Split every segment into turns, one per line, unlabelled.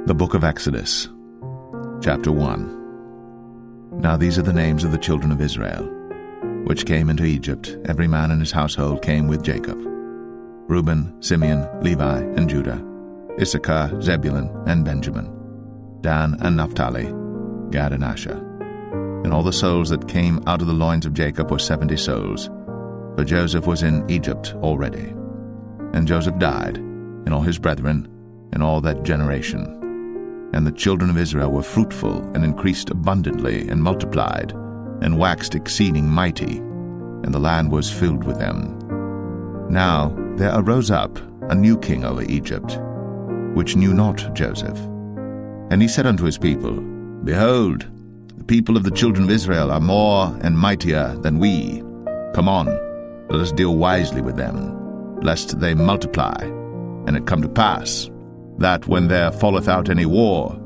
The Book of Exodus, Chapter 1. Now these are the names of the children of Israel, which came into Egypt. Every man in his household came with Jacob: Reuben, Simeon, Levi, and Judah, Issachar, Zebulun, and Benjamin, Dan and Naphtali, Gad and Asher. And all the souls that came out of the loins of Jacob were 70 souls, for Joseph was in Egypt already. And Joseph died, and all his brethren, and all that generation. And the children of Israel were fruitful, and increased abundantly, and multiplied, and waxed exceeding mighty, and the land was filled with them. Now there arose up a new king over Egypt, which knew not Joseph. And he said unto his people, Behold, the people of the children of Israel are more and mightier than we. Come on, let us deal wisely with them, lest they multiply. And it come to pass, that when there falleth out any war,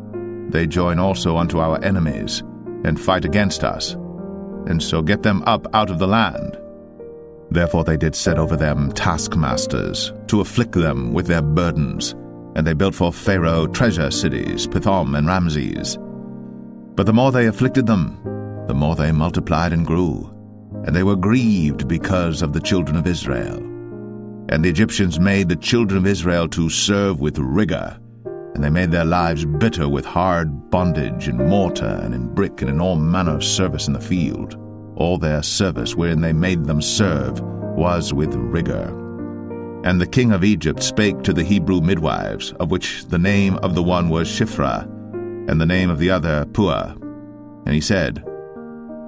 they join also unto our enemies, and fight against us, and so get them up out of the land. Therefore they did set over them taskmasters, to afflict them with their burdens, and they built for Pharaoh treasure cities, Pithom and Ramses. But the more they afflicted them, the more they multiplied and grew, and they were grieved because of the children of Israel. And the Egyptians made the children of Israel to serve with rigor, and they made their lives bitter with hard bondage in mortar and in brick and in all manner of service in the field. All their service wherein they made them serve was with rigor. And the king of Egypt spake to the Hebrew midwives, of which the name of the one was Shiphrah, and the name of the other Puah. And he said,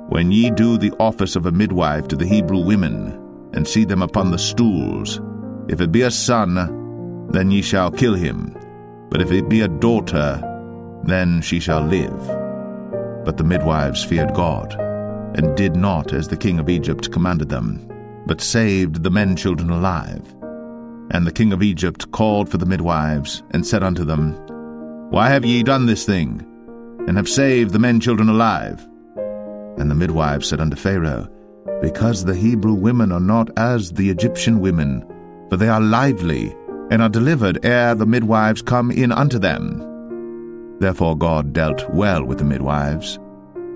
When ye do the office of a midwife to the Hebrew women, and see them upon the stools, if it be a son, then ye shall kill him, but if it be a daughter, then she shall live. But the midwives feared God, and did not as the king of Egypt commanded them, but saved the men children alive. And the king of Egypt called for the midwives, and said unto them, Why have ye done this thing, and have saved the men children alive? And the midwives said unto Pharaoh, Because the Hebrew women are not as the Egyptian women, for they are lively, and are delivered ere the midwives come in unto them. Therefore God dealt well with the midwives,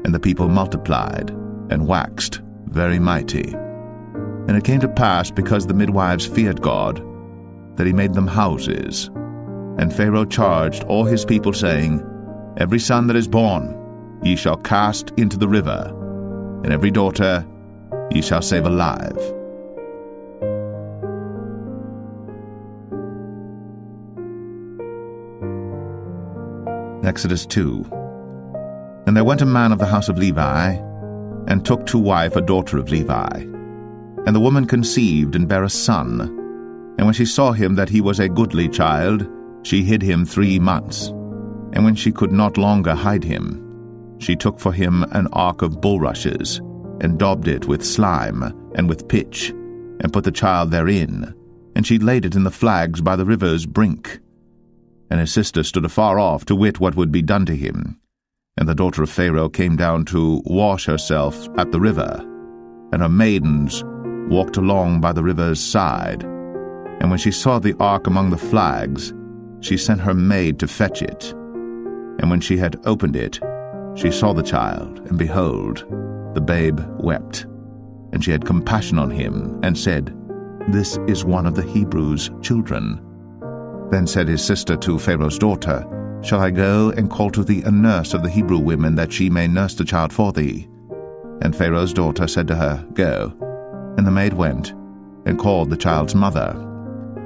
and the people multiplied, and waxed very mighty. And it came to pass, because the midwives feared God, that he made them houses. And Pharaoh charged all his people, saying, Every son that is born ye shall cast into the river, and every daughter ye shall save alive. Exodus 2. And there went a man of the house of Levi, and took to wife a daughter of Levi. And the woman conceived, and bare a son. And when she saw him that he was a goodly child, she hid him 3 months. And when she could not longer hide him, she took for him an ark of bulrushes, and daubed it with slime, and with pitch, and put the child therein, and she laid it in the flags by the river's brink. And his sister stood afar off, to wit what would be done to him. And the daughter of Pharaoh came down to wash herself at the river, and her maidens walked along by the river's side. And when she saw the ark among the flags, she sent her maid to fetch it. And when she had opened it, she saw the child, and behold, the babe wept. And she had compassion on him, and said, This is one of the Hebrews' children. Then said his sister to Pharaoh's daughter, Shall I go and call to thee a nurse of the Hebrew women, that she may nurse the child for thee? And Pharaoh's daughter said to her, Go. And the maid went, and called the child's mother.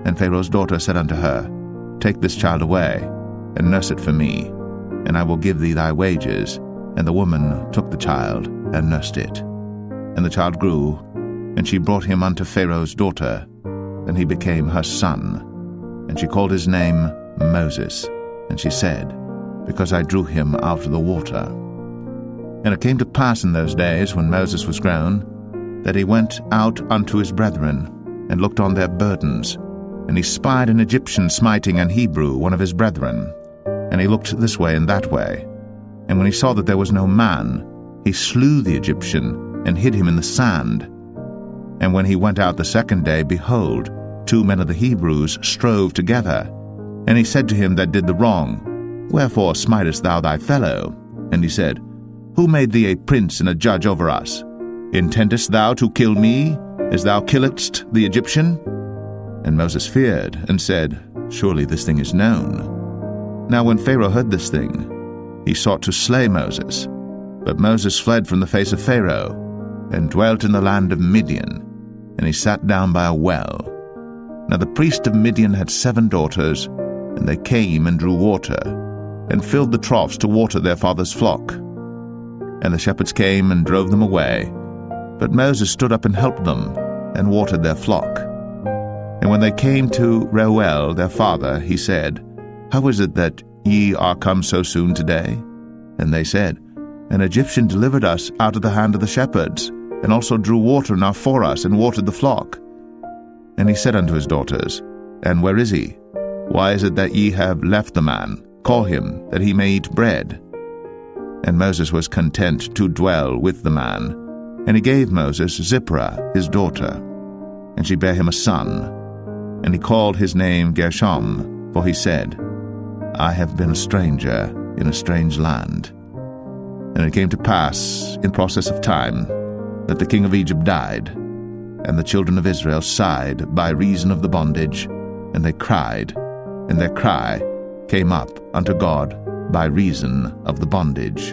And Pharaoh's daughter said unto her, Take this child away, and nurse it for me, and I will give thee thy wages. And the woman took the child, and nursed it. And the child grew, and she brought him unto Pharaoh's daughter, and he became her son. And she called his name Moses. And she said, Because I drew him out of the water. And it came to pass in those days, when Moses was grown, that he went out unto his brethren, and looked on their burdens. And he spied an Egyptian smiting an Hebrew, one of his brethren. And he looked this way and that way. And when he saw that there was no man, he slew the Egyptian, and hid him in the sand. And when he went out the second day, behold, 2 men of the Hebrews strove together. And he said to him that did the wrong, Wherefore smitest thou thy fellow? And he said, Who made thee a prince and a judge over us? Intendest thou to kill me, as thou killedst the Egyptian? And Moses feared, and said, Surely this thing is known. Now when Pharaoh heard this thing, he sought to slay Moses. But Moses fled from the face of Pharaoh, and dwelt in the land of Midian, and he sat down by a well. Now the priest of Midian had 7 daughters, and they came and drew water, and filled the troughs to water their father's flock. And the shepherds came and drove them away. But Moses stood up and helped them, and watered their flock. And when they came to Reuel their father, he said, How is it that ye are come so soon today? And they said, An Egyptian delivered us out of the hand of the shepherds, and also drew water enough for us, and watered the flock. And he said unto his daughters, And where is he? Why is it that ye have left the man? Call him, that he may eat bread. And Moses was content to dwell with the man. And he gave Moses Zipporah his daughter, and she bare him a son. And he called his name Gershom, for he said, I have been a stranger in a strange land. And it came to pass, in process of time, that the king of Egypt died, and the children of Israel sighed by reason of the bondage, and they cried, and their cry came up unto God by reason of the bondage.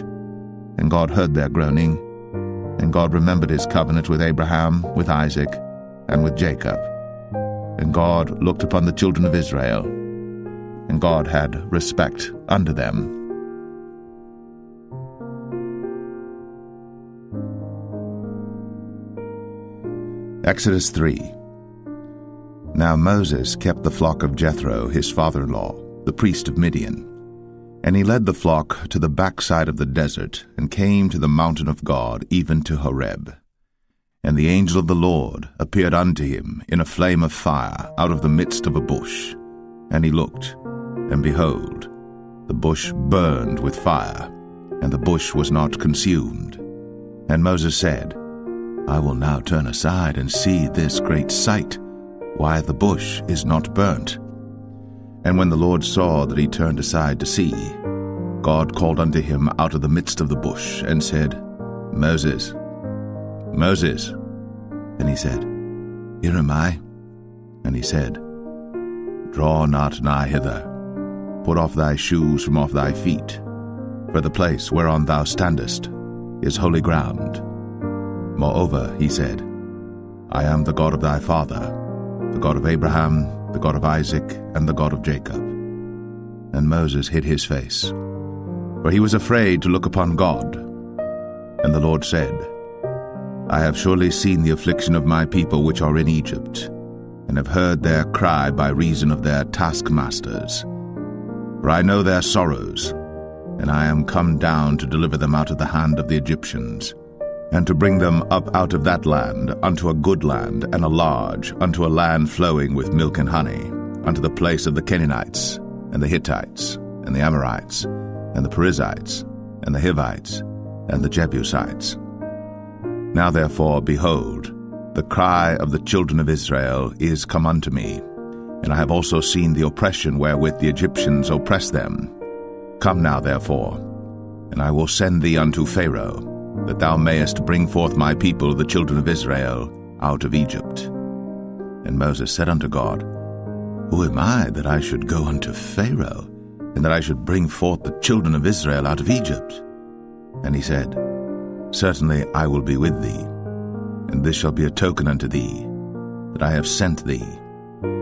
And God heard their groaning, and God remembered his covenant with Abraham, with Isaac, and with Jacob. And God looked upon the children of Israel, and God had respect unto them. Exodus 3. Now Moses kept the flock of Jethro his father-in-law, the priest of Midian. And he led the flock to the backside of the desert, and came to the mountain of God, even to Horeb. And the angel of the Lord appeared unto him in a flame of fire out of the midst of a bush. And he looked, and behold, the bush burned with fire, and the bush was not consumed. And Moses said, I will now turn aside and see this great sight, why the bush is not burnt. And when the Lord saw that he turned aside to see, God called unto him out of the midst of the bush, and said, Moses, Moses. And he said, Here am I. And he said, Draw not nigh hither. Put off thy shoes from off thy feet, for the place whereon thou standest is holy ground. Moreover, he said, I am the God of thy father, the God of Abraham, the God of Isaac, and the God of Jacob. And Moses hid his face, for he was afraid to look upon God. And the Lord said, I have surely seen the affliction of my people which are in Egypt, and have heard their cry by reason of their taskmasters. For I know their sorrows, and I am come down to deliver them out of the hand of the Egyptians, and to bring them up out of that land unto a good land, and a large, unto a land flowing with milk and honey, unto the place of the Canaanites, and the Hittites, and the Amorites, and the Perizzites, and the Hivites, and the Jebusites. Now therefore, behold, the cry of the children of Israel is come unto me, and I have also seen the oppression wherewith the Egyptians oppress them. Come now therefore, and I will send thee unto Pharaoh, that thou mayest bring forth my people, the children of Israel, out of Egypt. And Moses said unto God, Who am I that I should go unto Pharaoh, and that I should bring forth the children of Israel out of Egypt? And he said, Certainly I will be with thee, and this shall be a token unto thee, that I have sent thee.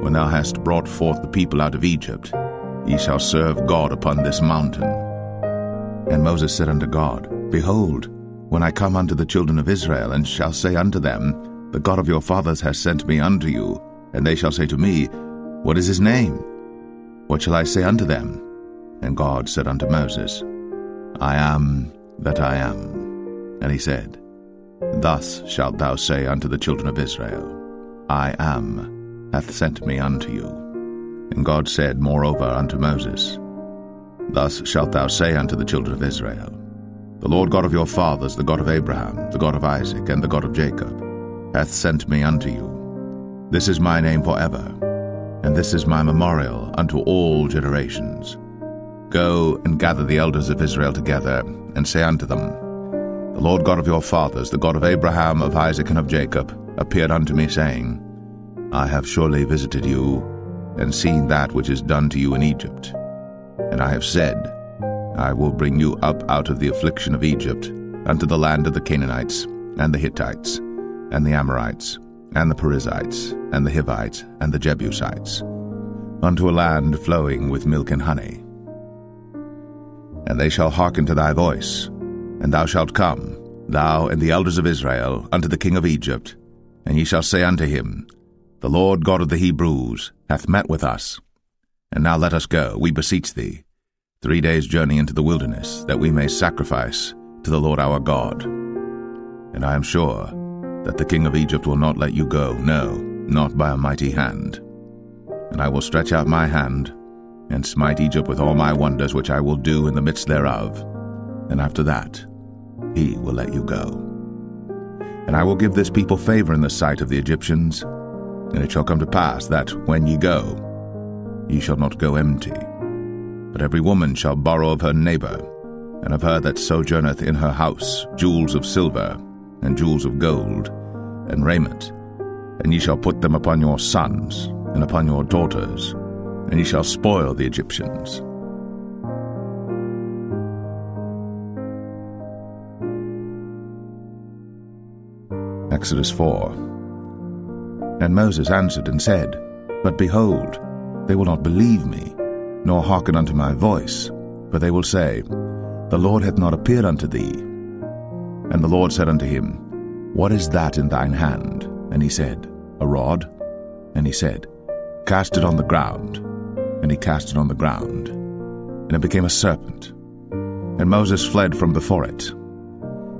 When thou hast brought forth the people out of Egypt, ye shall serve God upon this mountain. And Moses said unto God, Behold, when I come unto the children of Israel, and shall say unto them, The God of your fathers has sent me unto you, and they shall say to me, What is his name? What shall I say unto them? And God said unto Moses, I am that I am. And he said, Thus shalt thou say unto the children of Israel, I am hath sent me unto you. And God said moreover unto Moses, Thus shalt thou say unto the children of Israel, The Lord God of your fathers, the God of Abraham, the God of Isaac, and the God of Jacob, hath sent me unto you. This is my name forever, and this is my memorial unto all generations. Go and gather the elders of Israel together, and say unto them, The Lord God of your fathers, the God of Abraham, of Isaac, and of Jacob, appeared unto me, saying, I have surely visited you, and seen that which is done to you in Egypt. And I have said, I will bring you up out of the affliction of Egypt, unto the land of the Canaanites, and the Hittites, and the Amorites, and the Perizzites, and the Hivites, and the Jebusites, unto a land flowing with milk and honey. And they shall hearken to thy voice, and thou shalt come, thou and the elders of Israel, unto the king of Egypt, and ye shall say unto him, The Lord God of the Hebrews hath met with us. And now let us go, we beseech thee, 3 days' journey into the wilderness, that we may sacrifice to the Lord our God. And I am sure that the king of Egypt will not let you go, no, not by a mighty hand. And I will stretch out my hand, and smite Egypt with all my wonders which I will do in the midst thereof, and after that he will let you go. And I will give this people favor in the sight of the Egyptians, and it shall come to pass that when ye go, ye shall not go empty, but every woman shall borrow of her neighbor, and of her that sojourneth in her house, jewels of silver, and jewels of gold, and raiment, and ye shall put them upon your sons, and upon your daughters, and ye shall spoil the Egyptians. Exodus 4. And Moses answered and said, But behold, they will not believe me, nor hearken unto my voice, for they will say, The Lord hath not appeared unto thee. And the Lord said unto him, What is that in thine hand? And he said, A rod. And he said, Cast it on the ground. And he cast it on the ground, and it became a serpent. And Moses fled from before it.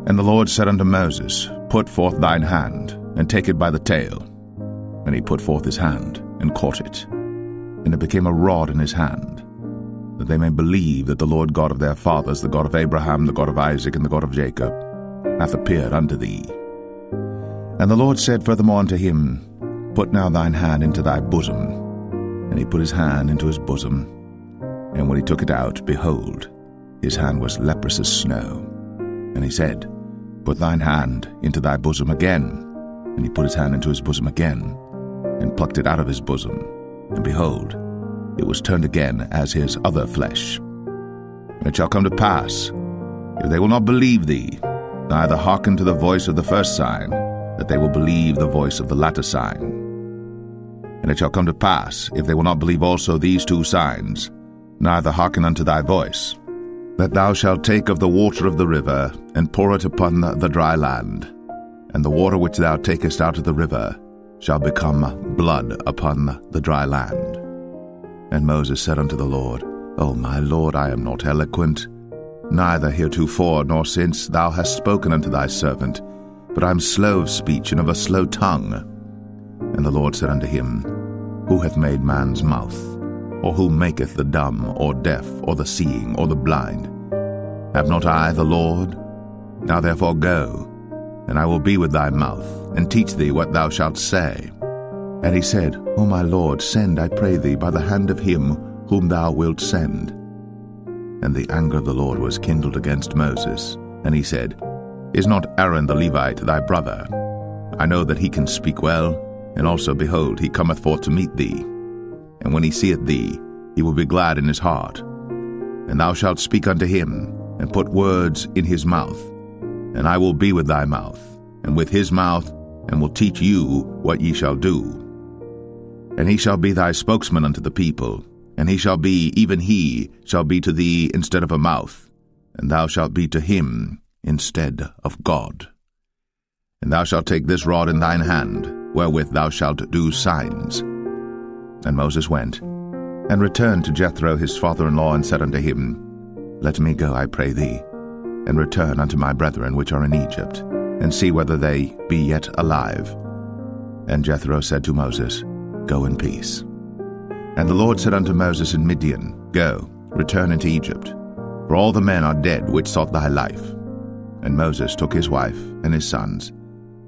And the Lord said unto Moses, Put forth thine hand, and take it by the tail. And he put forth his hand, and caught it. And it became a rod in his hand, that they may believe that the Lord God of their fathers, the God of Abraham, the God of Isaac, and the God of Jacob, hath appeared unto thee. And the Lord said furthermore unto him, Put now thine hand into thy bosom. And he put his hand into his bosom, and when he took it out, behold, his hand was leprous as snow. And he said, Put thine hand into thy bosom again. And he put his hand into his bosom again, and plucked it out of his bosom, and behold, it was turned again as his other flesh. And it shall come to pass, if they will not believe thee, neither hearken to the voice of the first sign, that they will believe the voice of the latter sign. And it shall come to pass, if they will not believe also these 2 signs, neither hearken unto thy voice, that thou shalt take of the water of the river, and pour it upon the dry land, and the water which thou takest out of the river shall become blood upon the dry land. And Moses said unto the Lord, O my Lord, I am not eloquent, neither heretofore nor since thou hast spoken unto thy servant, but I am slow of speech and of a slow tongue. And the Lord said unto him, Who hath made man's mouth? Or who maketh the dumb, or deaf, or the seeing, or the blind? Have not I the Lord? Now therefore go, and I will be with thy mouth, and teach thee what thou shalt say. And he said, O my Lord, send, I pray thee, by the hand of him whom thou wilt send. And the anger of the Lord was kindled against Moses, and he said, Is not Aaron the Levite thy brother? I know that he can speak well, and also, behold, he cometh forth to meet thee. And when he seeth thee, he will be glad in his heart. And thou shalt speak unto him, and put words in his mouth. And I will be with thy mouth, and with his mouth, and will teach you what ye shall do. And he shall be thy spokesman unto the people, and he shall be, even he, shall be to thee instead of a mouth, and thou shalt be to him instead of God. And thou shalt take this rod in thine hand, wherewith thou shalt do signs. And Moses went, and returned to Jethro his father-in-law, and said unto him, Let me go, I pray thee, and return unto my brethren which are in Egypt, and see whether they be yet alive. And Jethro said to Moses, Go in peace. And the Lord said unto Moses in Midian, Go, return into Egypt, for all the men are dead which sought thy life. And Moses took his wife and his sons,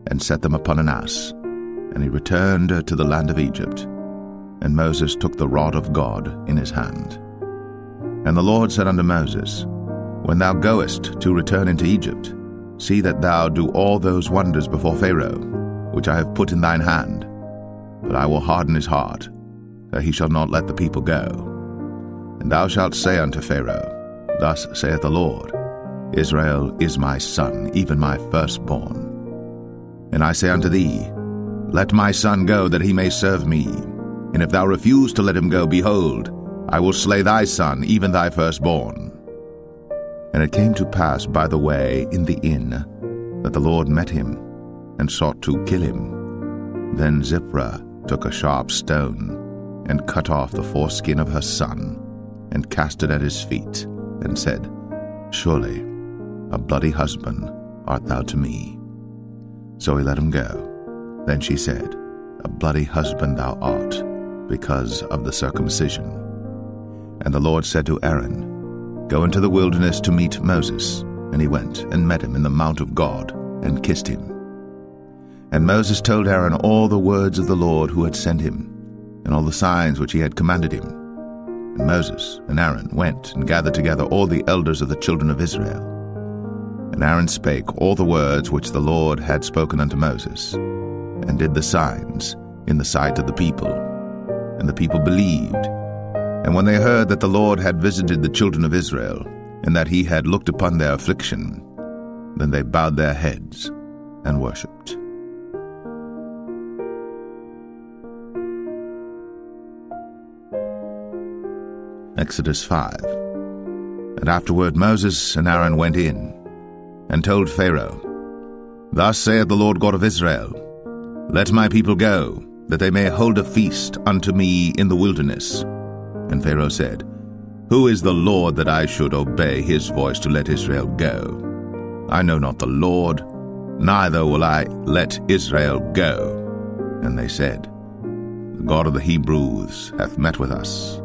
and set them upon an ass, and he returned to the land of Egypt. And Moses took the rod of God in his hand. And the Lord said unto Moses, When thou goest to return into Egypt, see that thou do all those wonders before Pharaoh, which I have put in thine hand. But I will harden his heart, that he shall not let the people go. And thou shalt say unto Pharaoh, Thus saith the Lord, Israel is my son, even my firstborn. And I say unto thee, Let my son go, that he may serve me. And if thou refuse to let him go, behold, I will slay thy son, even thy firstborn. And it came to pass by the way in the inn, that the Lord met him, and sought to kill him. Then Zipporah took a sharp stone, and cut off the foreskin of her son, and cast it at his feet, and said, Surely a bloody husband art thou to me. So he let him go. Then she said, A bloody husband thou art, because of the circumcision. And the Lord said to Aaron, Go into the wilderness to meet Moses. And he went and met him in the mount of God, and kissed him. And Moses told Aaron all the words of the Lord who had sent him, and all the signs which he had commanded him. And Moses and Aaron went and gathered together all the elders of the children of Israel. And Aaron spake all the words which the Lord had spoken unto Moses, and did the signs in the sight of the people. And the people believed. And when they heard that the Lord had visited the children of Israel, and that he had looked upon their affliction, then they bowed their heads and worshipped. Exodus 5. And afterward Moses and Aaron went in, and told Pharaoh, Thus saith the Lord God of Israel, Let my people go, that they may hold a feast unto me in the wilderness. And Pharaoh said, Who is the Lord that I should obey his voice to let Israel go? I know not the Lord, neither will I let Israel go. And they said, The God of the Hebrews hath met with us.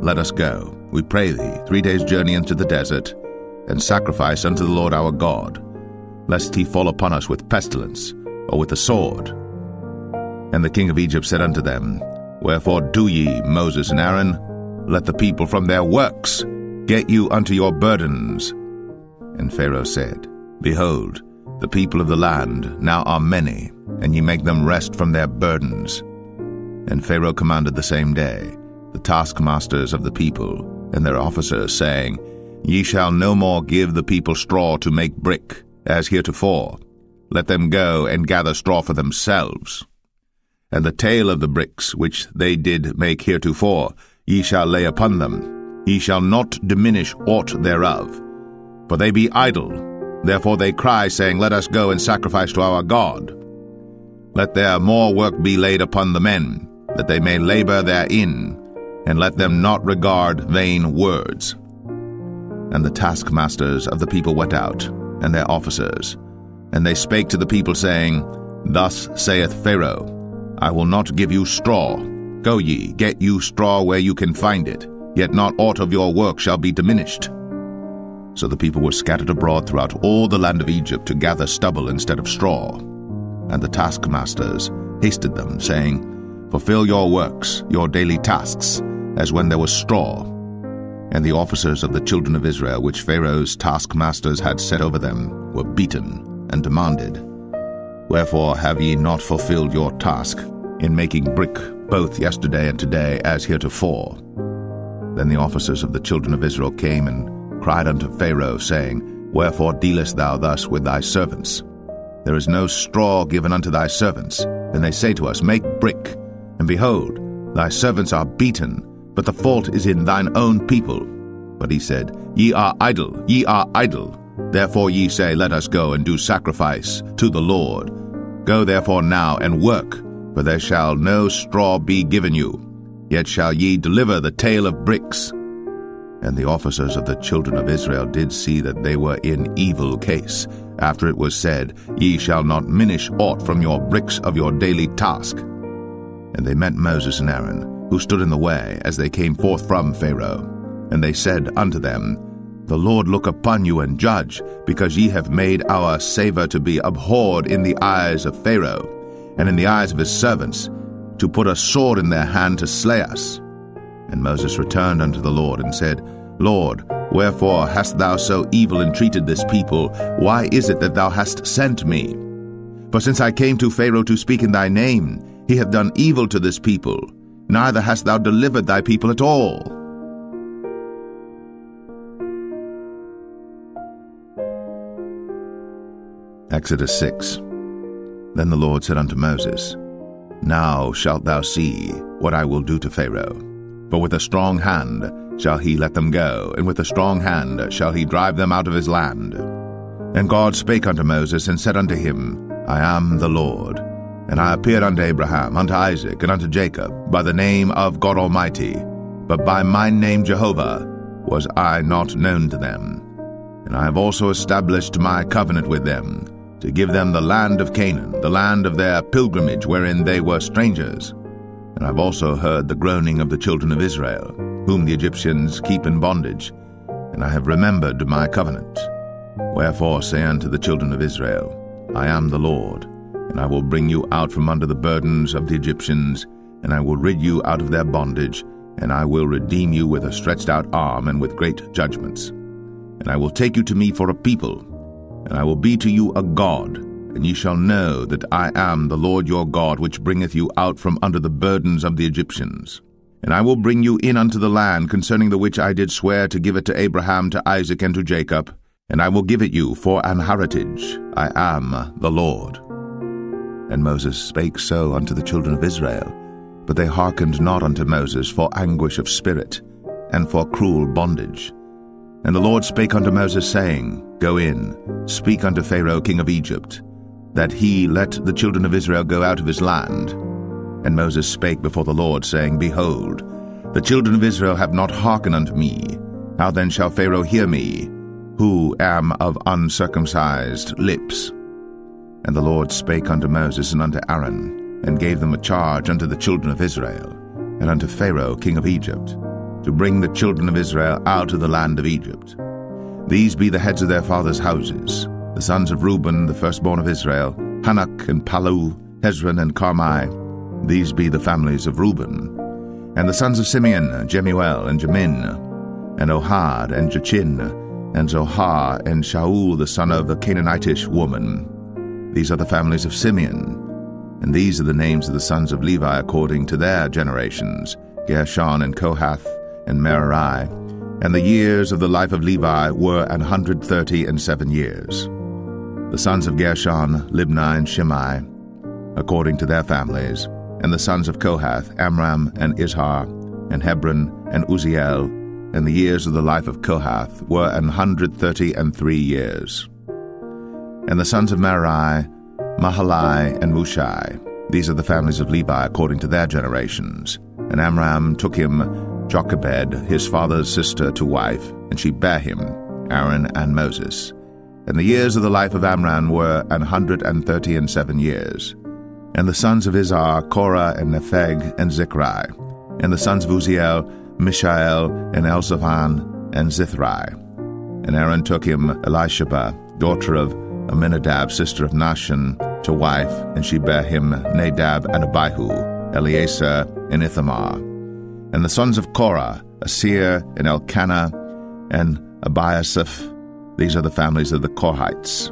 Let us go, we pray thee, 3 days' journey into the desert, and sacrifice unto the Lord our God, lest he fall upon us with pestilence, or with the sword. And the king of Egypt said unto them, Wherefore do ye, Moses and Aaron? Let the people from their works get you unto your burdens. And Pharaoh said, Behold, the people of the land now are many, and ye make them rest from their burdens. And Pharaoh commanded the same day the taskmasters of the people and their officers, saying, Ye shall no more give the people straw to make brick, as heretofore. Let them go and gather straw for themselves. And the tale of the bricks which they did make heretofore, ye shall lay upon them. Ye shall not diminish aught thereof. For they be idle, therefore they cry, saying, Let us go and sacrifice to our God. Let their more work be laid upon the men, that they may labor therein, and let them not regard vain words. And the taskmasters of the people went out, and their officers, and they spake to the people, saying, Thus saith Pharaoh, I will not give you straw. Go ye, get you straw where you can find it, yet not aught of your work shall be diminished. So the people were scattered abroad throughout all the land of Egypt to gather stubble instead of straw. And the taskmasters hasted them, saying, Fulfill your works, your daily tasks, as when there was straw. And the officers of the children of Israel, which Pharaoh's taskmasters had set over them, were beaten and demanded, Wherefore have ye not fulfilled your task in making brick both yesterday and today as heretofore? Then the officers of the children of Israel came and cried unto Pharaoh, saying, Wherefore dealest thou thus with thy servants? There is no straw given unto thy servants. And they say to us, Make brick. And behold, thy servants are beaten, but the fault is in thine own people. But he said, Ye are idle, ye are idle. Therefore ye say, Let us go and do sacrifice to the Lord. Go therefore now and work, for there shall no straw be given you, yet shall ye deliver the tale of bricks. And the officers of the children of Israel did see that they were in evil case, after it was said, Ye shall not minish aught from your bricks of your daily task. And they met Moses and Aaron, who stood in the way, as they came forth from Pharaoh. And they said unto them, The Lord look upon you and judge, because ye have made our savour to be abhorred in the eyes of Pharaoh, and in the eyes of his servants, to put a sword in their hand to slay us. And Moses returned unto the Lord, and said, Lord, wherefore hast thou so evil entreated this people? Why is it that thou hast sent me? For since I came to Pharaoh to speak in thy name, he hath done evil to this people, neither hast thou delivered thy people at all. Exodus 6. Then the Lord said unto Moses, Now shalt thou see what I will do to Pharaoh. For with a strong hand shall he let them go, and with a strong hand shall he drive them out of his land. And God spake unto Moses, and said unto him, I am the Lord. And I appeared unto Abraham, unto Isaac, and unto Jacob, by the name of God Almighty, but by my name Jehovah was I not known to them. And I have also established my covenant with them, to give them the land of Canaan, the land of their pilgrimage, wherein they were strangers. And I have also heard the groaning of the children of Israel, whom the Egyptians keep in bondage, and I have remembered my covenant. Wherefore say unto the children of Israel, I am the Lord, and I will bring you out from under the burdens of the Egyptians, and I will rid you out of their bondage, and I will redeem you with a stretched out arm and with great judgments. And I will take you to me for a people, and I will be to you a God, and ye shall know that I am the Lord your God, which bringeth you out from under the burdens of the Egyptians. And I will bring you in unto the land concerning the which I did swear to give it to Abraham, to Isaac, and to Jacob, and I will give it you for an heritage. I am the Lord. And Moses spake so unto the children of Israel, but they hearkened not unto Moses for anguish of spirit, and for cruel bondage. And the Lord spake unto Moses, saying, Go in, speak unto Pharaoh king of Egypt, that he let the children of Israel go out of his land. And Moses spake before the Lord, saying, Behold, the children of Israel have not hearkened unto me. How then shall Pharaoh hear me, who am of uncircumcised lips? And the Lord spake unto Moses and unto Aaron, and gave them a charge unto the children of Israel, and unto Pharaoh king of Egypt, to bring the children of Israel out of the land of Egypt. These be the heads of their fathers' houses, the sons of Reuben, the firstborn of Israel, Hanok and Palu, Hezron and Carmi. These be the families of Reuben. And the sons of Simeon, Jemuel and Jamin, and Ohad and Jachin, and Zohar and Shaul the son of a Canaanitish woman. These are the families of Simeon. And these are the names of the sons of Levi according to their generations, Gershon and Kohath and Merari. And the years of the life of Levi were 137 years. The sons of Gershon, Libni and Shimei, according to their families. And the sons of Kohath, Amram and Izhar, and Hebron and Uzziel. And the years of the life of Kohath were 133 years. And the sons of Merari, Mahalai and Mushai. These are the families of Levi according to their generations. And Amram took him Jochebed, his father's sister, to wife, and she bare him, Aaron and Moses. And the years of the life of Amram were 137 years. And the sons of Izhar, Korah and Nepheg and Zichri. And the sons of Uzziel, Mishael and Elzaphan and Zithri. And Aaron took him Elisheba, daughter of Aminadab, sister of Nahshon, to wife, and she bare him Nadab and Abihu, Eleazar and Ithamar. And the sons of Korah, Asir and Elkanah and Abiasaph. These are the families of the Korhites.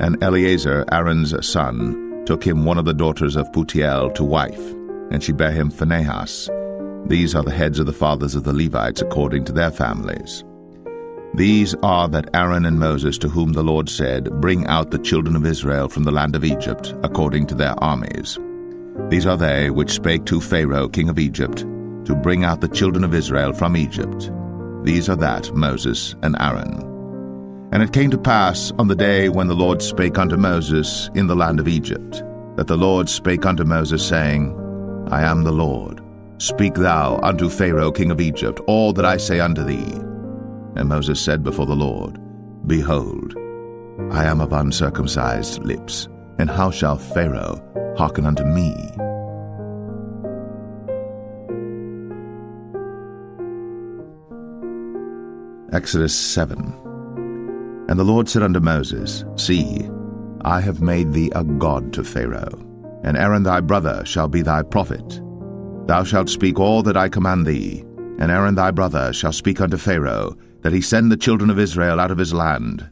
And Eleazar, Aaron's son, took him one of the daughters of Putiel to wife, and she bare him Phinehas. These are the heads of the fathers of the Levites according to their families. These are that Aaron and Moses, to whom the Lord said, Bring out the children of Israel from the land of Egypt, according to their armies. These are they which spake to Pharaoh king of Egypt, to bring out the children of Israel from Egypt. These are that Moses and Aaron. And it came to pass on the day when the Lord spake unto Moses in the land of Egypt, that the Lord spake unto Moses, saying, I am the Lord. Speak thou unto Pharaoh king of Egypt all that I say unto thee. And Moses said before the Lord, Behold, I am of uncircumcised lips, and how shall Pharaoh hearken unto me? Exodus 7. And the Lord said unto Moses, See, I have made thee a god to Pharaoh, and Aaron thy brother shall be thy prophet. Thou shalt speak all that I command thee, And Aaron thy brother shall speak unto Pharaoh, that he send the children of Israel out of his land.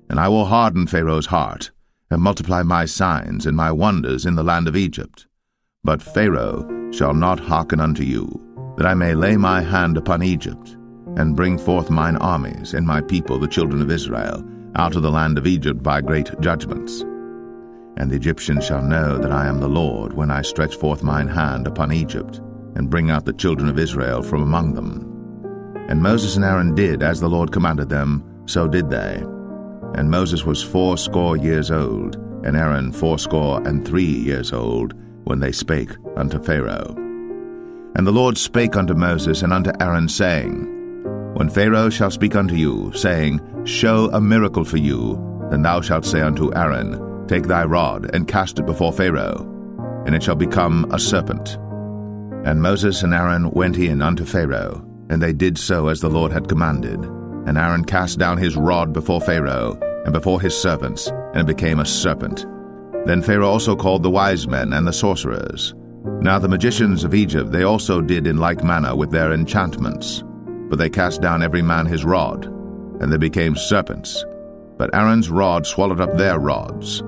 And I will harden Pharaoh's heart, and multiply my signs and my wonders in the land of Egypt. But Pharaoh shall not hearken unto you, that I may lay my hand upon Egypt, and bring forth mine armies and my people the children of Israel out of the land of Egypt by great judgments. And the Egyptians shall know that I am the Lord, when I stretch forth mine hand upon Egypt, and bring out the children of Israel from among them. And Moses and Aaron did as the Lord commanded them, so did they. And Moses was 80 years old, and Aaron 83 years old, when they spake unto Pharaoh. And the Lord spake unto Moses and unto Aaron, saying, When Pharaoh shall speak unto you, saying, Show a miracle for you, then thou shalt say unto Aaron, Take thy rod, and cast it before Pharaoh, and it shall become a serpent. And Moses and Aaron went in unto Pharaoh, and they did so as the Lord had commanded. And Aaron cast down his rod before Pharaoh, and before his servants, and it became a serpent. Then Pharaoh also called the wise men and the sorcerers. Now the magicians of Egypt they also did in like manner with their enchantments. But they cast down every man his rod, and they became serpents. But Aaron's rod swallowed up their rods.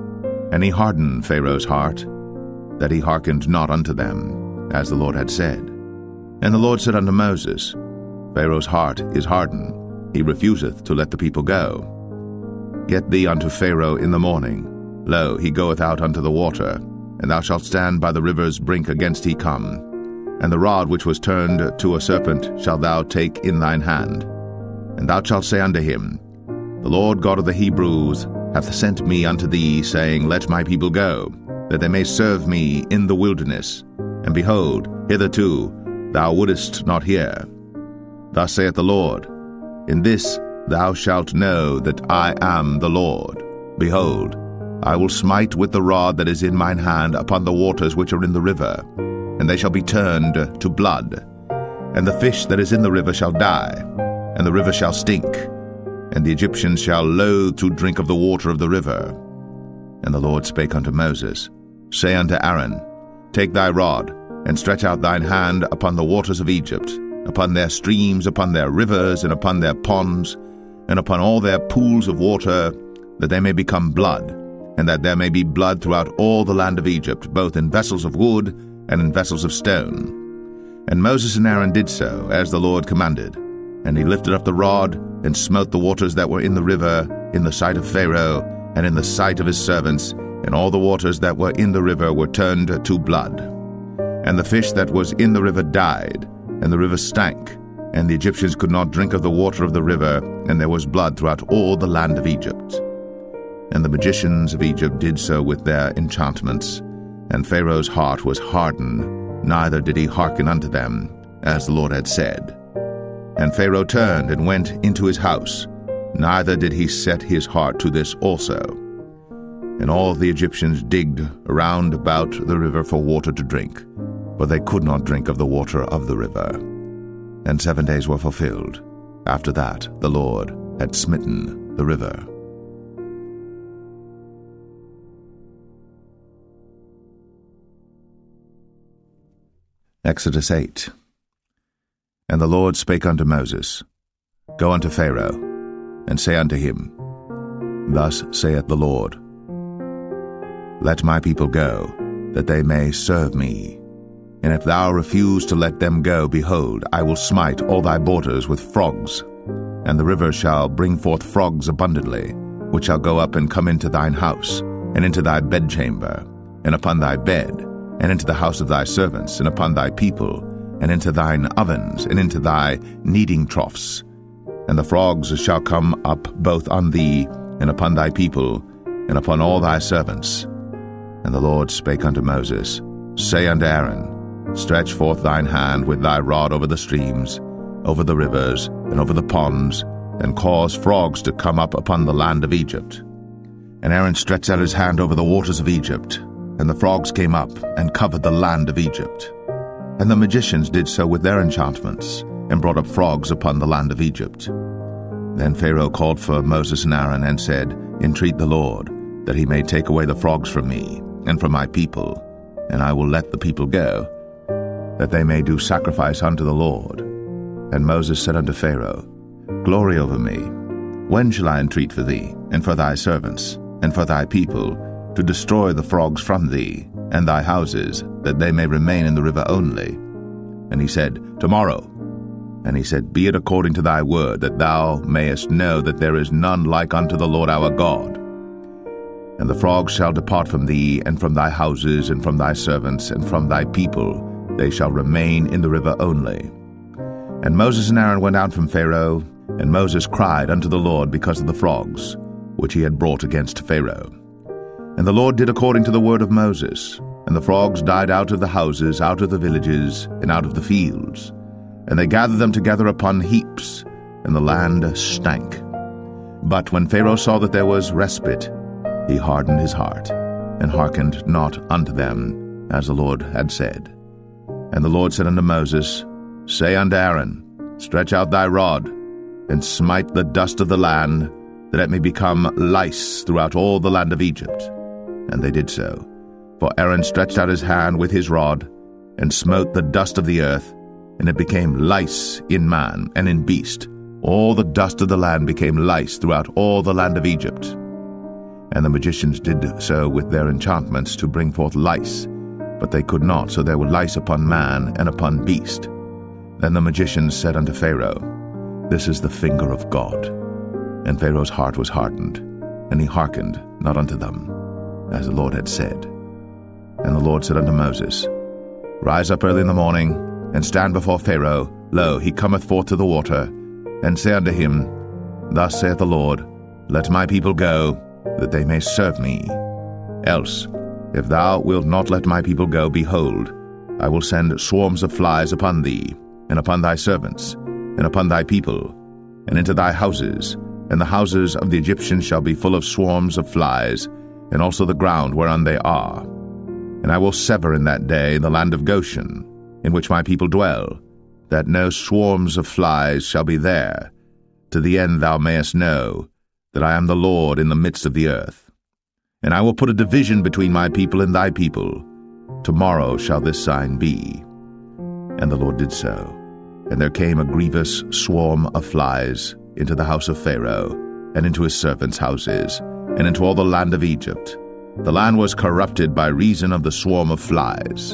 And he hardened Pharaoh's heart, that he hearkened not unto them, as the Lord had said. And the Lord said unto Moses, Pharaoh's heart is hardened, he refuseth to let the people go. Get thee unto Pharaoh in the morning. Lo, he goeth out unto the water, and thou shalt stand by the river's brink against he come. And the rod which was turned to a serpent shalt thou take in thine hand. And thou shalt say unto him, The Lord God of the Hebrews hath sent me unto thee, saying, Let my people go, that they may serve me in the wilderness. And behold, hitherto thou wouldest not hear. Thus saith the Lord, In this thou shalt know that I am the Lord. Behold, I will smite with the rod that is in mine hand upon the waters which are in the river, and they shall be turned to blood. And the fish that is in the river shall die, and the river shall stink, and the Egyptians shall loathe to drink of the water of the river. And the Lord spake unto Moses, Say unto Aaron, Take thy rod, and stretch out thine hand upon the waters of Egypt, upon their streams, upon their rivers, and upon their ponds, and upon all their pools of water, that they may become blood, and that there may be blood throughout all the land of Egypt, both in vessels of wood and in vessels of stone. And Moses and Aaron did so, as the Lord commanded. And he lifted up the rod, and smote the waters that were in the river, in the sight of Pharaoh, and in the sight of his servants, and all the waters that were in the river were turned to blood. And the fish that was in the river died, and the river stank, and the Egyptians could not drink of the water of the river, and there was blood throughout all the land of Egypt. And the magicians of Egypt did so with their enchantments, and Pharaoh's heart was hardened, neither did he hearken unto them, as the Lord had said. And Pharaoh turned and went into his house, neither did he set his heart to this also. And all the Egyptians digged around about the river for water to drink, but they could not drink of the water of the river. And 7 days were fulfilled. After that the Lord had smitten the river. Exodus 8. And the Lord spake unto Moses, Go unto Pharaoh, and say unto him, Thus saith the Lord, Let my people go, that they may serve me. And if thou refuse to let them go, behold, I will smite all thy borders with frogs, and the river shall bring forth frogs abundantly, which shall go up and come into thine house, and into thy bedchamber, and upon thy bed, and into the house of thy servants, and upon thy people, and into thine ovens, and into thy kneading troughs. And the frogs shall come up both on thee, and upon thy people, and upon all thy servants. And the Lord spake unto Moses, Say unto Aaron, Stretch forth thine hand with thy rod over the streams, over the rivers, and over the ponds, and cause frogs to come up upon the land of Egypt. And Aaron stretched out his hand over the waters of Egypt, and the frogs came up and covered the land of Egypt. And the magicians did so with their enchantments, and brought up frogs upon the land of Egypt. Then Pharaoh called for Moses and Aaron, and said, Entreat the Lord, that he may take away the frogs from me, and from my people, and I will let the people go, that they may do sacrifice unto the Lord. And Moses said unto Pharaoh, Glory over me. When shall I entreat for thee, and for thy servants, and for thy people, to destroy the frogs from thee, and thy houses, that they may remain in the river only? And he said, Tomorrow. And he said, Be it according to thy word, that thou mayest know that there is none like unto the Lord our God. And the frogs shall depart from thee, and from thy houses, and from thy servants, and from thy people. They shall remain in the river only. And Moses and Aaron went out from Pharaoh, and Moses cried unto the Lord because of the frogs, which he had brought against Pharaoh. And the Lord did according to the word of Moses, and the frogs died out of the houses, out of the villages, and out of the fields. And they gathered them together upon heaps, and the land stank. But when Pharaoh saw that there was respite, he hardened his heart, and hearkened not unto them, as the Lord had said. And the Lord said unto Moses, Say unto Aaron, Stretch out thy rod, and smite the dust of the land, that it may become lice throughout all the land of Egypt. And they did so. For Aaron stretched out his hand with his rod, and smote the dust of the earth, and it became lice in man and in beast. All the dust of the land became lice throughout all the land of Egypt. And the magicians did so with their enchantments to bring forth lice, but they could not, so there were lice upon man and upon beast. Then the magicians said unto Pharaoh, This is the finger of God. And Pharaoh's heart was hardened, and he hearkened not unto them, as the Lord had said. And the Lord said unto Moses, Rise up early in the morning, and stand before Pharaoh. Lo, he cometh forth to the water. And say unto him, Thus saith the Lord, Let my people go, that they may serve me. Else, if thou wilt not let my people go, behold, I will send swarms of flies upon thee, and upon thy servants, and upon thy people, and into thy houses, and the houses of the Egyptians shall be full of swarms of flies, and also the ground whereon they are. And I will sever in that day the land of Goshen, in which my people dwell, that no swarms of flies shall be there, to the end thou mayest know that I am the Lord in the midst of the earth. And I will put a division between my people and thy people. Tomorrow shall this sign be. And the Lord did so. And there came a grievous swarm of flies into the house of Pharaoh, and into his servants' houses, and into all the land of Egypt. The land was corrupted by reason of the swarm of flies.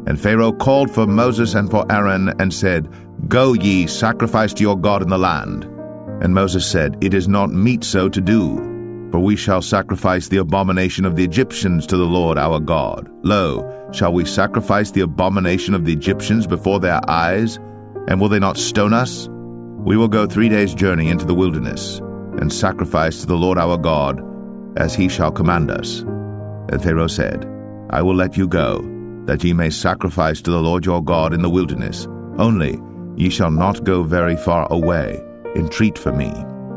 And Pharaoh called for Moses and for Aaron, and said, Go ye, sacrifice to your God in the land. And Moses said, It is not meet so to do, for we shall sacrifice the abomination of the Egyptians to the Lord our God. Lo, shall we sacrifice the abomination of the Egyptians before their eyes? And will they not stone us? We will go 3 days' journey into the wilderness, and sacrifice to the Lord our God, as he shall command us. And Pharaoh said, I will let you go, that ye may sacrifice to the Lord your God in the wilderness. Only ye shall not go very far away. Entreat for me.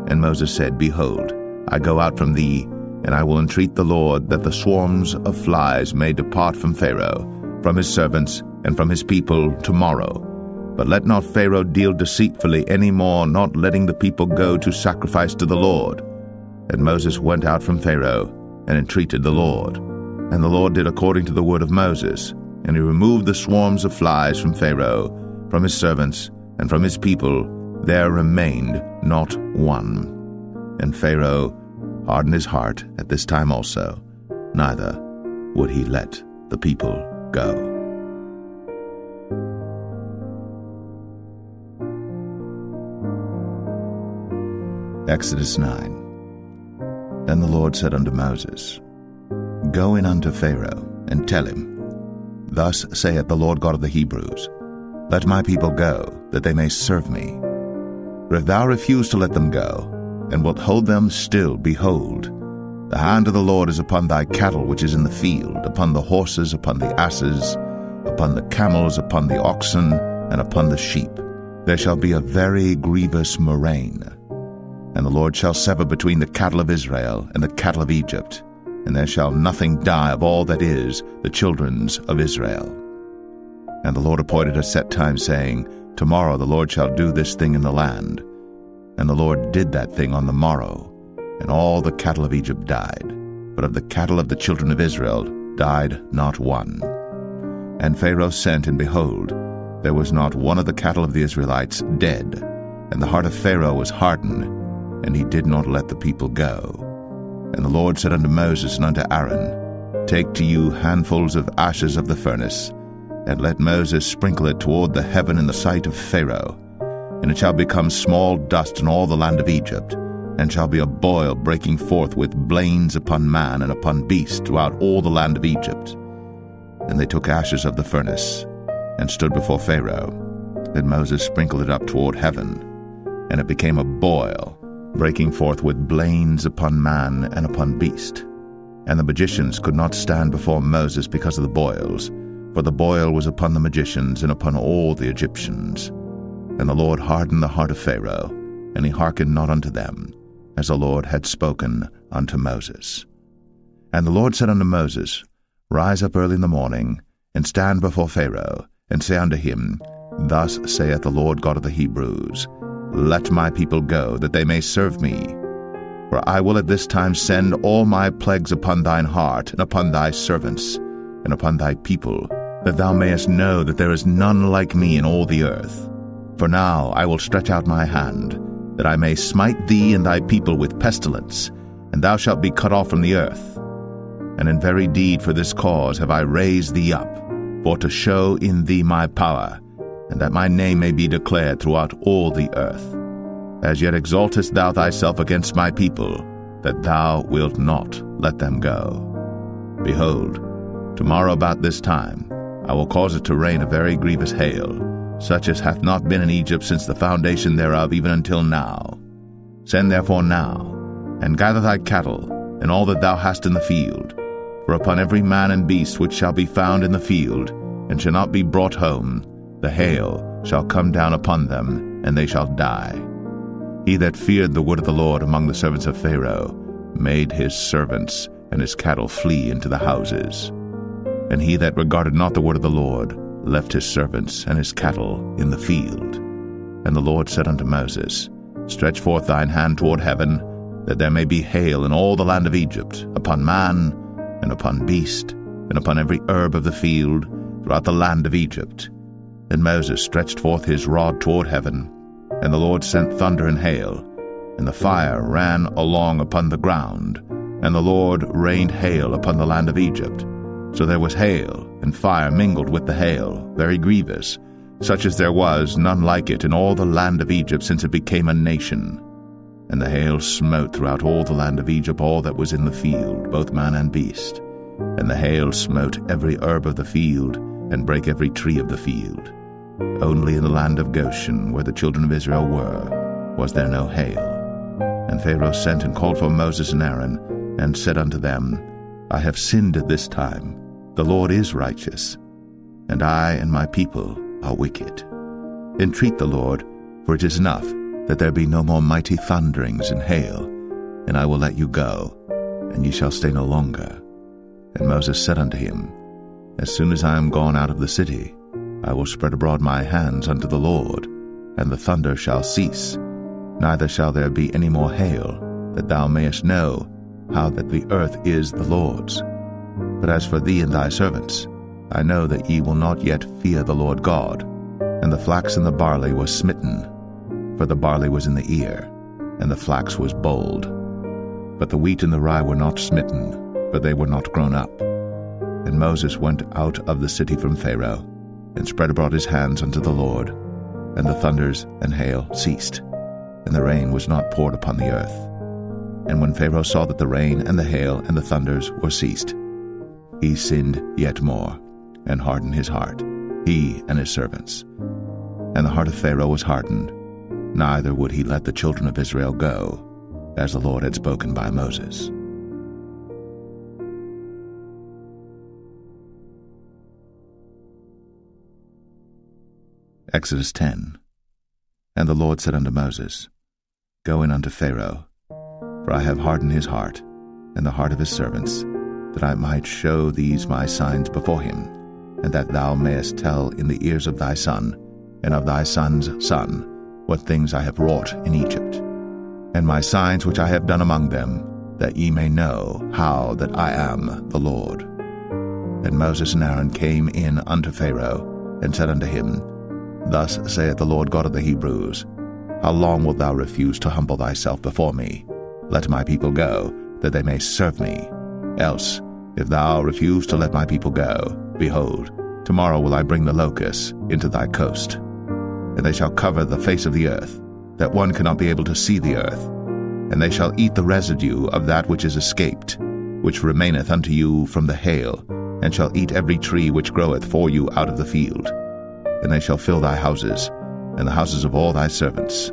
And Moses said, Behold, I go out from thee, and I will entreat the Lord that the swarms of flies may depart from Pharaoh, from his servants, and from his people tomorrow. But let not Pharaoh deal deceitfully any more, not letting the people go to sacrifice to the Lord. And Moses went out from Pharaoh, and entreated the Lord. And the Lord did according to the word of Moses, and he removed the swarms of flies from Pharaoh, from his servants, and from his people. There remained not one. And Pharaoh hardened his heart at this time also, neither would he let the people go. Exodus 9. Then the Lord said unto Moses, Go in unto Pharaoh, and tell him, Thus saith the Lord God of the Hebrews, Let my people go, that they may serve me. For if thou refuse to let them go, and wilt hold them still, behold, the hand of the Lord is upon thy cattle which is in the field, upon the horses, upon the asses, upon the camels, upon the oxen, and upon the sheep. There shall be a very grievous murrain. And the Lord shall sever between the cattle of Israel and the cattle of Egypt, and there shall nothing die of all that is the children's of Israel. And the Lord appointed a set time, saying, Tomorrow the Lord shall do this thing in the land. And the Lord did that thing on the morrow, and all the cattle of Egypt died, but of the cattle of the children of Israel died not one. And Pharaoh sent, and behold, there was not one of the cattle of the Israelites dead, and the heart of Pharaoh was hardened, and he did not let the people go. And the Lord said unto Moses and unto Aaron, Take to you handfuls of ashes of the furnace, and let Moses sprinkle it toward the heaven in the sight of Pharaoh, and it shall become small dust in all the land of Egypt, and shall be a boil breaking forth with blains upon man and upon beast throughout all the land of Egypt. And they took ashes of the furnace, and stood before Pharaoh. Then Moses sprinkled it up toward heaven, and it became a boil, breaking forth with blains upon man and upon beast. And the magicians could not stand before Moses because of the boils, for the boil was upon the magicians and upon all the Egyptians. And the Lord hardened the heart of Pharaoh, and he hearkened not unto them, as the Lord had spoken unto Moses. And the Lord said unto Moses, Rise up early in the morning, and stand before Pharaoh, and say unto him, Thus saith the Lord God of the Hebrews, Let my people go, that they may serve me. For I will at this time send all my plagues upon thine heart, and upon thy servants, and upon thy people, that thou mayest know that there is none like me in all the earth. For now I will stretch out my hand, that I may smite thee and thy people with pestilence, and thou shalt be cut off from the earth. And in very deed for this cause have I raised thee up, for to show in thee my power, and that my name may be declared throughout all the earth. As yet exaltest thou thyself against my people, that thou wilt not let them go. Behold, tomorrow about this time I will cause it to rain a very grievous hail, such as hath not been in Egypt since the foundation thereof even until now. Send therefore now, and gather thy cattle, and all that thou hast in the field. For upon every man and beast which shall be found in the field, and shall not be brought home, the hail shall come down upon them, and they shall die. He that feared the word of the Lord among the servants of Pharaoh made his servants and his cattle flee into the houses. And he that regarded not the word of the Lord left his servants and his cattle in the field. And the Lord said unto Moses, Stretch forth thine hand toward heaven, that there may be hail in all the land of Egypt, upon man, and upon beast, and upon every herb of the field, throughout the land of Egypt. And Moses stretched forth his rod toward heaven, and the Lord sent thunder and hail, and the fire ran along upon the ground, and the Lord rained hail upon the land of Egypt. So there was hail and fire mingled with the hail, very grievous, such as there was none like it in all the land of Egypt since it became a nation. And the hail smote throughout all the land of Egypt all that was in the field, both man and beast. And the hail smote every herb of the field, and brake every tree of the field. Only in the land of Goshen, where the children of Israel were, was there no hail. And Pharaoh sent and called for Moses and Aaron, and said unto them, I have sinned at this time. The Lord is righteous, and I and my people are wicked. Entreat the Lord, for it is enough that there be no more mighty thunderings and hail, and I will let you go, and ye shall stay no longer. And Moses said unto him, As soon as I am gone out of the city, I will spread abroad my hands unto the Lord, and the thunder shall cease, neither shall there be any more hail, that thou mayest know how that the earth is the Lord's. But as for thee and thy servants, I know that ye will not yet fear the Lord God. And the flax and the barley were smitten, for the barley was in the ear, and the flax was bold. But the wheat and the rye were not smitten, for they were not grown up. And Moses went out of the city from Pharaoh, and spread abroad his hands unto the Lord, and the thunders and hail ceased, and the rain was not poured upon the earth. And when Pharaoh saw that the rain and the hail and the thunders were ceased, he sinned yet more, and hardened his heart, he and his servants. And the heart of Pharaoh was hardened, neither would he let the children of Israel go, as the Lord had spoken by Moses. Exodus 10. And the Lord said unto Moses, Go in unto Pharaoh, for I have hardened his heart, and the heart of his servants, that I might show these my signs before him, and that thou mayest tell in the ears of thy son, and of thy son's son, what things I have wrought in Egypt, and my signs which I have done among them, that ye may know how that I am the Lord. And Moses and Aaron came in unto Pharaoh, and said unto him, Thus saith the Lord God of the Hebrews, How long wilt thou refuse to humble thyself before me? Let my people go, that they may serve me. Else, if thou refuse to let my people go, behold, tomorrow will I bring the locusts into thy coast. And they shall cover the face of the earth, that one cannot be able to see the earth. And they shall eat the residue of that which is escaped, which remaineth unto you from the hail, and shall eat every tree which groweth for you out of the field. And they shall fill thy houses, and the houses of all thy servants,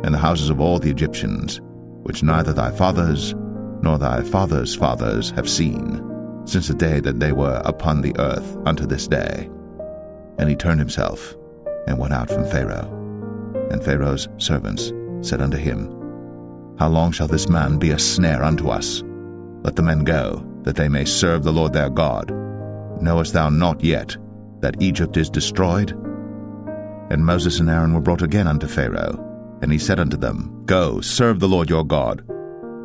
and the houses of all the Egyptians, which neither thy fathers nor thy fathers' fathers have seen, since the day that they were upon the earth unto this day. And he turned himself, and went out from Pharaoh. And Pharaoh's servants said unto him, How long shall this man be a snare unto us? Let the men go, that they may serve the Lord their God. Knowest thou not yet that Egypt is destroyed? And Moses and Aaron were brought again unto Pharaoh, and he said unto them, Go, serve the Lord your God.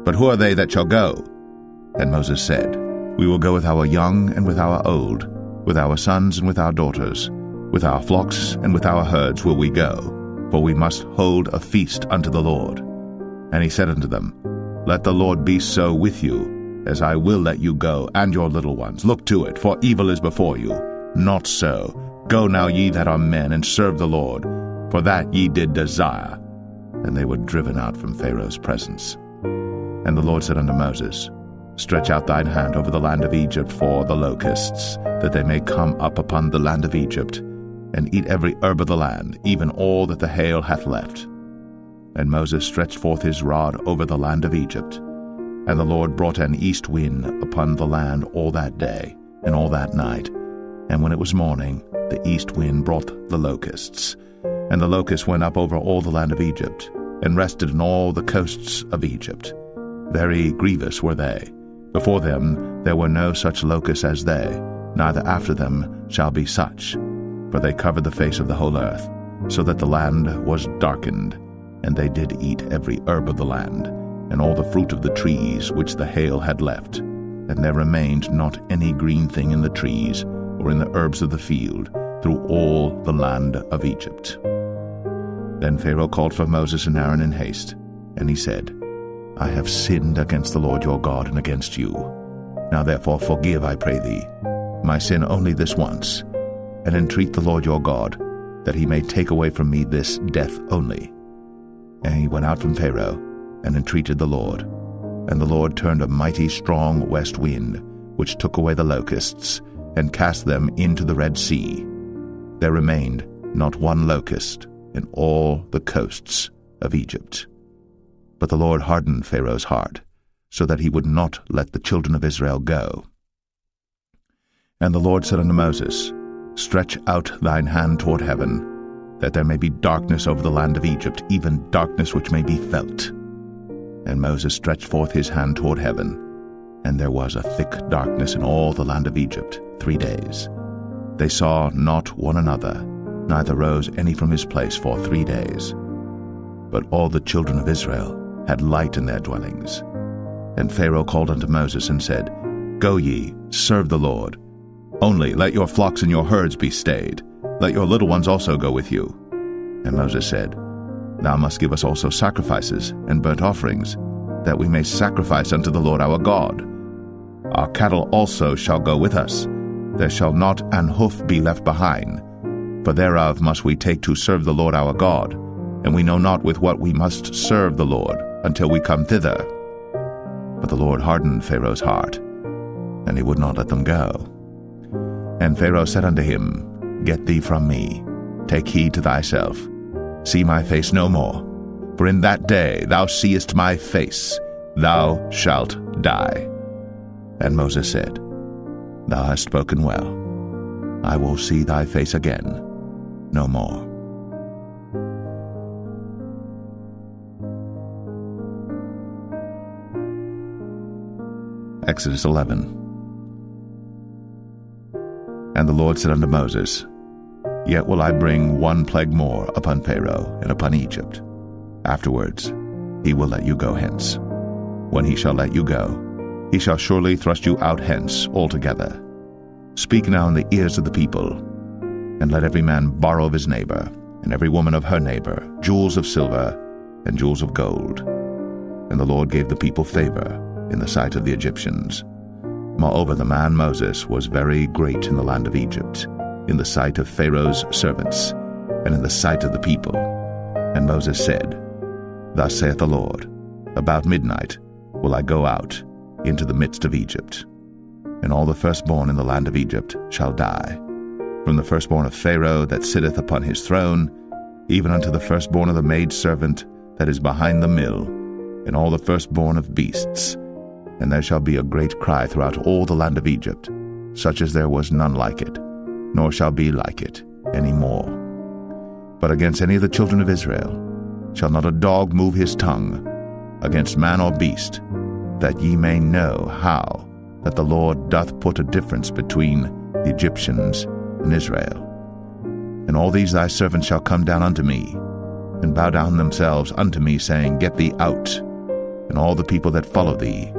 But who are they that shall go? And Moses said, We will go with our young and with our old, with our sons and with our daughters, with our flocks and with our herds will we go, for we must hold a feast unto the Lord. And he said unto them, Let the Lord be so with you, as I will let you go, and your little ones. Look to it, for evil is before you. Not so. Go now, ye that are men, and serve the Lord, for that ye did desire. And they were driven out from Pharaoh's presence. And the Lord said unto Moses, Stretch out thine hand over the land of Egypt for the locusts, that they may come up upon the land of Egypt, and eat every herb of the land, even all that the hail hath left. And Moses stretched forth his rod over the land of Egypt. And the Lord brought an east wind upon the land all that day, and all that night. And when it was morning, the east wind brought the locusts. And the locusts went up over all the land of Egypt, and rested in all the coasts of Egypt. Very grievous were they. Before them there were no such locusts as they, neither after them shall be such. For they covered the face of the whole earth, so that the land was darkened. And they did eat every herb of the land, and all the fruit of the trees which the hail had left. And there remained not any green thing in the trees, or in the herbs of the field, through all the land of Egypt. Then Pharaoh called for Moses and Aaron in haste, and he said, I have sinned against the Lord your God and against you. Now therefore forgive, I pray thee, my sin only this once, and entreat the Lord your God, that he may take away from me this death only. And he went out from Pharaoh, and entreated the Lord. And the Lord turned a mighty strong west wind, which took away the locusts, and cast them into the Red Sea. There remained not one locust in all the coasts of Egypt. But the Lord hardened Pharaoh's heart, so that he would not let the children of Israel go. And the Lord said unto Moses, Stretch out thine hand toward heaven, that there may be darkness over the land of Egypt, even darkness which may be felt. And Moses stretched forth his hand toward heaven, and there was a thick darkness in all the land of Egypt 3 days. They saw not one another, neither rose any from his place for 3 days. But all the children of Israel had light in their dwellings. And Pharaoh called unto Moses and said, Go ye, serve the Lord. Only let your flocks and your herds be stayed. Let your little ones also go with you. And Moses said, Thou must give us also sacrifices and burnt offerings, that we may sacrifice unto the Lord our God. Our cattle also shall go with us. There shall not an hoof be left behind, for thereof must we take to serve the Lord our God, and we know not with what we must serve the Lord until we come thither. But the Lord hardened Pharaoh's heart, and he would not let them go. And Pharaoh said unto him, Get thee from me, take heed to thyself, see my face no more, for in that day thou seest my face, thou shalt die. And Moses said, Thou hast spoken well. I will see thy face again no more. Exodus 11. And the Lord said unto Moses, Yet will I bring one plague more upon Pharaoh and upon Egypt. Afterwards he will let you go hence. When he shall let you go, he shall surely thrust you out hence altogether. Speak now in the ears of the people, and let every man borrow of his neighbor and every woman of her neighbor, jewels of silver and jewels of gold. And the Lord gave the people favor in the sight of the Egyptians. Moreover, the man Moses was very great in the land of Egypt, in the sight of Pharaoh's servants, and in the sight of the people. And Moses said, Thus saith the Lord, About midnight will I go out into the midst of Egypt, and all the firstborn in the land of Egypt shall die, from the firstborn of Pharaoh that sitteth upon his throne, even unto the firstborn of the maidservant that is behind the mill, and all the firstborn of beasts. And there shall be a great cry throughout all the land of Egypt, such as there was none like it, nor shall be like it any more. But against any of the children of Israel shall not a dog move his tongue, against man or beast, that ye may know how that the Lord doth put a difference between the Egyptians and Israel. And all these thy servants shall come down unto me, and bow down themselves unto me, saying, Get thee out, and all the people that follow thee,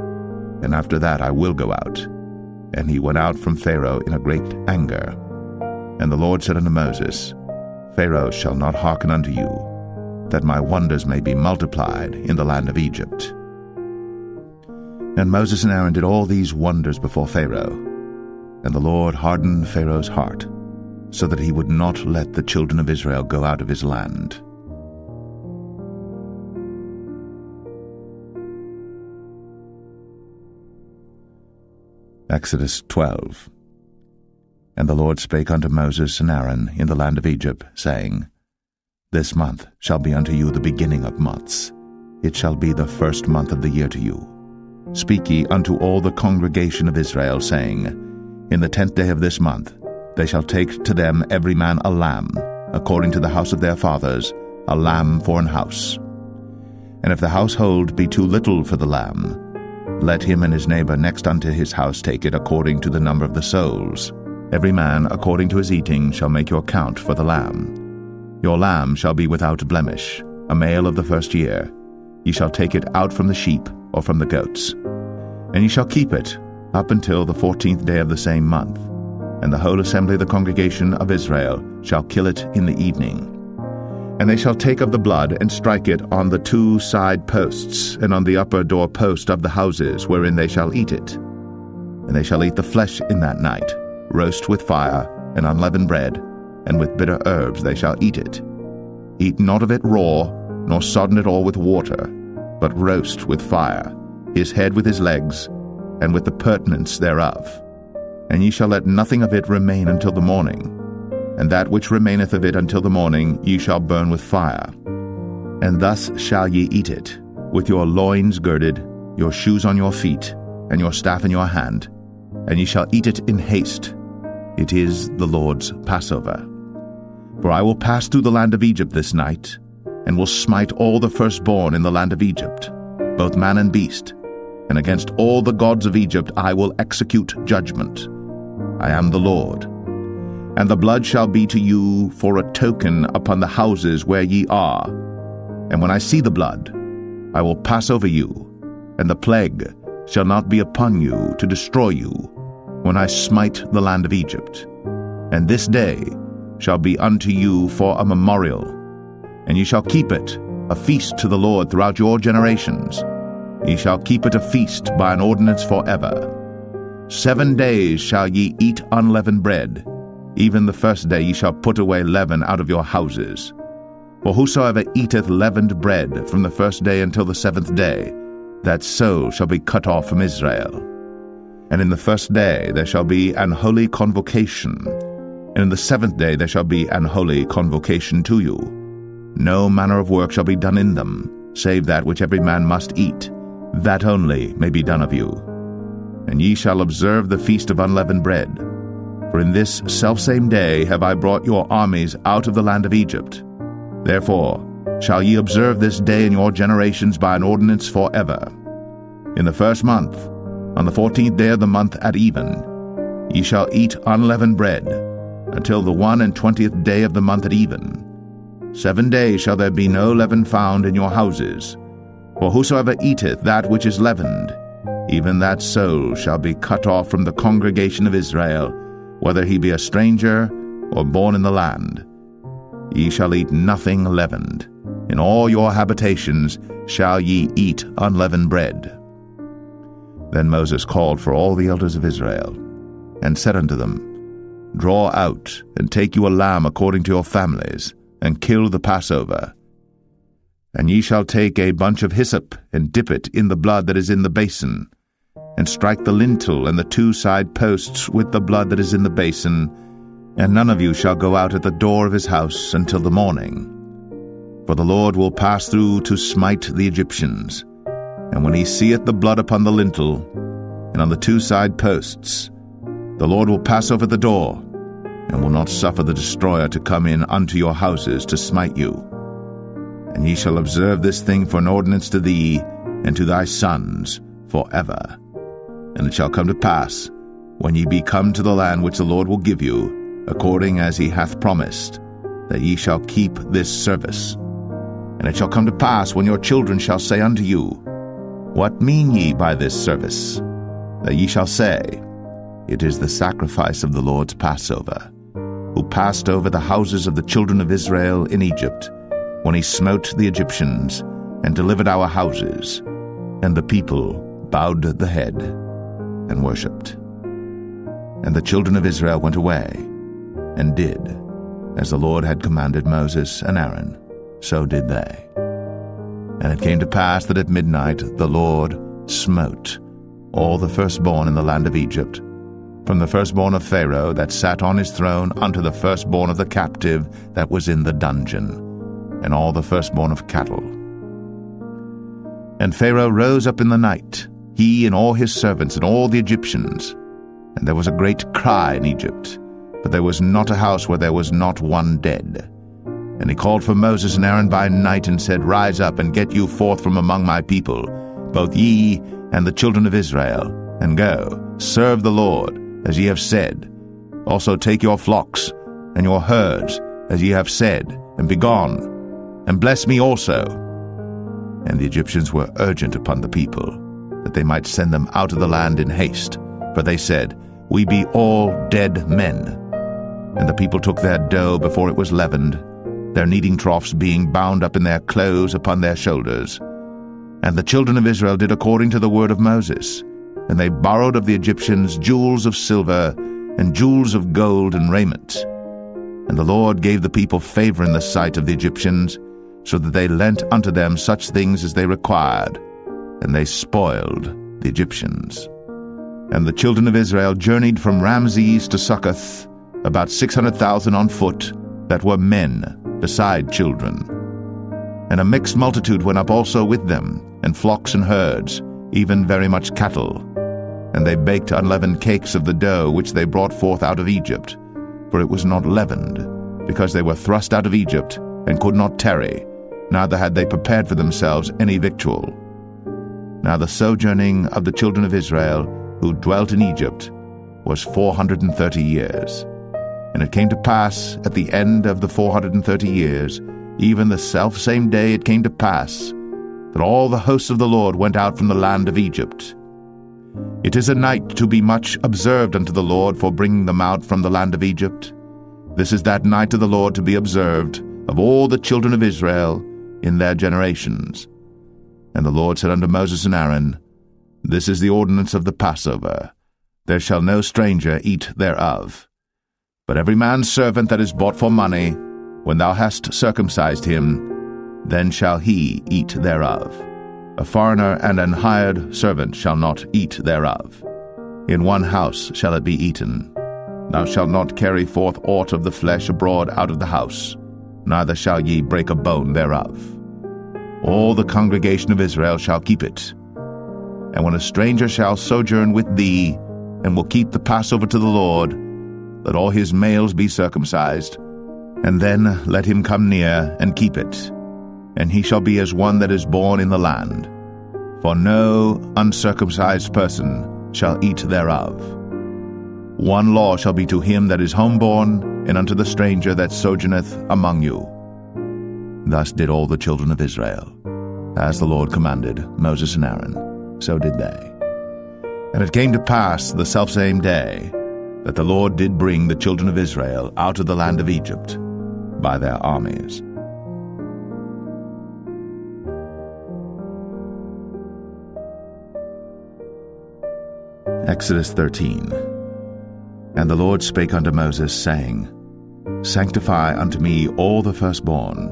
and after that I will go out. And he went out from Pharaoh in a great anger. And the Lord said unto Moses, Pharaoh shall not hearken unto you, that my wonders may be multiplied in the land of Egypt. And Moses and Aaron did all these wonders before Pharaoh. And the Lord hardened Pharaoh's heart, so that he would not let the children of Israel go out of his land. Exodus 12. And the Lord spake unto Moses and Aaron in the land of Egypt, saying, This month shall be unto you the beginning of months. It shall be the first month of the year to you. Speak ye unto all the congregation of Israel, saying, In the 10th day of this month they shall take to them every man a lamb, according to the house of their fathers, a lamb for an house. And if the household be too little for the lamb, let him and his neighbor next unto his house take it according to the number of the souls. Every man according to his eating shall make your count for the lamb. Your lamb shall be without blemish, a male of the first year. Ye shall take it out from the sheep or from the goats. And ye shall keep it up until the 14th day of the same month. And the whole assembly of the congregation of Israel shall kill it in the evening. And they shall take of the blood and strike it on the 2 side posts, and on the upper door post of the houses wherein they shall eat it. And they shall eat the flesh in that night, roast with fire, and unleavened bread, and with bitter herbs they shall eat it. Eat not of it raw, nor sodden it all with water, but roast with fire, his head with his legs, and with the purtenance thereof. And ye shall let nothing of it remain until the morning. And that which remaineth of it until the morning ye shall burn with fire. And thus shall ye eat it, with your loins girded, your shoes on your feet, and your staff in your hand, and ye shall eat it in haste. It is the Lord's Passover. For I will pass through the land of Egypt this night, and will smite all the firstborn in the land of Egypt, both man and beast, and against all the gods of Egypt I will execute judgment. I am the Lord. And the blood shall be to you for a token upon the houses where ye are. And when I see the blood, I will pass over you, and the plague shall not be upon you to destroy you, when I smite the land of Egypt. And this day shall be unto you for a memorial, and ye shall keep it a feast to the Lord throughout your generations. Ye shall keep it a feast by an ordinance forever. 7 days shall ye eat unleavened bread. Even the first day ye shall put away leaven out of your houses. For whosoever eateth leavened bread from the first day until the 7th day, that soul shall be cut off from Israel. And in the first day there shall be an holy convocation, and in the 7th day there shall be an holy convocation to you. No manner of work shall be done in them, save that which every man must eat, that only may be done of you. And ye shall observe the feast of unleavened bread. For in this selfsame day have I brought your armies out of the land of Egypt. Therefore shall ye observe this day in your generations by an ordinance forever. In the 1st month, on the 14th day of the month at even, ye shall eat unleavened bread, until the 21st day of the month at even. 7 days shall there be no leaven found in your houses. For whosoever eateth that which is leavened, even that soul shall be cut off from the congregation of Israel, whether he be a stranger or born in the land. Ye shall eat nothing leavened. In all your habitations shall ye eat unleavened bread. Then Moses called for all the elders of Israel, and said unto them, Draw out, and take you a lamb according to your families, and kill the Passover. And ye shall take a bunch of hyssop, and dip it in the blood that is in the basin, and strike the lintel and the 2 side posts with the blood that is in the basin, and none of you shall go out at the door of his house until the morning. For the Lord will pass through to smite the Egyptians. And when he seeth the blood upon the lintel, and on the 2 side posts, the Lord will pass over the door, and will not suffer the destroyer to come in unto your houses to smite you. And ye shall observe this thing for an ordinance to thee, and to thy sons, forever. And it shall come to pass, when ye be come to the land which the Lord will give you, according as he hath promised, that ye shall keep this service. And it shall come to pass, when your children shall say unto you, What mean ye by this service? That ye shall say, It is the sacrifice of the Lord's Passover, who passed over the houses of the children of Israel in Egypt, when he smote the Egyptians, and delivered our houses. And the people bowed the head, and worshipped. And the children of Israel went away, and did, as the Lord had commanded Moses and Aaron, so did they. And it came to pass that at midnight the Lord smote all the firstborn in the land of Egypt, from the firstborn of Pharaoh that sat on his throne unto the firstborn of the captive that was in the dungeon, and all the firstborn of cattle. And Pharaoh rose up in the night, he and all his servants and all the Egyptians, and there was a great cry in Egypt, but there was not a house where there was not one dead. And he called for Moses and Aaron by night, and said, Rise up, and get you forth from among my people, both ye and the children of Israel, and go, serve the Lord, as ye have said. Also take your flocks and your herds, as ye have said, and be gone, and bless me also. And the Egyptians were urgent upon the people, that they might send them out of the land in haste. For they said, We be all dead men. And the people took their dough before it was leavened, their kneading troughs being bound up in their clothes upon their shoulders. And the children of Israel did according to the word of Moses. And they borrowed of the Egyptians jewels of silver, and jewels of gold and raiment. And the Lord gave the people favor in the sight of the Egyptians, so that they lent unto them such things as they required, and they spoiled the Egyptians. And the children of Israel journeyed from Ramses to Succoth, about 600,000 on foot, that were men, beside children. And a mixed multitude went up also with them, and flocks and herds, even very much cattle. And they baked unleavened cakes of the dough which they brought forth out of Egypt, for it was not leavened, because they were thrust out of Egypt, and could not tarry, neither had they prepared for themselves any victual. Now the sojourning of the children of Israel, who dwelt in Egypt, was 430 years. And it came to pass at the end of the 430 years, even the selfsame day it came to pass, that all the hosts of the Lord went out from the land of Egypt. It is a night to be much observed unto the Lord for bringing them out from the land of Egypt. This is that night of the Lord to be observed of all the children of Israel in their generations. And the Lord said unto Moses and Aaron, This is the ordinance of the Passover. There shall no stranger eat thereof. But every man's servant that is bought for money, when thou hast circumcised him, then shall he eat thereof. A foreigner and an hired servant shall not eat thereof. In one house shall it be eaten. Thou shalt not carry forth aught of the flesh abroad out of the house, neither shall ye break a bone thereof. All the congregation of Israel shall keep it. And when a stranger shall sojourn with thee, and will keep the Passover to the Lord, let all his males be circumcised, and then let him come near and keep it. And he shall be as one that is born in the land. For no uncircumcised person shall eat thereof. One law shall be to him that is homeborn, and unto the stranger that sojourneth among you. Thus did all the children of Israel. As the Lord commanded Moses and Aaron, so did they. And it came to pass the selfsame day, that the Lord did bring the children of Israel out of the land of Egypt, by their armies. Exodus 13. And the Lord spake unto Moses, saying, Sanctify unto me all the firstborn,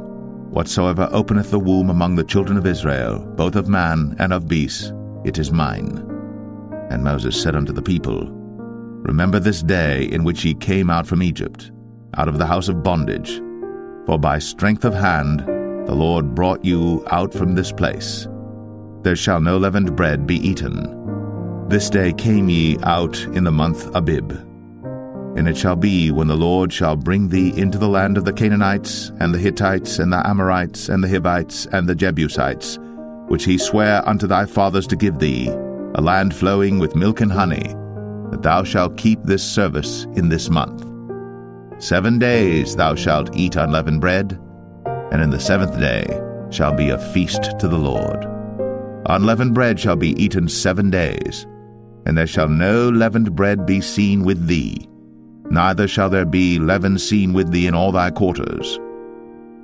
whatsoever openeth the womb among the children of Israel, both of man and of beast, it is mine. And Moses said unto the people, Remember this day in which ye came out from Egypt, out of the house of bondage. For by strength of hand the Lord brought you out from this place. There shall no leavened bread be eaten. This day came ye out in the month Abib. And it shall be, when the Lord shall bring thee into the land of the Canaanites, and the Hittites, and the Amorites, and the Hivites, and the Jebusites, which he sware unto thy fathers to give thee, a land flowing with milk and honey, that thou shalt keep this service in this month. 7 days thou shalt eat unleavened bread, and in the 7th day shall be a feast to the Lord. Unleavened bread shall be eaten 7 days, and there shall no leavened bread be seen with thee, neither shall there be leaven seen with thee in all thy quarters.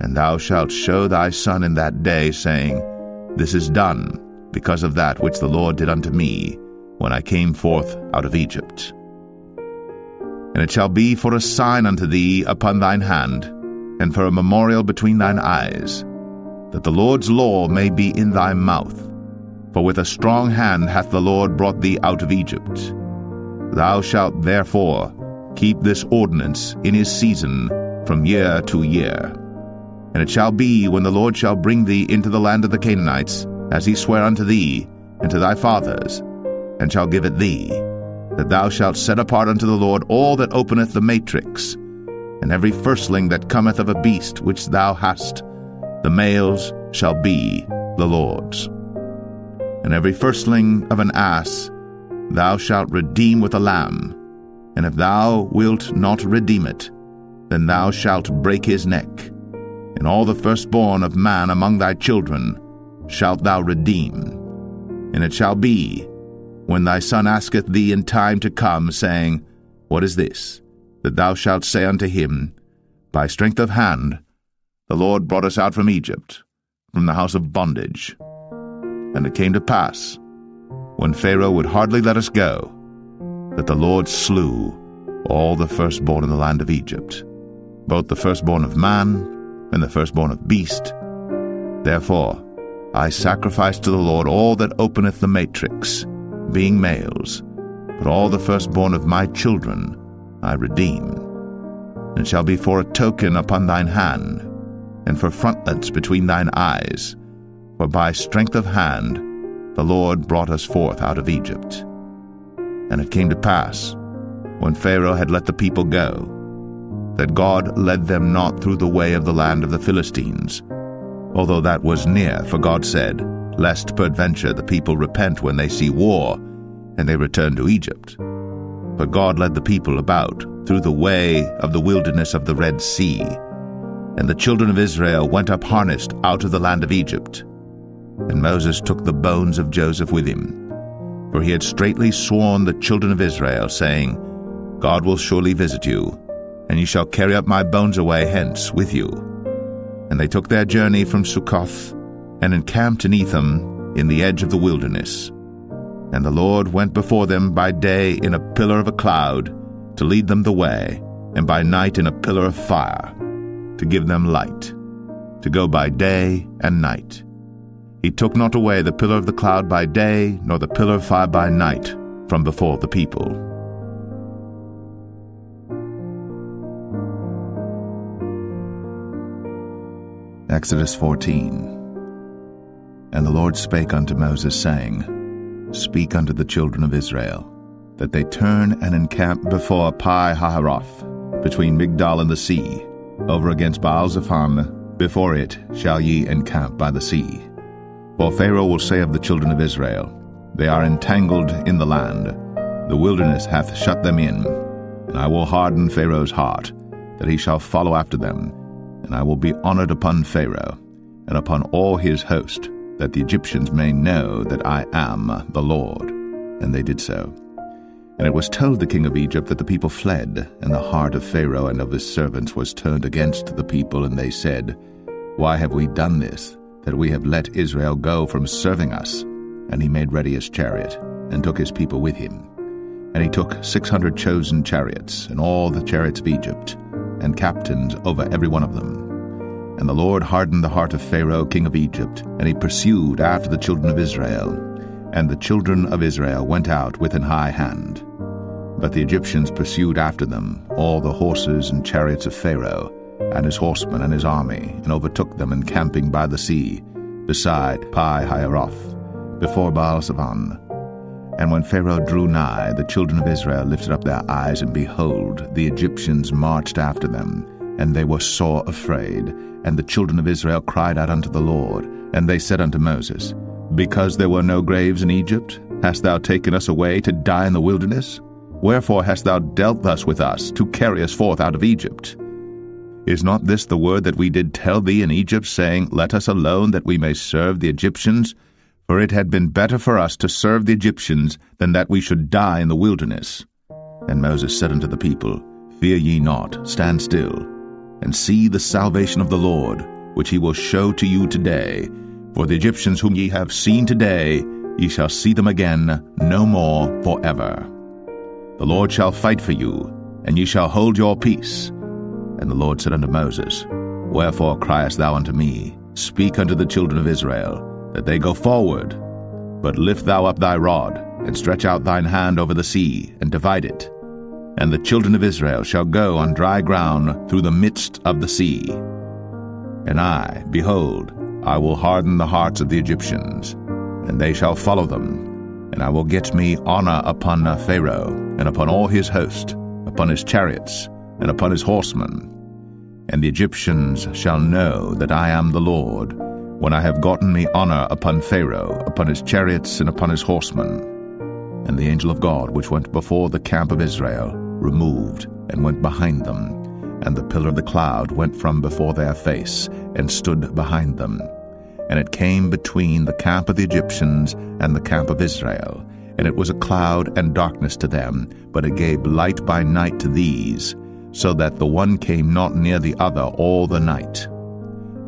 And thou shalt show thy son in that day, saying, This is done because of that which the Lord did unto me, when I came forth out of Egypt. And it shall be for a sign unto thee upon thine hand, and for a memorial between thine eyes, that the Lord's law may be in thy mouth. For with a strong hand hath the Lord brought thee out of Egypt. Thou shalt therefore keep this ordinance in his season from year to year. And it shall be, when the Lord shall bring thee into the land of the Canaanites, as he sware unto thee and to thy fathers, and shall give it thee, that thou shalt set apart unto the Lord all that openeth the matrix, and every firstling that cometh of a beast which thou hast, the males shall be the Lord's. And every firstling of an ass thou shalt redeem with a lamb, and if thou wilt not redeem it, then thou shalt break his neck. And all the firstborn of man among thy children shalt thou redeem. And it shall be, when thy son asketh thee in time to come, saying, What is this? That thou shalt say unto him, By strength of hand the Lord brought us out from Egypt, from the house of bondage. And it came to pass, when Pharaoh would hardly let us go, that the Lord slew all the firstborn in the land of Egypt, both the firstborn of man and the firstborn of beast. Therefore I sacrifice to the Lord all that openeth the matrix, being males, but all the firstborn of my children I redeem. And it shall be for a token upon thine hand, and for frontlets between thine eyes, for by strength of hand the Lord brought us forth out of Egypt. And it came to pass, when Pharaoh had let the people go, that God led them not through the way of the land of the Philistines, although that was near, for God said, Lest peradventure the people repent when they see war, and they return to Egypt. But God led the people about through the way of the wilderness of the Red Sea, and the children of Israel went up harnessed out of the land of Egypt. And Moses took the bones of Joseph with him, for he had straitly sworn the children of Israel, saying, God will surely visit you, and ye shall carry up my bones away hence with you. And they took their journey from Succoth, and encamped in Etham in the edge of the wilderness. And the Lord went before them by day in a pillar of a cloud, to lead them the way, and by night in a pillar of fire, to give them light, to go by day and night. He took not away the pillar of the cloud by day, nor the pillar of fire by night, from before the people. Exodus 14. And the Lord spake unto Moses, saying, Speak unto the children of Israel, that they turn and encamp before Pi-hahiroth, between Migdol and the sea, over against Baal-zephon. Before it shall ye encamp by the sea. For Pharaoh will say of the children of Israel, They are entangled in the land, the wilderness hath shut them in. And I will harden Pharaoh's heart, that he shall follow after them. And I will be honored upon Pharaoh, and upon all his host, that the Egyptians may know that I am the Lord. And they did so. And it was told the king of Egypt that the people fled, and the heart of Pharaoh and of his servants was turned against the people, and they said, Why have we done this, that we have let Israel go from serving us? And he made ready his chariot, and took his people with him. And he took 600 chosen chariots, and all the chariots of Egypt, and captains over every one of them. And the Lord hardened the heart of Pharaoh king of Egypt, and he pursued after the children of Israel. And the children of Israel went out with an high hand. But the Egyptians pursued after them, all the horses and chariots of Pharaoh, and his horsemen and his army, and overtook them encamping by the sea, beside Pi-hahiroth, before Baal-zephon. And when Pharaoh drew nigh, the children of Israel lifted up their eyes, and behold, the Egyptians marched after them, and they were sore afraid. And the children of Israel cried out unto the Lord, and they said unto Moses, Because there were no graves in Egypt, hast thou taken us away to die in the wilderness? Wherefore hast thou dealt thus with us, to carry us forth out of Egypt? Is not this the word that we did tell thee in Egypt, saying, Let us alone, that we may serve the Egyptians? For it had been better for us to serve the Egyptians, than that we should die in the wilderness. And Moses said unto the people, Fear ye not, stand still, and see the salvation of the Lord, which he will show to you today. For the Egyptians whom ye have seen today, ye shall see them again no more forever. The Lord shall fight for you, and ye shall hold your peace. And the Lord said unto Moses, Wherefore criest thou unto me? Speak unto the children of Israel, that they go forward. But lift thou up thy rod, and stretch out thine hand over the sea, and divide it. And the children of Israel shall go on dry ground through the midst of the sea. And I, behold, I will harden the hearts of the Egyptians, and they shall follow them. And I will get me honor upon Pharaoh, and upon all his host, upon his chariots, and upon his horsemen. And the Egyptians shall know that I am the Lord, when I have gotten me honor upon Pharaoh, upon his chariots, and upon his horsemen. And the angel of God, which went before the camp of Israel, removed, and went behind them. And the pillar of the cloud went from before their face, and stood behind them. And it came between the camp of the Egyptians and the camp of Israel. And it was a cloud and darkness to them, but it gave light by night to these, so that the one came not near the other all the night.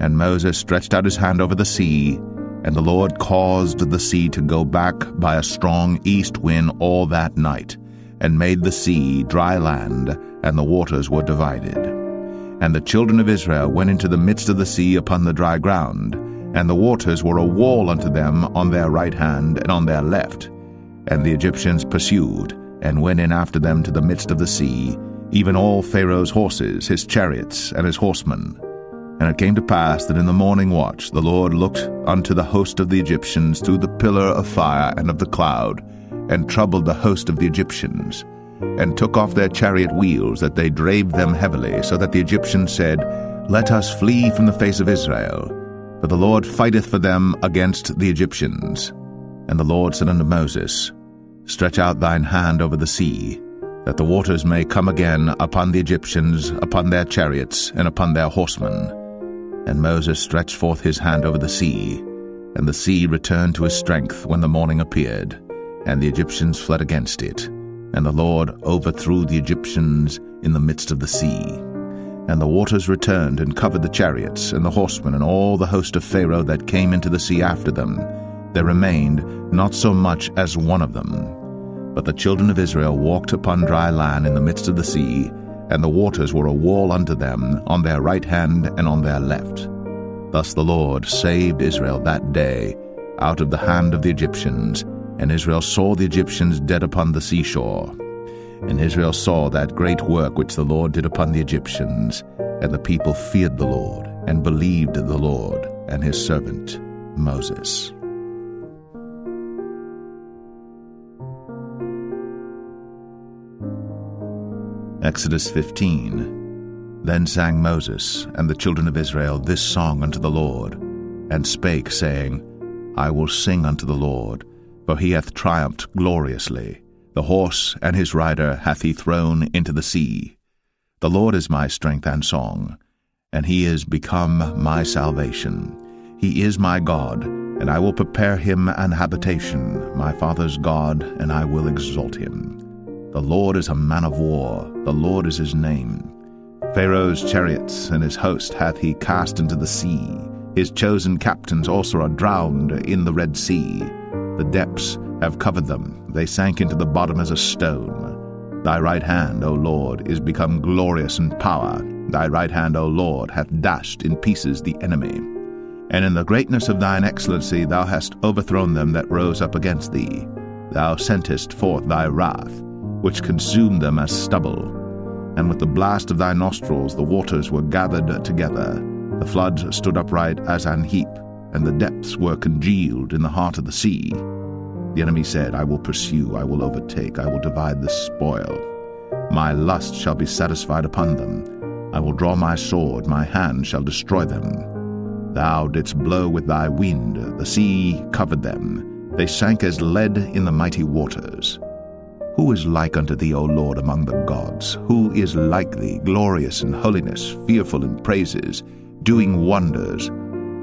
And Moses stretched out his hand over the sea, and the Lord caused the sea to go back by a strong east wind all that night, and made the sea dry land, and the waters were divided. And the children of Israel went into the midst of the sea upon the dry ground, and the waters were a wall unto them on their right hand and on their left. And the Egyptians pursued, and went in after them to the midst of the sea, even all Pharaoh's horses, his chariots, and his horsemen. And it came to pass that in the morning watch the Lord looked unto the host of the Egyptians through the pillar of fire and of the cloud, and troubled the host of the Egyptians, and took off their chariot wheels, that they drave them heavily, so that the Egyptians said, Let us flee from the face of Israel, for the Lord fighteth for them against the Egyptians. And the Lord said unto Moses, Stretch out thine hand over the sea, that the waters may come again upon the Egyptians, upon their chariots, and upon their horsemen. And Moses stretched forth his hand over the sea, and the sea returned to his strength when the morning appeared, and the Egyptians fled against it. And the Lord overthrew the Egyptians in the midst of the sea. And the waters returned and covered the chariots, and the horsemen, and all the host of Pharaoh that came into the sea after them. There remained not so much as one of them. But the children of Israel walked upon dry land in the midst of the sea, and the waters were a wall unto them on their right hand and on their left. Thus the Lord saved Israel that day out of the hand of the Egyptians, and Israel saw the Egyptians dead upon the seashore. And Israel saw that great work which the Lord did upon the Egyptians, and the people feared the Lord, and believed the Lord and his servant Moses. Exodus 15. Then sang Moses and the children of Israel this song unto the Lord, and spake, saying, I will sing unto the Lord, for he hath triumphed gloriously. The horse and his rider hath he thrown into the sea. The Lord is my strength and song, and he is become my salvation. He is my God, and I will prepare him an habitation, my father's God, and I will exalt him. The Lord is a man of war, the Lord is his name. Pharaoh's chariots and his host hath he cast into the sea. His chosen captains also are drowned in the Red Sea. The depths have covered them, they sank into the bottom as a stone. Thy right hand, O Lord, is become glorious in power. Thy right hand, O Lord, hath dashed in pieces the enemy. And in the greatness of thine excellency thou hast overthrown them that rose up against thee. Thou sentest forth thy wrath, which consumed them as stubble. And with the blast of thy nostrils the waters were gathered together. The floods stood upright as an heap, and the depths were congealed in the heart of the sea. The enemy said, I will pursue, I will overtake, I will divide the spoil. My lust shall be satisfied upon them. I will draw my sword, my hand shall destroy them. Thou didst blow with thy wind, the sea covered them. They sank as lead in the mighty waters. Who is like unto thee, O Lord, among the gods? Who is like thee, glorious in holiness, fearful in praises, doing wonders?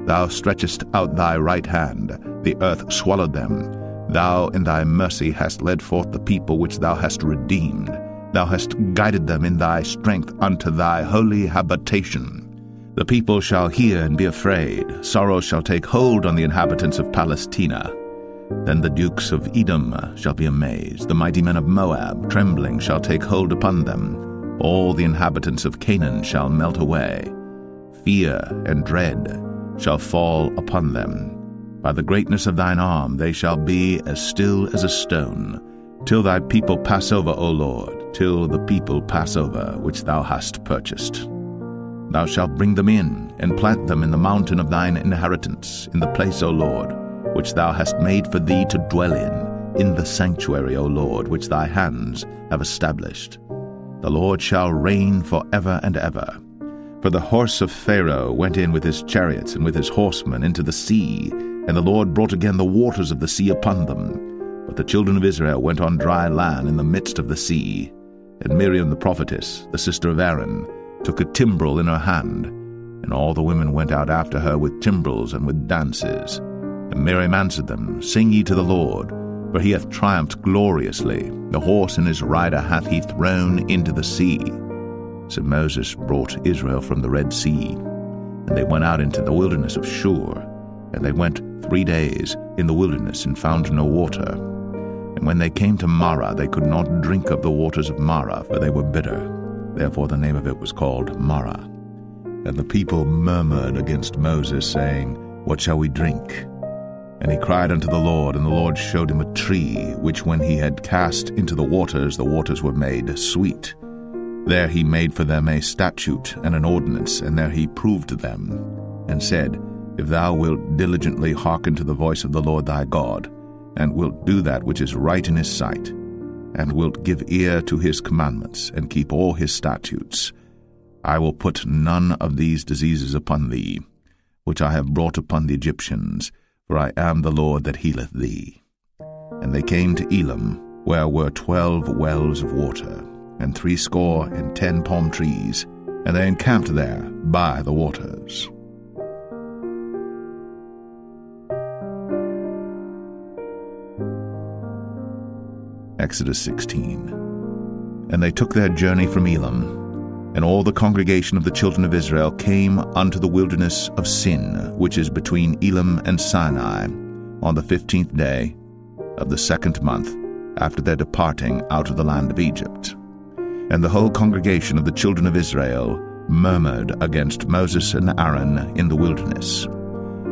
Thou stretchest out thy right hand, the earth swallowed them. Thou in thy mercy hast led forth the people which thou hast redeemed. Thou hast guided them in thy strength unto thy holy habitation. The people shall hear and be afraid. Sorrow shall take hold on the inhabitants of Palestina. Then the dukes of Edom shall be amazed. The mighty men of Moab, trembling, shall take hold upon them. All the inhabitants of Canaan shall melt away. Fear and dread shall fall upon them. By the greatness of thine arm they shall be as still as a stone, till thy people pass over, O Lord, till the people pass over, which thou hast purchased. Thou shalt bring them in, and plant them in the mountain of thine inheritance, in the place, O Lord, which thou hast made for thee to dwell in the sanctuary, O Lord, which thy hands have established. The Lord shall reign for ever and ever. For the horse of Pharaoh went in with his chariots and with his horsemen into the sea, and the Lord brought again the waters of the sea upon them. But the children of Israel went on dry land in the midst of the sea. And Miriam the prophetess, the sister of Aaron, took a timbrel in her hand, and all the women went out after her with timbrels and with dances. And Miriam answered them, Sing ye to the Lord, for he hath triumphed gloriously. The horse and his rider hath he thrown into the sea. So Moses brought Israel from the Red Sea, and they went out into the wilderness of Shur. And they went 3 days in the wilderness and found no water. And when they came to Marah, they could not drink of the waters of Marah, for they were bitter. Therefore the name of it was called Marah. And the people murmured against Moses, saying, What shall we drink? And he cried unto the Lord, and the Lord showed him a tree, which when he had cast into the waters were made sweet. There he made for them a statute and an ordinance, and there he proved them, and said, If thou wilt diligently hearken to the voice of the Lord thy God, and wilt do that which is right in his sight, and wilt give ear to his commandments, and keep all his statutes, I will put none of these diseases upon thee, which I have brought upon the Egyptians, for I am the Lord that healeth thee. And they came to Elim, where were 12 wells of water, and 70 palm trees, and they encamped there by the waters. Exodus 16. And they took their journey from Elim, and all the congregation of the children of Israel came unto the wilderness of Sin, which is between Elim and Sinai, on the 15th day of the 2nd month after their departing out of the land of Egypt. And the whole congregation of the children of Israel murmured against Moses and Aaron in the wilderness.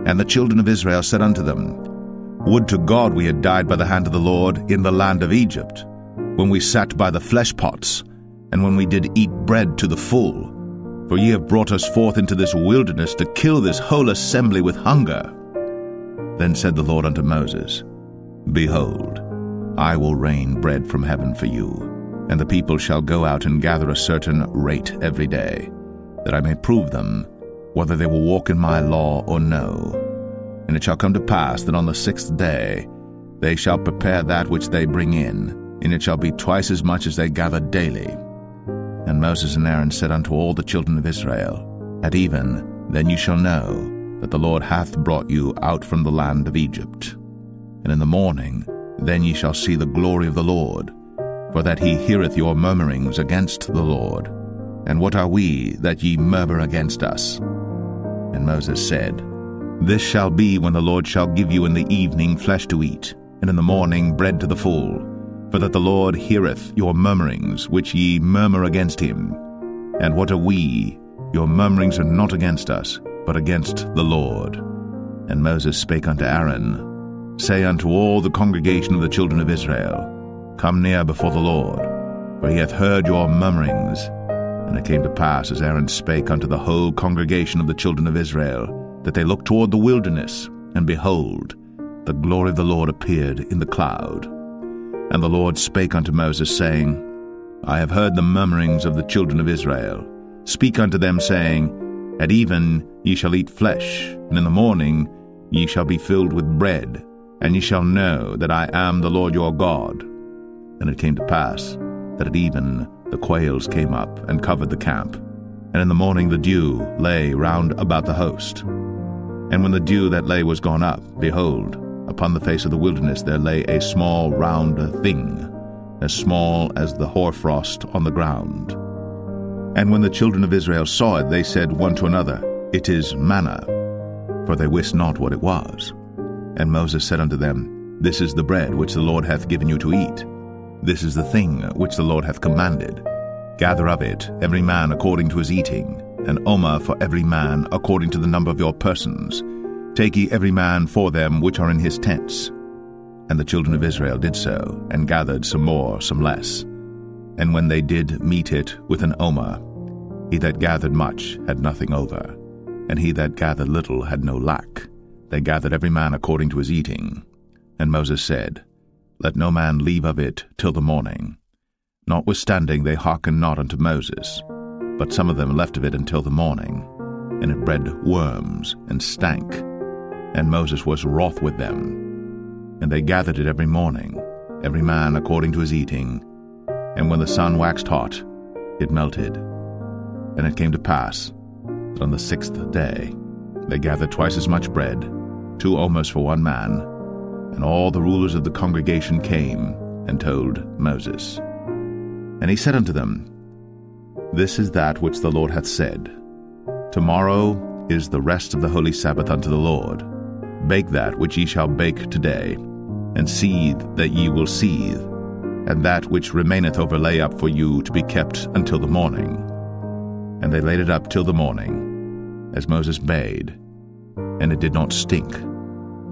And the children of Israel said unto them, Would to God we had died by the hand of the Lord in the land of Egypt, when we sat by the flesh pots, and when we did eat bread to the full. For ye have brought us forth into this wilderness to kill this whole assembly with hunger. Then said the Lord unto Moses, Behold, I will rain bread from heaven for you, and the people shall go out and gather a certain rate every day, that I may prove them whether they will walk in my law or no. And it shall come to pass that on the 6th day they shall prepare that which they bring in, and it shall be twice as much as they gather daily. And Moses and Aaron said unto all the children of Israel, At even then you shall know that the Lord hath brought you out from the land of Egypt. And in the morning then ye shall see the glory of the Lord, for that he heareth your murmurings against the Lord. And what are we that ye murmur against us? And Moses said, This shall be when the Lord shall give you in the evening flesh to eat, and in the morning bread to the full, for that the Lord heareth your murmurings, which ye murmur against him. And what are we? Your murmurings are not against us, but against the Lord. And Moses spake unto Aaron, Say unto all the congregation of the children of Israel, Come near before the Lord, for he hath heard your murmurings. And it came to pass, as Aaron spake unto the whole congregation of the children of Israel, that they looked toward the wilderness, and behold, the glory of the Lord appeared in the cloud. And the Lord spake unto Moses, saying, I have heard the murmurings of the children of Israel. Speak unto them, saying, At even ye shall eat flesh, and in the morning ye shall be filled with bread, and ye shall know that I am the Lord your God. And it came to pass that at even the quails came up and covered the camp, and in the morning the dew lay round about the host. And when the dew that lay was gone up, behold, upon the face of the wilderness there lay a small round thing, as small as the hoarfrost on the ground. And when the children of Israel saw it, they said one to another, It is manna, for they wist not what it was. And Moses said unto them, This is the bread which the Lord hath given you to eat. This is the thing which the Lord hath commanded. Gather of it every man according to his eating, an omer for every man according to the number of your persons. Take ye every man for them which are in his tents. And the children of Israel did so, and gathered some more, some less. And when they did meet it with an omer, he that gathered much had nothing over, and he that gathered little had no lack. They gathered every man according to his eating. And Moses said, Let no man leave of it till the morning. Notwithstanding they hearkened not unto Moses, but some of them left of it until the morning, and it bred worms, and stank. And Moses was wroth with them. And they gathered it every morning, every man according to his eating. And when the sun waxed hot, it melted. And it came to pass that on the 6th day they gathered twice as much bread, 2 omers for one man. And all the rulers of the congregation came and told Moses. And he said unto them, This is that which the Lord hath said. Tomorrow is the rest of the holy Sabbath unto the Lord. Bake that which ye shall bake today, and seethe that ye will seethe, and that which remaineth over lay up for you to be kept until the morning. And they laid it up till the morning, as Moses bade, and it did not stink,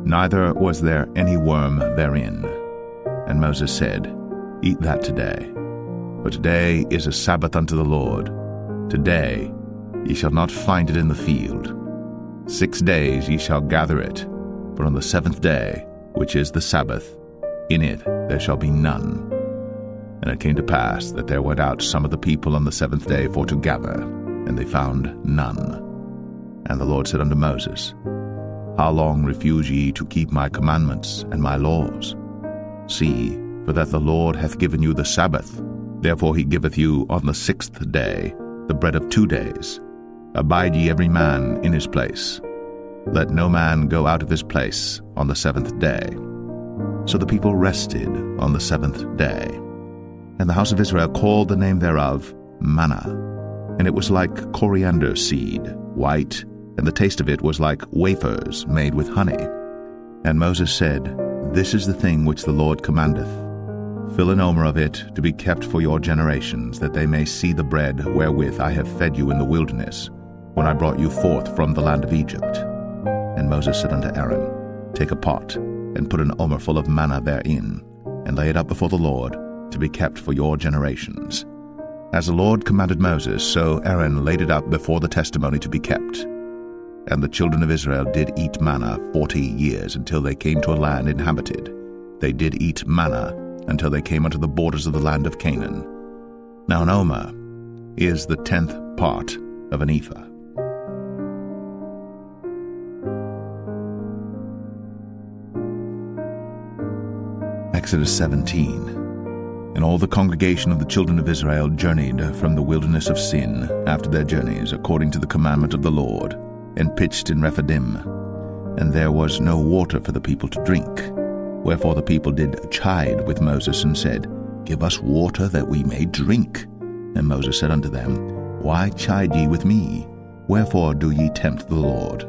neither was there any worm therein. And Moses said, Eat that today, for today is a Sabbath unto the Lord. Today ye shall not find it in the field. 6 days ye shall gather it, but on the 7th day, which is the Sabbath, in it there shall be none. And it came to pass that there went out some of the people on the 7th day for to gather, and they found none. And the Lord said unto Moses, How long refuse ye to keep my commandments and my laws? See, for that the Lord hath given you the Sabbath, therefore he giveth you on the 6th day the bread of 2 days. Abide ye every man in his place. Let no man go out of his place on the 7th day. So the people rested on the 7th day. And the house of Israel called the name thereof manna. And it was like coriander seed, white, and the taste of it was like wafers made with honey. And Moses said, This is the thing which the Lord commandeth. Fill an omer of it to be kept for your generations, that they may see the bread wherewith I have fed you in the wilderness, when I brought you forth from the land of Egypt. And Moses said unto Aaron, Take a pot, and put an omer full of manna therein, and lay it up before the Lord, to be kept for your generations. As the Lord commanded Moses, so Aaron laid it up before the testimony to be kept. And the children of Israel did eat manna 40 years, until they came to a land inhabited. They did eat manna until they came unto the borders of the land of Canaan. Now an omer is the 10th part of an ephah. Exodus 17. And all the congregation of the children of Israel journeyed from the wilderness of Sin after their journeys, according to the commandment of the Lord, and pitched in Rephidim. And there was no water for the people to drink. Wherefore the people did chide with Moses, and said, give us water that we may drink. And Moses said unto them, Why chide ye with me? Wherefore do ye tempt the Lord?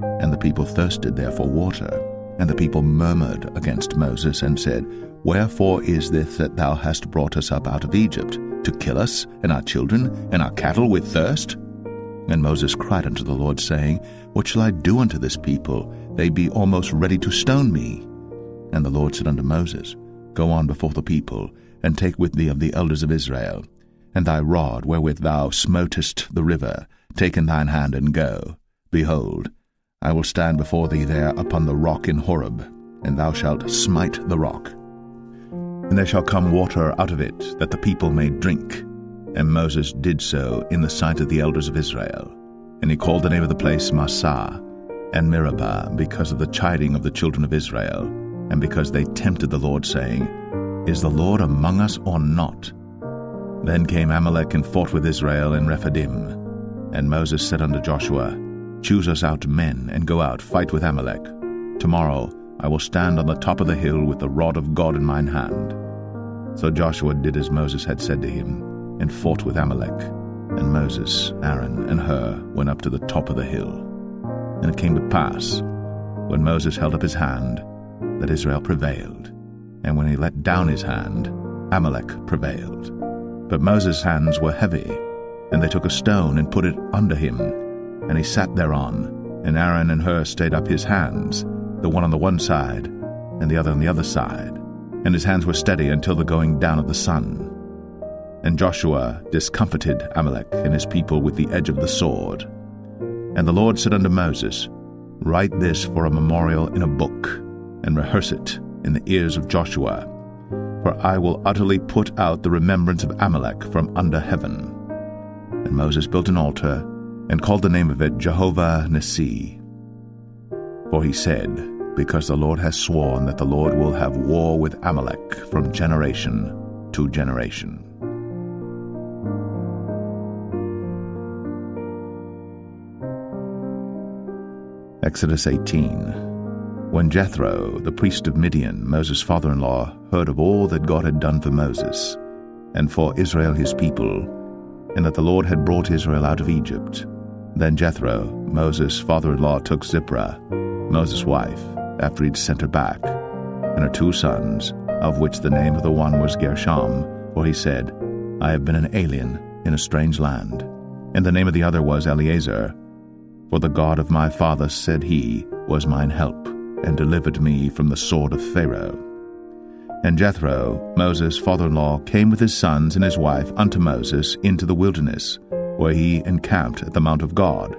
And the people thirsted there for water. And the people murmured against Moses, and said, Wherefore is this that thou hast brought us up out of Egypt, to kill us, and our children, and our cattle with thirst? And Moses cried unto the Lord, saying, What shall I do unto this people? They be almost ready to stone me. And the Lord said unto Moses, Go on before the people, and take with thee of the elders of Israel, and thy rod wherewith thou smotest the river, take in thine hand, and go. Behold, I will stand before thee there upon the rock in Horeb, and thou shalt smite the rock. And there shall come water out of it, that the people may drink. And Moses did so in the sight of the elders of Israel. And he called the name of the place Massah and Meribah, because of the chiding of the children of Israel, and because they tempted the Lord, saying, Is the Lord among us or not? Then came Amalek and fought with Israel in Rephidim. And Moses said unto Joshua, Choose us out men, and go out, fight with Amalek. Tomorrow I will stand on the top of the hill with the rod of God in mine hand. So Joshua did as Moses had said to him, and fought with Amalek. And Moses, Aaron, and Hur went up to the top of the hill. And it came to pass, when Moses held up his hand, that Israel prevailed. And when he let down his hand, Amalek prevailed. But Moses' hands were heavy, and they took a stone and put it under him, and he sat thereon. And Aaron and Hur stayed up his hands, the one on the one side, and the other on the other side. And his hands were steady until the going down of the sun. And Joshua discomfited Amalek and his people with the edge of the sword. And the Lord said unto Moses, Write this for a memorial in a book, and rehearse it in the ears of Joshua. For I will utterly put out the remembrance of Amalek from under heaven. And Moses built an altar, and called the name of it Jehovah Nissi. For he said, Because the Lord has sworn that the Lord will have war with Amalek from generation to generation. Exodus 18. When Jethro, the priest of Midian, Moses' father-in-law, heard of all that God had done for Moses, and for Israel his people, and that the Lord had brought Israel out of Egypt, then Jethro, Moses' father-in-law, took Zipporah, Moses' wife, after he'd sent her back, and her 2 sons, of which the name of the one was Gershom, for he said, I have been an alien in a strange land. And the name of the other was Eleazar, for the God of my father, said he, was mine help, and delivered me from the sword of Pharaoh. And Jethro, Moses' father-in-law, came with his sons and his wife unto Moses into the wilderness, where he encamped at the mount of God.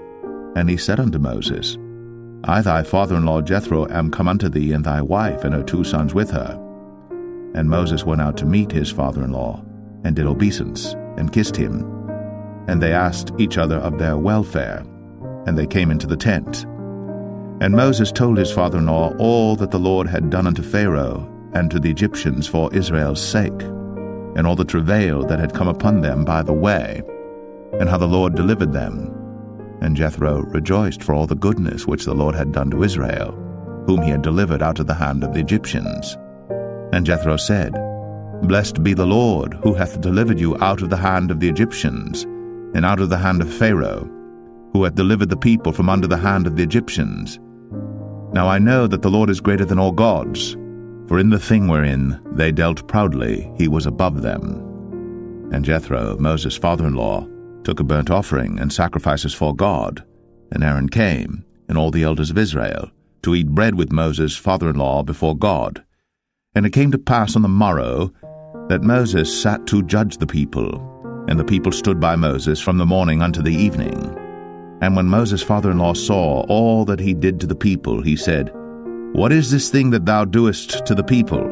And he said unto Moses, I thy father-in-law Jethro am come unto thee, and thy wife and her 2 sons with her. And Moses went out to meet his father-in-law, and did obeisance, and kissed him. And they asked each other of their welfare, and they came into the tent. And Moses told his father-in-law all that the Lord had done unto Pharaoh and to the Egyptians for Israel's sake, and all the travail that had come upon them by the way, and how the Lord delivered them. And Jethro rejoiced for all the goodness which the Lord had done to Israel, whom he had delivered out of the hand of the Egyptians. And Jethro said, Blessed be the Lord, who hath delivered you out of the hand of the Egyptians, and out of the hand of Pharaoh, who hath delivered the people from under the hand of the Egyptians. Now I know that the Lord is greater than all gods, for in the thing wherein they dealt proudly he was above them. And Jethro, Moses' father-in-law, took a burnt offering and sacrifices for God. And Aaron came, and all the elders of Israel, to eat bread with Moses' father-in-law before God. And it came to pass on the morrow that Moses sat to judge the people, and the people stood by Moses from the morning unto the evening. And when Moses' father-in-law saw all that he did to the people, he said, What is this thing that thou doest to the people?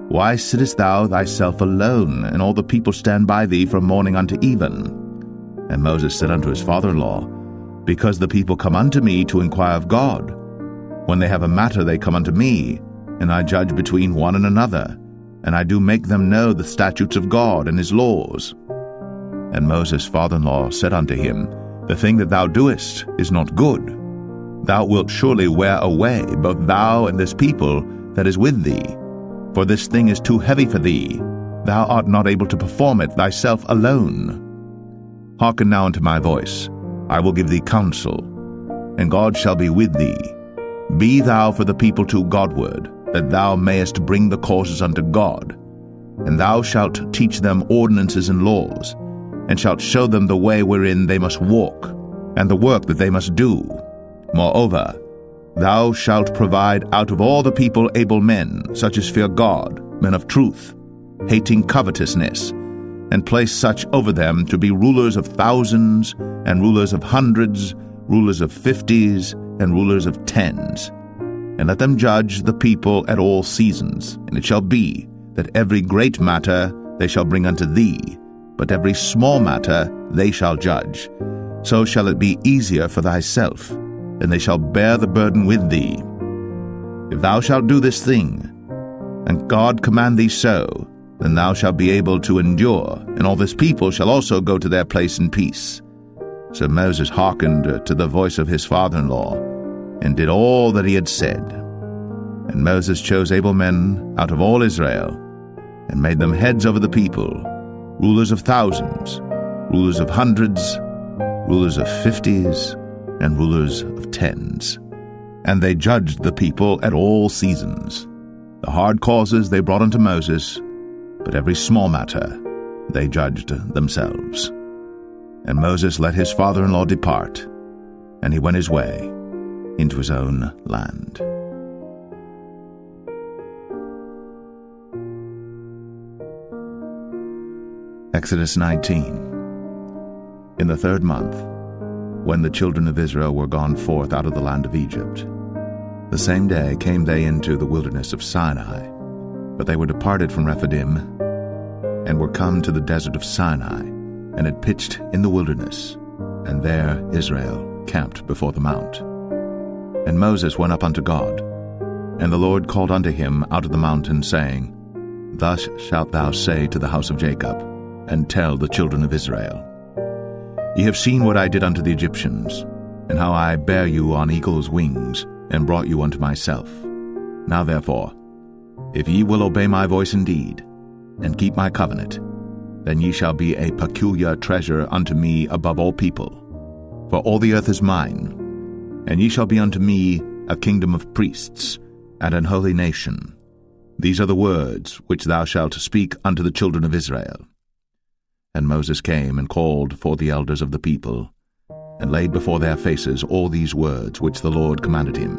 Why sittest thou thyself alone, and all the people stand by thee from morning unto even? And Moses said unto his father-in-law, Because the people come unto me to inquire of God. When they have a matter they come unto me, and I judge between one and another, and I do make them know the statutes of God and his laws. And Moses' father-in-law said unto him, The thing that thou doest is not good. Thou wilt surely wear away both thou and this people that is with thee. For this thing is too heavy for thee. thou art not able to perform it thyself alone. Hearken now unto my voice. I will give thee counsel, and God shall be with thee. Be thou for the people to Godward, that thou mayest bring the causes unto God. And thou shalt teach them ordinances and laws, and shalt show them the way wherein they must walk, and the work that they must do. Moreover, thou shalt provide out of all the people able men, such as fear God, men of truth, hating covetousness, and place such over them to be rulers of thousands, and rulers of hundreds, rulers of 50s, and rulers of 10s. And let them judge the people at all seasons. And it shall be that every great matter they shall bring unto thee, but every small matter they shall judge. So shall it be easier for thyself, and they shall bear the burden with thee. If thou shalt do this thing, and God command thee so, then thou shalt be able to endure, and all this people shall also go to their place in peace. So Moses hearkened to the voice of his father-in-law, and did all that he had said. And Moses chose able men out of all Israel, and made them heads over the people, rulers of thousands, rulers of hundreds, rulers of 50s, and rulers of 10s. And they judged the people at all seasons. The hard causes they brought unto Moses, but every small matter they judged themselves. And Moses let his father-in-law depart, and he went his way into his own land. Exodus 19. In the 3rd month, when the children of Israel were gone forth out of the land of Egypt, the same day came they into the wilderness of Sinai. But they were departed from Rephidim, and were come to the desert of Sinai, and had pitched in the wilderness, and there Israel camped before the mount. And Moses went up unto God, and the Lord called unto him out of the mountain, saying, Thus shalt thou say to the house of Jacob, and tell the children of Israel, Ye have seen what I did unto the Egyptians, and how I bare you on eagle's wings, and brought you unto myself. Now therefore, if ye will obey my voice indeed, and keep my covenant, then ye shall be a peculiar treasure unto me above all people. For all the earth is mine, and ye shall be unto me a kingdom of priests, and an holy nation. These are the words which thou shalt speak unto the children of Israel. And Moses came and called for the elders of the people, and laid before their faces all these words which the Lord commanded him.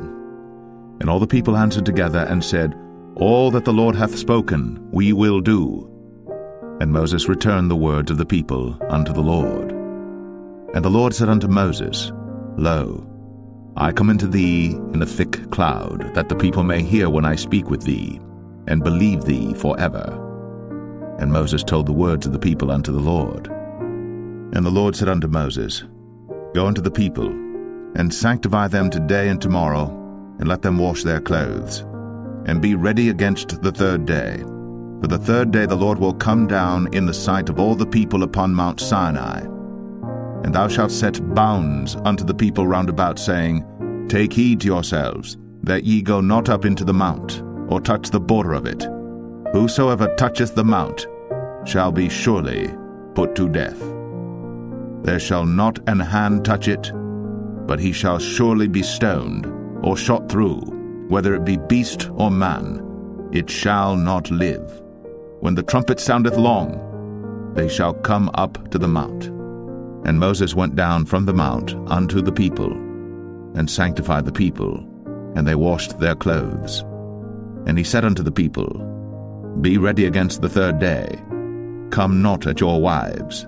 And all the people answered together and said, All that the Lord hath spoken we will do. And Moses returned the words of the people unto the Lord. And the Lord said unto Moses, Lo, I come unto thee in a thick cloud, that the people may hear when I speak with thee, and believe thee forever. And Moses told the words of the people unto the Lord. And the Lord said unto Moses, Go unto the people, and sanctify them today and tomorrow, and let them wash their clothes, and be ready against the 3rd day. For the 3rd day the Lord will come down in the sight of all the people upon Mount Sinai. And thou shalt set bounds unto the people round about, saying, Take heed to yourselves, that ye go not up into the mount, or touch the border of it. Whosoever toucheth the mount shall be surely put to death. There shall not an hand touch it, but he shall surely be stoned, or shot through, whether it be beast or man, it shall not live. When the trumpet soundeth long, they shall come up to the mount. And Moses went down from the mount unto the people, and sanctified the people, and they washed their clothes. And he said unto the people, Be ready against the 3rd day, come not at your wives.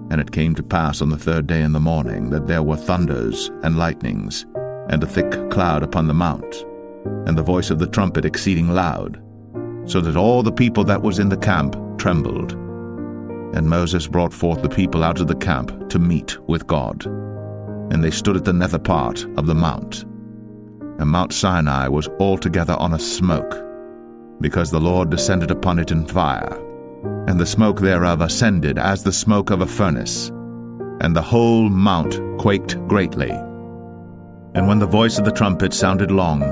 And it came to pass on the 3rd day in the morning, that there were thunders and lightnings, and a thick cloud upon the mount, and the voice of the trumpet exceeding loud, so that all the people that was in the camp trembled. And Moses brought forth the people out of the camp to meet with God. And they stood at the nether part of the mount. And Mount Sinai was altogether on a smoke, because the Lord descended upon it in fire, and the smoke thereof ascended as the smoke of a furnace, and the whole mount quaked greatly. And when the voice of the trumpet sounded long,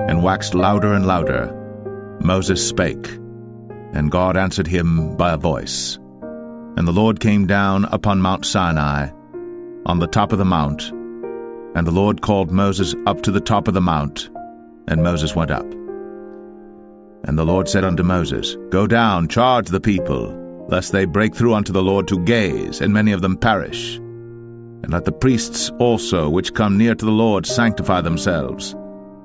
and waxed louder and louder, Moses spake, And God answered him by a voice. And the Lord came down upon Mount Sinai, on the top of the mount. And the Lord called Moses up to the top of the mount, and Moses went up. And the Lord said unto Moses, Go down, charge the people, lest they break through unto the Lord to gaze, and many of them perish. And let the priests also which come near to the Lord sanctify themselves,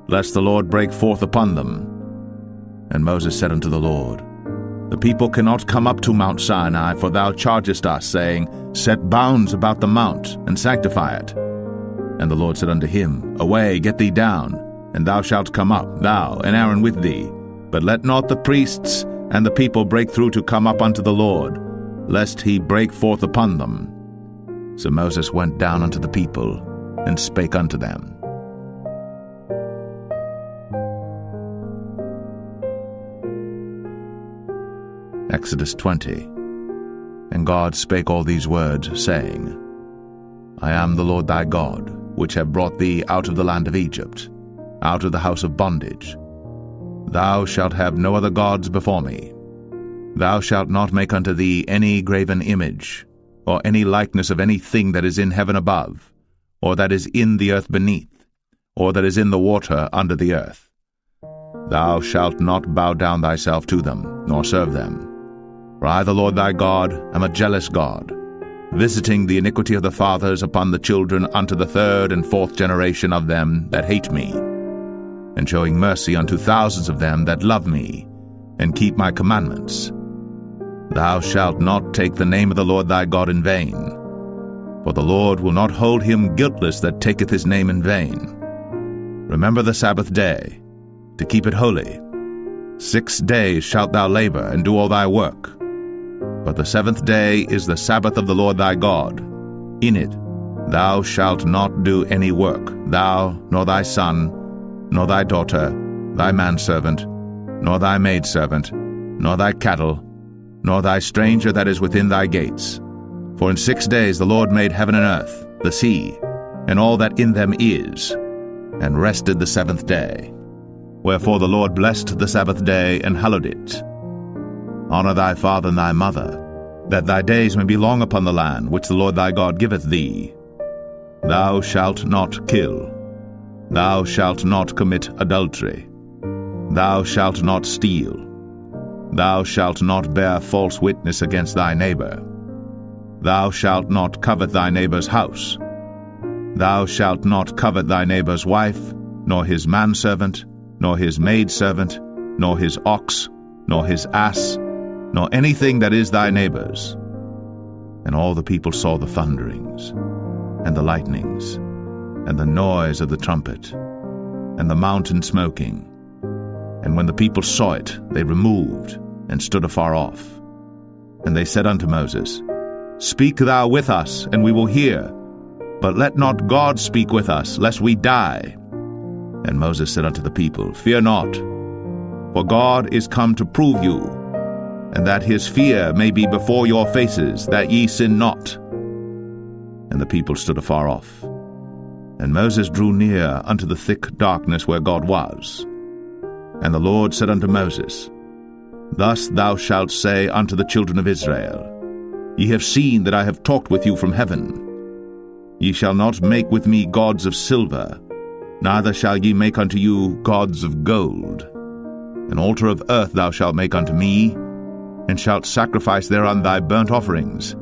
lest the Lord break forth upon them. And Moses said unto the Lord, The people cannot come up to Mount Sinai, for thou chargest us, saying, Set bounds about the mount, and sanctify it. And the Lord said unto him, Away, get thee down, and thou shalt come up, thou and Aaron with thee. But let not the priests and the people break through to come up unto the Lord, lest he break forth upon them. So Moses went down unto the people, and spake unto them. Exodus 20. And God spake all these words, saying, I am the Lord thy God, which have brought thee out of the land of Egypt, out of the house of bondage. Thou shalt have no other gods before me. Thou shalt not make unto thee any graven image, or any likeness of any thing that is in heaven above, or that is in the earth beneath, or that is in the water under the earth. Thou shalt not bow down thyself to them, nor serve them. For I, the Lord thy God, am a jealous God, visiting the iniquity of the fathers upon the children unto the third and fourth generation of them that hate me, and showing mercy unto thousands of them that love me, and keep my commandments. Thou shalt not take the name of the Lord thy God in vain, for the Lord will not hold him guiltless that taketh his name in vain. Remember the Sabbath day, to keep it holy. 6 days shalt thou labor, and do all thy work. But the seventh day is the Sabbath of the Lord thy God. In it thou shalt not do any work, thou, nor thy son, nor thy daughter, thy manservant, nor thy maidservant, nor thy cattle, nor thy stranger that is within thy gates. For in 6 days the Lord made heaven and earth, the sea, and all that in them is, and rested the seventh day. Wherefore the Lord blessed the Sabbath day, and hallowed it. Honor thy father and thy mother, that thy days may be long upon the land which the Lord thy God giveth thee. Thou shalt not kill. Thou shalt not commit adultery. Thou shalt not steal. Thou shalt not bear false witness against thy neighbor. Thou shalt not covet thy neighbor's house. Thou shalt not covet thy neighbor's wife, nor his manservant, nor his maidservant, nor his ox, nor his ass, nor anything that is thy neighbor's. And all the people saw the thunderings, and the lightnings, and the noise of the trumpet, and the mountain smoking. And when the people saw it, they removed, and stood afar off. And they said unto Moses, Speak thou with us, and we will hear, but let not God speak with us, lest we die. And Moses said unto the people, Fear not, for God is come to prove you, and that his fear may be before your faces, that ye sin not. And the people stood afar off. And Moses drew near unto the thick darkness where God was. And the Lord said unto Moses, Thus thou shalt say unto the children of Israel, Ye have seen that I have talked with you from heaven. Ye shall not make with me gods of silver, neither shall ye make unto you gods of gold. An altar of earth thou shalt make unto me, and shalt sacrifice thereon thy burnt offerings,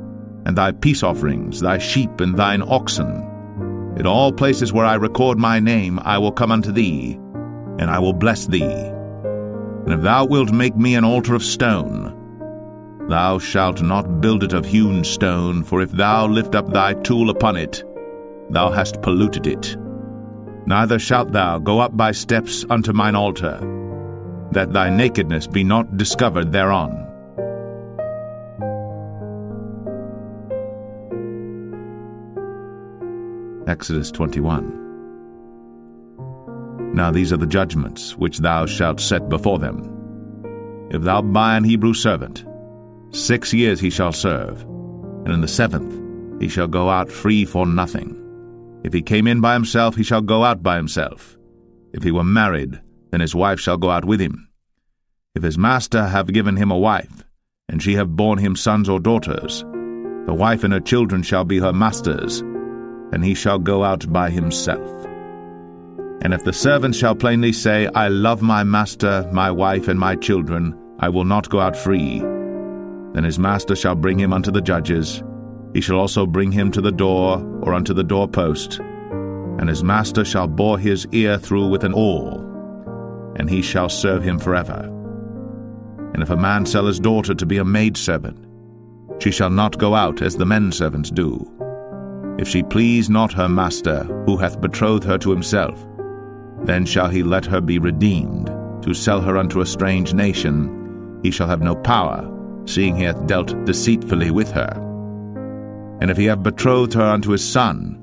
and thy peace offerings, thy sheep and thine oxen. In all places where I record my name I will come unto thee, and I will bless thee. And if thou wilt make me an altar of stone, thou shalt not build it of hewn stone, for if thou lift up thy tool upon it, thou hast polluted it. Neither shalt thou go up by steps unto mine altar, that thy nakedness be not discovered thereon. Exodus 21. Now these are the judgments which thou shalt set before them. If thou buy an Hebrew servant, 6 years he shall serve, and in the 7th he shall go out free for nothing. If he came in by himself, he shall go out by himself. If he were married, then his wife shall go out with him. If his master have given him a wife, and she have borne him sons or daughters, the wife and her children shall be her master's, and he shall go out by himself. And if the servant shall plainly say, I love my master, my wife, and my children, I will not go out free, then his master shall bring him unto the judges. He shall also bring him to the door, or unto the doorpost, and his master shall bore his ear through with an awl, and he shall serve him forever. And if a man sell his daughter to be a maidservant, she shall not go out as the men servants do. If she please not her master, who hath betrothed her to himself, then shall he let her be redeemed. To sell her unto a strange nation, he shall have no power, seeing he hath dealt deceitfully with her. And if he have betrothed her unto his son,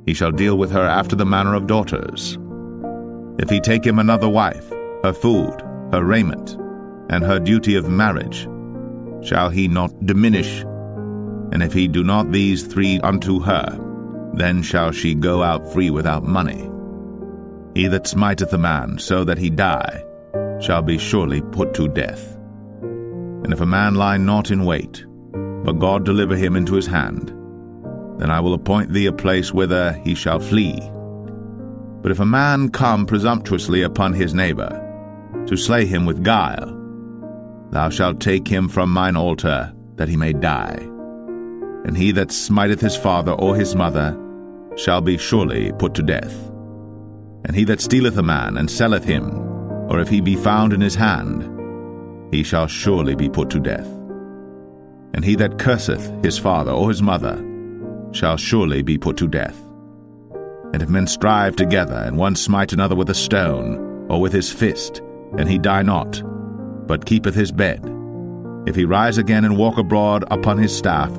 he shall deal with her after the manner of daughters. If he take him another wife, her food, her raiment, and her duty of marriage, shall he not diminish? And if he do not these three unto her, then shall she go out free without money. He that smiteth a man so that he die shall be surely put to death. And if a man lie not in wait, but God deliver him into his hand, then I will appoint thee a place whither he shall flee. But if a man come presumptuously upon his neighbor, to slay him with guile, thou shalt take him from mine altar, that he may die. And he that smiteth his father or his mother shall be surely put to death. And he that stealeth a man and selleth him, or if he be found in his hand, he shall surely be put to death. And he that curseth his father or his mother shall surely be put to death. And if men strive together, and one smite another with a stone, or with his fist, and he die not, but keepeth his bed, if he rise again and walk abroad upon his staff,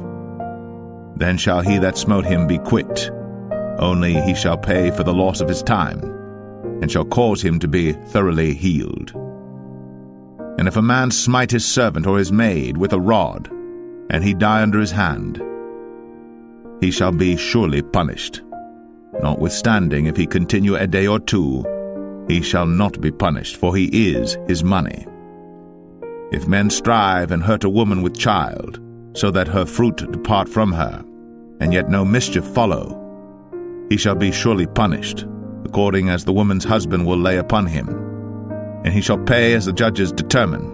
then shall he that smote him be quit, only he shall pay for the loss of his time, and shall cause him to be thoroughly healed. And if a man smite his servant or his maid with a rod, and he die under his hand, he shall be surely punished. Notwithstanding, if he continue a day or two, he shall not be punished, for he is his money. If men strive and hurt a woman with child, so that her fruit depart from her, and yet no mischief follow, he shall be surely punished, according as the woman's husband will lay upon him, and he shall pay as the judges determine.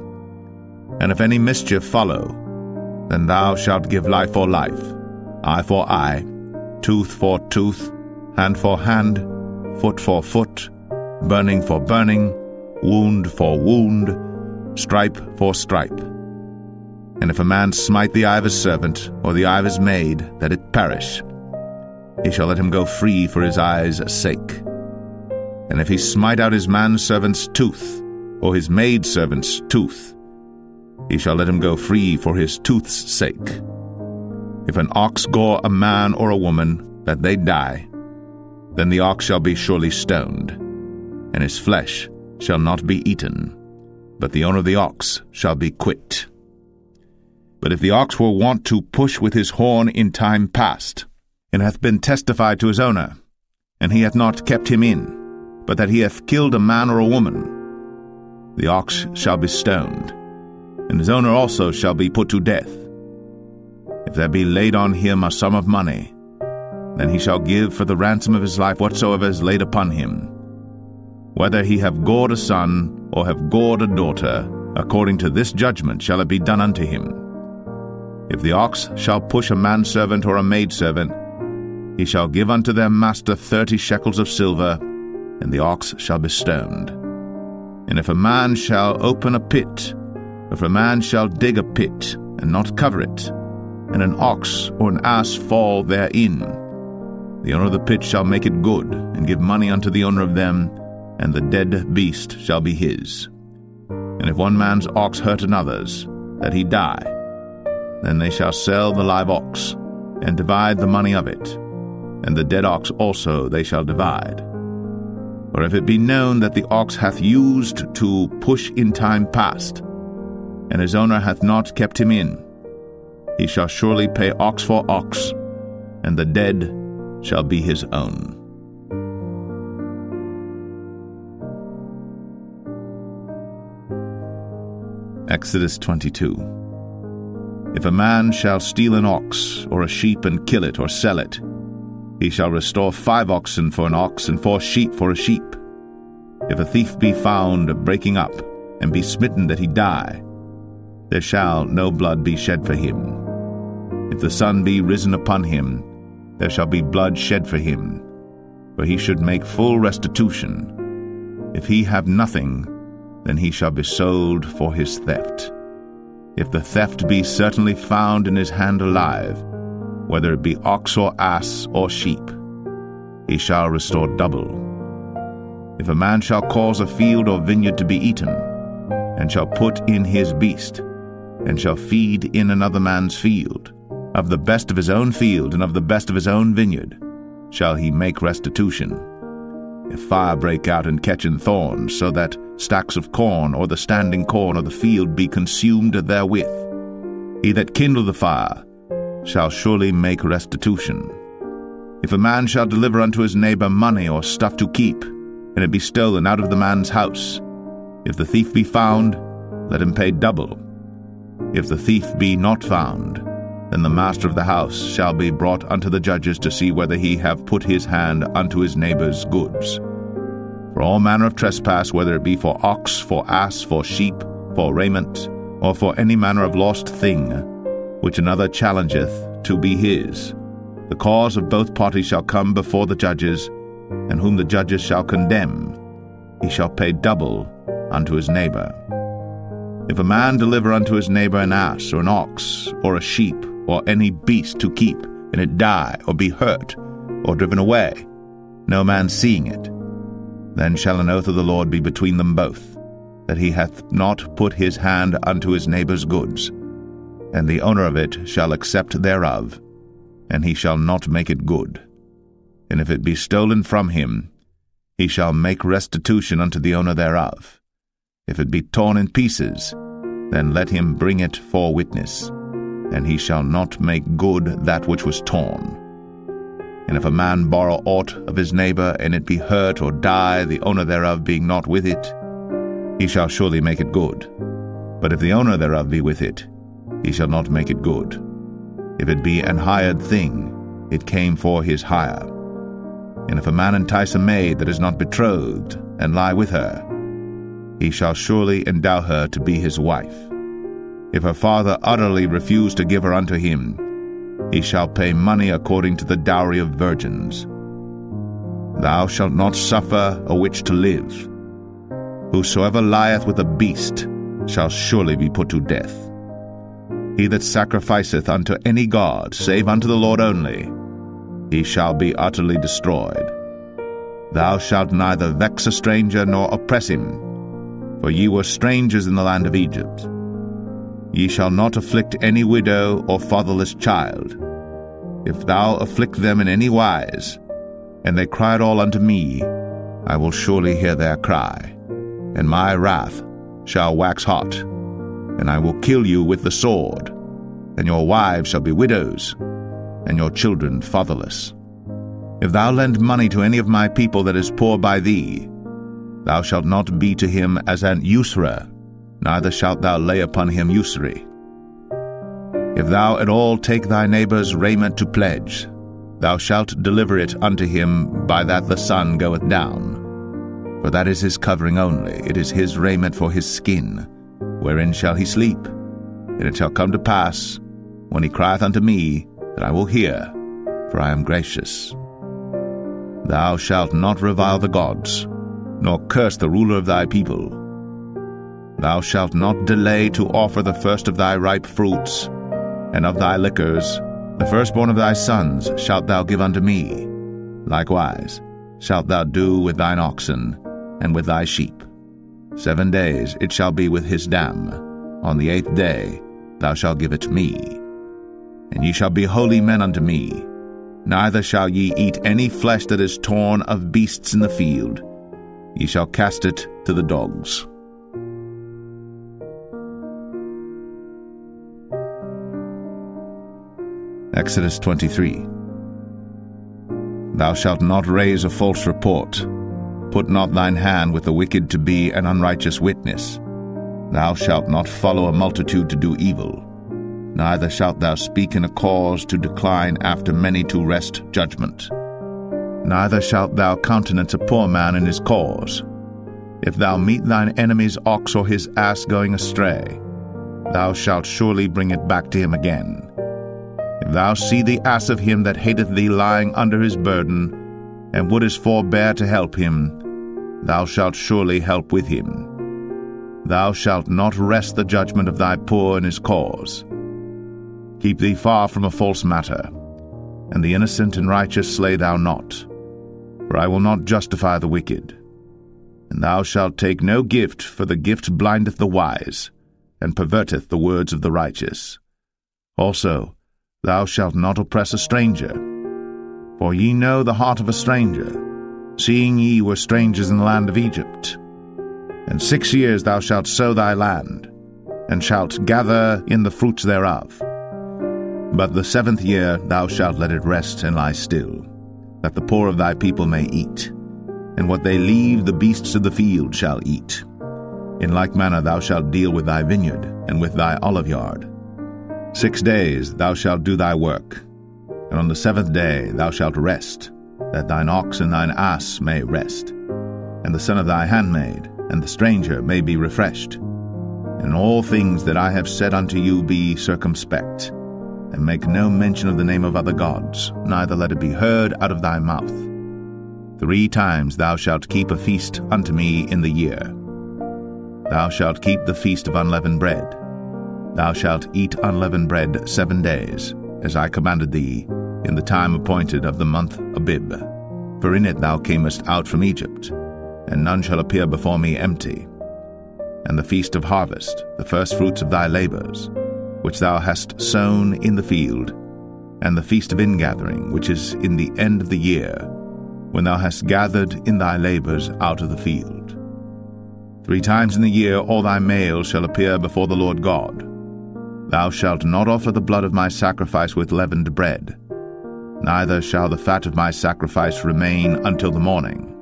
And if any mischief follow, then thou shalt give life for life, eye for eye, tooth for tooth, hand for hand, foot for foot, burning for burning, wound for wound, stripe for stripe. And if a man smite the eye of his servant, or the eye of his maid, that it perish, he shall let him go free for his eye's sake. And if he smite out his manservant's tooth, or his maidservant's tooth, he shall let him go free for his tooth's sake. If an ox gore a man or a woman, that they die, then the ox shall be surely stoned, and his flesh shall not be eaten, but the owner of the ox shall be quit. But if the ox were wont to push with his horn in time past, and hath been testified to his owner, and he hath not kept him in, but that he hath killed a man or a woman, the ox shall be stoned, and his owner also shall be put to death. If there be laid on him a sum of money, then he shall give for the ransom of his life whatsoever is laid upon him, whether he have gored a son or have gored a daughter, according to this judgment shall it be done unto him. If the ox shall push a manservant or a maidservant, he shall give unto their master 30 shekels of silver, and the ox shall be stoned. And if a man shall open a pit, if a man shall dig a pit, and not cover it, and an ox or an ass fall therein, the owner of the pit shall make it good, and give money unto the owner of them, and the dead beast shall be his. And if one man's ox hurt another's, that he die, then they shall sell the live ox, and divide the money of it, and the dead ox also they shall divide. Or if it be known that the ox hath used to push in time past, and his owner hath not kept him in, he shall surely pay ox for ox, and the dead shall be his own. Exodus 22. If a man shall steal an ox or a sheep and kill it or sell it, he shall restore 5 oxen for an ox and 4 sheep for a sheep. If a thief be found breaking up, and be smitten that he die, there shall no blood be shed for him. If the sun be risen upon him, there shall be blood shed for him, for he should make full restitution. If he have nothing, then he shall be sold for his theft. If the theft be certainly found in his hand alive, whether it be ox or ass or sheep, he shall restore double. If a man shall cause a field or vineyard to be eaten, and shall put in his beast, and shall feed in another man's field, of the best of his own field and of the best of his own vineyard shall he make restitution. If fire break out and catch in thorns, so that stacks of corn or the standing corn of the field be consumed therewith, he that kindled the fire shall surely make restitution. If a man shall deliver unto his neighbor money or stuff to keep, and it be stolen out of the man's house, if the thief be found, let him pay double. If the thief be not found, then the master of the house shall be brought unto the judges to see whether he have put his hand unto his neighbor's goods. For all manner of trespass, whether it be for ox, for ass, for sheep, for raiment, or for any manner of lost thing, which another challengeth to be his, the cause of both parties shall come before the judges, and whom the judges shall condemn, he shall pay double unto his neighbor. If a man deliver unto his neighbor an ass, or an ox, or a sheep, or any beast to keep, and it die, or be hurt, or driven away, no man seeing it, then shall an oath of the Lord be between them both, that he hath not put his hand unto his neighbor's goods, and the owner of it shall accept thereof, and he shall not make it good. And if it be stolen from him, he shall make restitution unto the owner thereof. If it be torn in pieces, then let him bring it for witness, and he shall not make good that which was torn. And if a man borrow aught of his neighbor, and it be hurt or die, the owner thereof being not with it, he shall surely make it good. But if the owner thereof be with it, he shall not make it good. If it be an hired thing, it came for his hire. And if a man entice a maid that is not betrothed, and lie with her, he shall surely endow her to be his wife. If her father utterly refuse to give her unto him, he shall pay money according to the dowry of virgins. Thou shalt not suffer a witch to live. Whosoever lieth with a beast shall surely be put to death. He that sacrificeth unto any god, save unto the Lord only, he shall be utterly destroyed. Thou shalt neither vex a stranger nor oppress him, for ye were strangers in the land of Egypt. Ye shall not afflict any widow or fatherless child. If thou afflict them in any wise, and they cry at all unto me, I will surely hear their cry, and my wrath shall wax hot, and I will kill you with the sword, and your wives shall be widows, and your children fatherless. If thou lend money to any of my people that is poor by thee, thou shalt not be to him as an usurer, neither shalt thou lay upon him usury. If thou at all take thy neighbor's raiment to pledge, thou shalt deliver it unto him by that the sun goeth down. For that is his covering only, it is his raiment for his skin. Wherein shall he sleep? And it shall come to pass, when he crieth unto me, that I will hear, for I am gracious. Thou shalt not revile the gods, nor curse the ruler of thy people. Thou shalt not delay to offer the first of thy ripe fruits, and of thy liquors, the firstborn of thy sons shalt thou give unto me. Likewise shalt thou do with thine oxen, and with thy sheep. 7 days it shall be with his dam. On the 8th day thou shalt give it me. And ye shall be holy men unto me. Neither shall ye eat any flesh that is torn of beasts in the field. Ye shall cast it to the dogs. Exodus 23. Thou shalt not raise a false report. Put not thine hand with the wicked to be an unrighteous witness. Thou shalt not follow a multitude to do evil, neither shalt thou speak in a cause to decline after many to wrest judgment. Neither shalt thou countenance a poor man in his cause. If thou meet thine enemy's ox or his ass going astray, thou shalt surely bring it back to him again. If thou see the ass of him that hateth thee lying under his burden, and wouldest forbear to help him, thou shalt surely help with him. Thou shalt not wrest the judgment of thy poor in his cause. Keep thee far from a false matter, and the innocent and righteous slay thou not, for I will not justify the wicked. And thou shalt take no gift, for the gift blindeth the wise, and perverteth the words of the righteous. Also, thou shalt not oppress a stranger, for ye know the heart of a stranger, seeing ye were strangers in the land of Egypt. And 6 years thou shalt sow thy land, and shalt gather in the fruits thereof. But the 7th year thou shalt let it rest and lie still, that the poor of thy people may eat, and what they leave the beasts of the field shall eat. In like manner thou shalt deal with thy vineyard and with thy oliveyard. 6 days thou shalt do thy work, and on the 7th day thou shalt rest, that thine ox and thine ass may rest, and the son of thy handmaid and the stranger may be refreshed. And in all things that I have said unto you be circumspect, and make no mention of the name of other gods, neither let it be heard out of thy mouth. 3 times thou shalt keep a feast unto me in the year. Thou shalt keep the feast of unleavened bread. Thou shalt eat unleavened bread 7 days, as I commanded thee, in the time appointed of the month Abib. For in it thou camest out from Egypt, and none shall appear before me empty. And the feast of harvest, the firstfruits of thy labors, which thou hast sown in the field, and the feast of ingathering, which is in the end of the year, when thou hast gathered in thy labors out of the field. 3 times in the year all thy males shall appear before the Lord God. Thou shalt not offer the blood of my sacrifice with leavened bread, neither shall the fat of my sacrifice remain until the morning.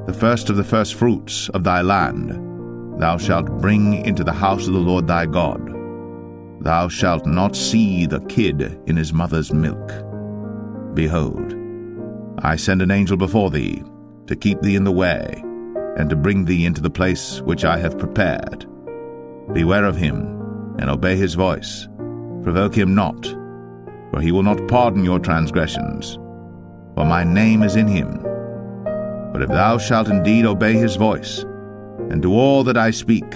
The first of the firstfruits of thy land thou shalt bring into the house of the Lord thy God. Thou shalt not see the kid in his mother's milk. Behold, I send an angel before thee, to keep thee in the way, and to bring thee into the place which I have prepared. Beware of him, and obey his voice. Provoke him not, for he will not pardon your transgressions, for my name is in him. But if thou shalt indeed obey his voice, and do all that I speak,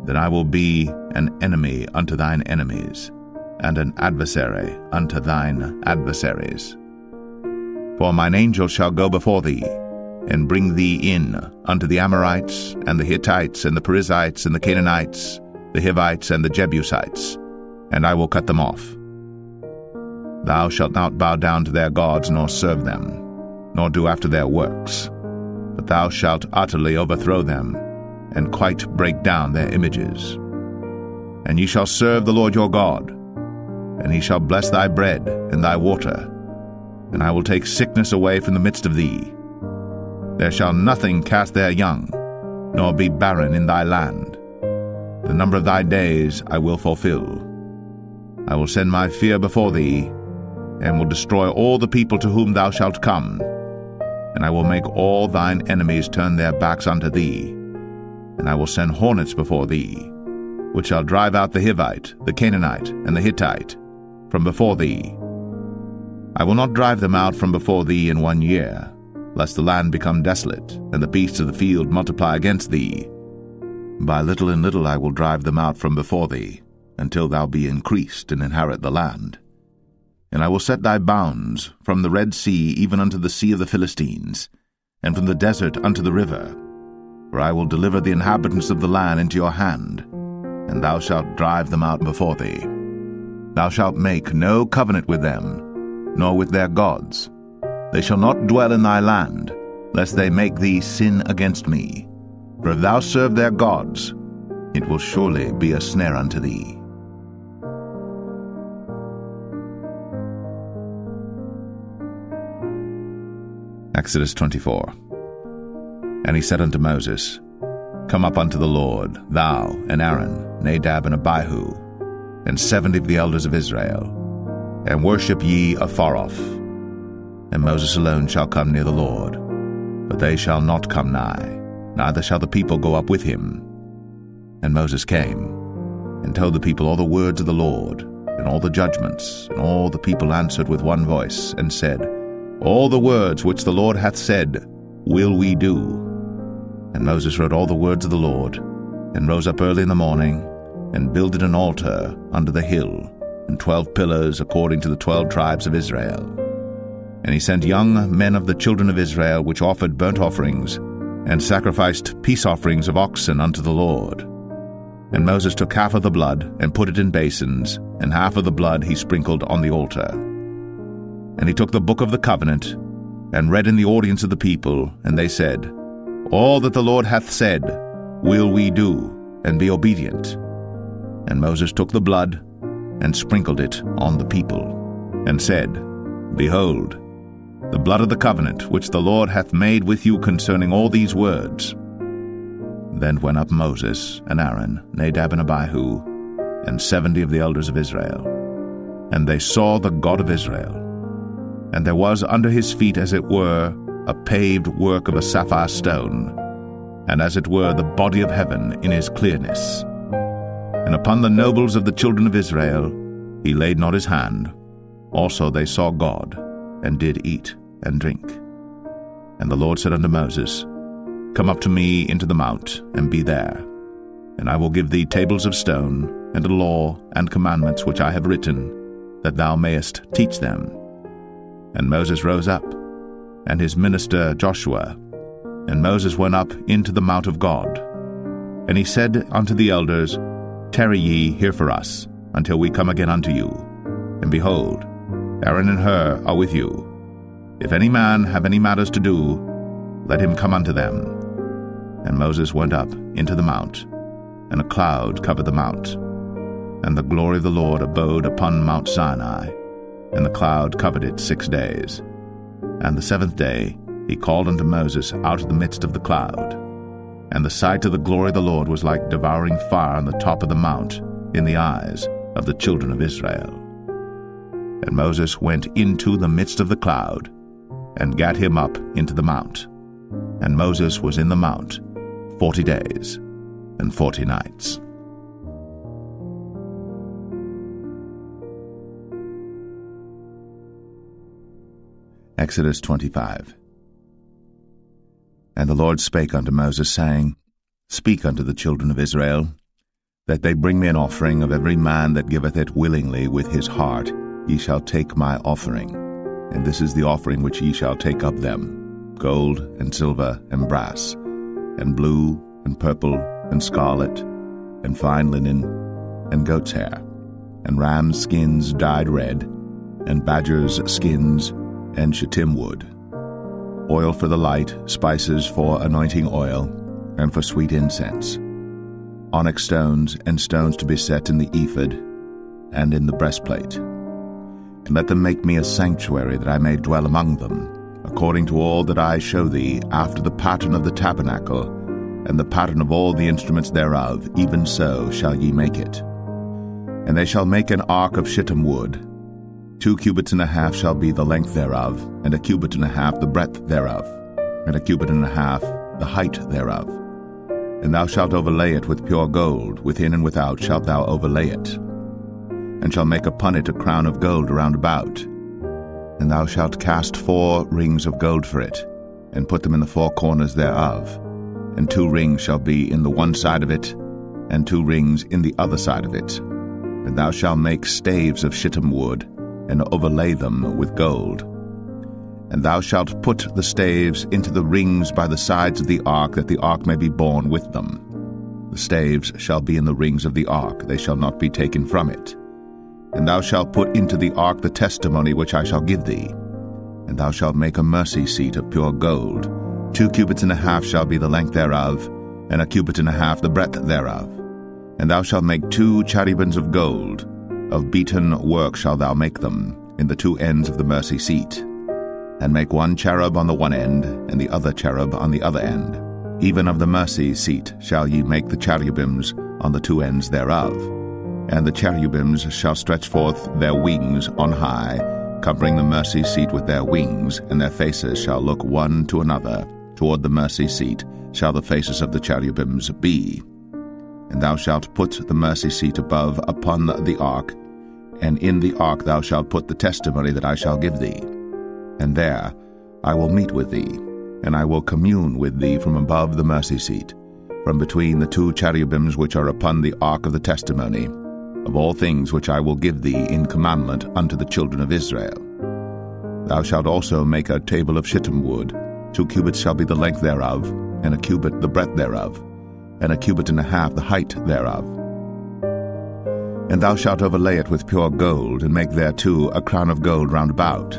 then I will be an enemy unto thine enemies, and an adversary unto thine adversaries. For mine angel shall go before thee, and bring thee in unto the Amorites, and the Hittites, and the Perizzites, and the Canaanites, the Hivites, and the Jebusites, and I will cut them off. Thou shalt not bow down to their gods, nor serve them, nor do after their works, but thou shalt utterly overthrow them, and quite break down their images. And ye shall serve the Lord your God, and he shall bless thy bread and thy water, and I will take sickness away from the midst of thee. There shall nothing cast their young, nor be barren in thy land. The number of thy days I will fulfill. I will send my fear before thee, and will destroy all the people to whom thou shalt come, and I will make all thine enemies turn their backs unto thee, and I will send hornets before thee, which shall drive out the Hivite, the Canaanite, and the Hittite from before thee. I will not drive them out from before thee in 1 year, lest the land become desolate, and the beasts of the field multiply against thee. By little and little I will drive them out from before thee, until thou be increased and inherit the land. And I will set thy bounds from the Red Sea even unto the sea of the Philistines, and from the desert unto the river. For I will deliver the inhabitants of the land into your hand, and thou shalt drive them out before thee. Thou shalt make no covenant with them, nor with their gods. They shall not dwell in thy land, lest they make thee sin against me. For if thou serve their gods, it will surely be a snare unto thee. Exodus 24. And he said unto Moses, Come up unto the Lord, thou and Aaron, Nadab and Abihu, and 70 of the elders of Israel, and worship ye afar off. And Moses alone shall come near the Lord, but they shall not come nigh, neither shall the people go up with him. And Moses came, and told the people all the words of the Lord, and all the judgments, and all the people answered with one voice, and said, All the words which the Lord hath said will we do. And Moses wrote all the words of the Lord, and rose up early in the morning, and builded an altar under the hill, and 12 pillars according to the 12 tribes of Israel. And he sent young men of the children of Israel, which offered burnt offerings, and sacrificed peace offerings of oxen unto the Lord. And Moses took half of the blood, and put it in basins, and half of the blood he sprinkled on the altar. And he took the book of the covenant, and read in the audience of the people, and they said, All that the Lord hath said will we do, and be obedient. And Moses took the blood, and sprinkled it on the people, and said, Behold, the blood of the covenant which the Lord hath made with you concerning all these words. Then went up Moses and Aaron, Nadab and Abihu, and 70 of the elders of Israel. And they saw the God of Israel. And there was under his feet, as it were, a paved work of a sapphire stone, and as it were the body of heaven in his clearness. And upon the nobles of the children of Israel he laid not his hand. Also they saw God, and did eat and drink. And the Lord said unto Moses, Come up to me into the mount, and be there. And I will give thee tables of stone, and a law and commandments which I have written, that thou mayest teach them. And Moses rose up, and his minister Joshua. And Moses went up into the mount of God. And he said unto the elders, Tarry ye here for us, until we come again unto you. And behold, Aaron and Hur are with you. If any man have any matters to do, let him come unto them. And Moses went up into the mount, and a cloud covered the mount. And the glory of the Lord abode upon Mount Sinai, and the cloud covered it 6 days. And the 7th day he called unto Moses out of the midst of the cloud. And the sight of the glory of the Lord was like devouring fire on the top of the mount in the eyes of the children of Israel. And Moses went into the midst of the cloud, and gat him up into the mount. And Moses was in the mount 40 days and 40 nights. Exodus 25. And the Lord spake unto Moses, saying, Speak unto the children of Israel, that they bring me an offering of every man that giveth it willingly with his heart. Ye shall take my offering, and this is the offering which ye shall take of them, gold and silver and brass, and blue and purple and scarlet, and fine linen, and goat's hair, and rams' skins dyed red, and badgers' skins, and shittim wood, oil for the light, spices for anointing oil, and for sweet incense, onyx stones, and stones to be set in the ephod, and in the breastplate. And let them make me a sanctuary, that I may dwell among them, according to all that I show thee, after the pattern of the tabernacle, and the pattern of all the instruments thereof, even so shall ye make it. And they shall make an ark of shittim wood. 2 cubits and a half shall be the length thereof, and 1 cubit and a half the breadth thereof, and 1 cubit and a half the height thereof. And thou shalt overlay it with pure gold, within and without shalt thou overlay it, and shalt make upon it a crown of gold round about. And thou shalt cast 4 rings of gold for it, and put them in the 4 corners thereof. And 2 rings shall be in the one side of it, and 2 rings in the other side of it. And thou shalt make staves of shittim wood, and overlay them with gold. And thou shalt put the staves into the rings by the sides of the ark, that the ark may be borne with them. The staves shall be in the rings of the ark, they shall not be taken from it. And thou shalt put into the ark the testimony which I shall give thee. And thou shalt make a mercy seat of pure gold. 2 cubits and a half shall be the length thereof, and 1 cubit and a half the breadth thereof. And thou shalt make 2 cherubims of gold. Of beaten work shalt thou make them, in the 2 ends of the mercy seat. And make 1 cherub on the one end, and the other cherub on the other end. Even of the mercy seat shall ye make the cherubims on the two ends thereof. And the cherubims shall stretch forth their wings on high, covering the mercy seat with their wings, and their faces shall look one to another. Toward the mercy seat shall the faces of the cherubims be. And thou shalt put the mercy seat above upon the ark, and in the ark thou shalt put the testimony that I shall give thee. And there I will meet with thee, and I will commune with thee from above the mercy seat, from between the two cherubims which are upon the ark of the testimony, of all things which I will give thee in commandment unto the children of Israel. Thou shalt also make a table of shittim wood. 2 cubits shall be the length thereof, and a cubit the breadth thereof, and a cubit and a half the height thereof. And thou shalt overlay it with pure gold, and make thereto a crown of gold round about.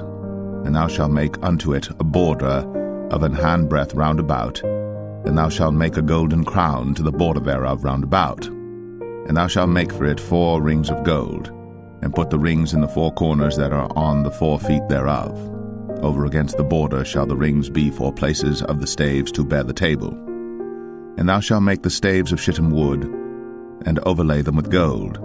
And thou shalt make unto it a border of an handbreadth round about, and thou shalt make a golden crown to the border thereof round about. And thou shalt make for it 4 rings of gold, and put the rings in the 4 corners that are on the 4 feet thereof. Over against the border shall the rings be for places of the staves to bear the table. And thou shalt make the staves of shittim wood, and overlay them with gold,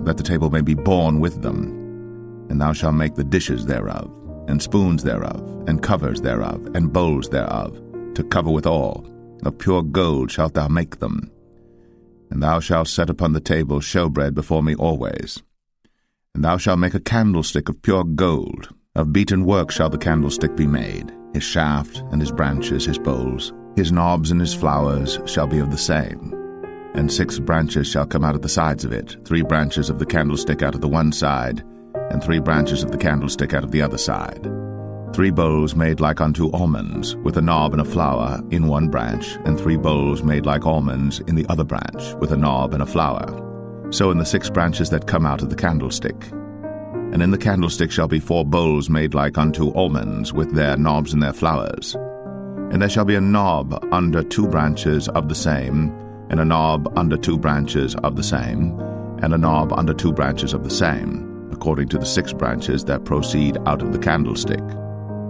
that the table may be borne with them. And thou shalt make the dishes thereof, and spoons thereof, and covers thereof, and bowls thereof, to cover withal. Of pure gold shalt thou make them. And thou shalt set upon the table showbread before me always. And thou shalt make a candlestick of pure gold. Of beaten work shall the candlestick be made. His shaft and his branches, his bowls, his knobs and his flowers shall be of the same. And 6 branches shall come out of the sides of it, 3 branches of the candlestick out of the one side, and 3 branches of the candlestick out of the other side. 3 bowls made like unto almonds, with a knob and a flower in one branch, and 3 bowls made like almonds in the other branch, with a knob and a flower. So in the 6 branches that come out of the candlestick. And in the candlestick shall be 4 bowls made like unto almonds, with their knobs and their flowers. And there shall be a knob under 2 branches of the same, and a knob under 2 branches of the same, and a knob under 2 branches of the same, according to the 6 branches that proceed out of the candlestick.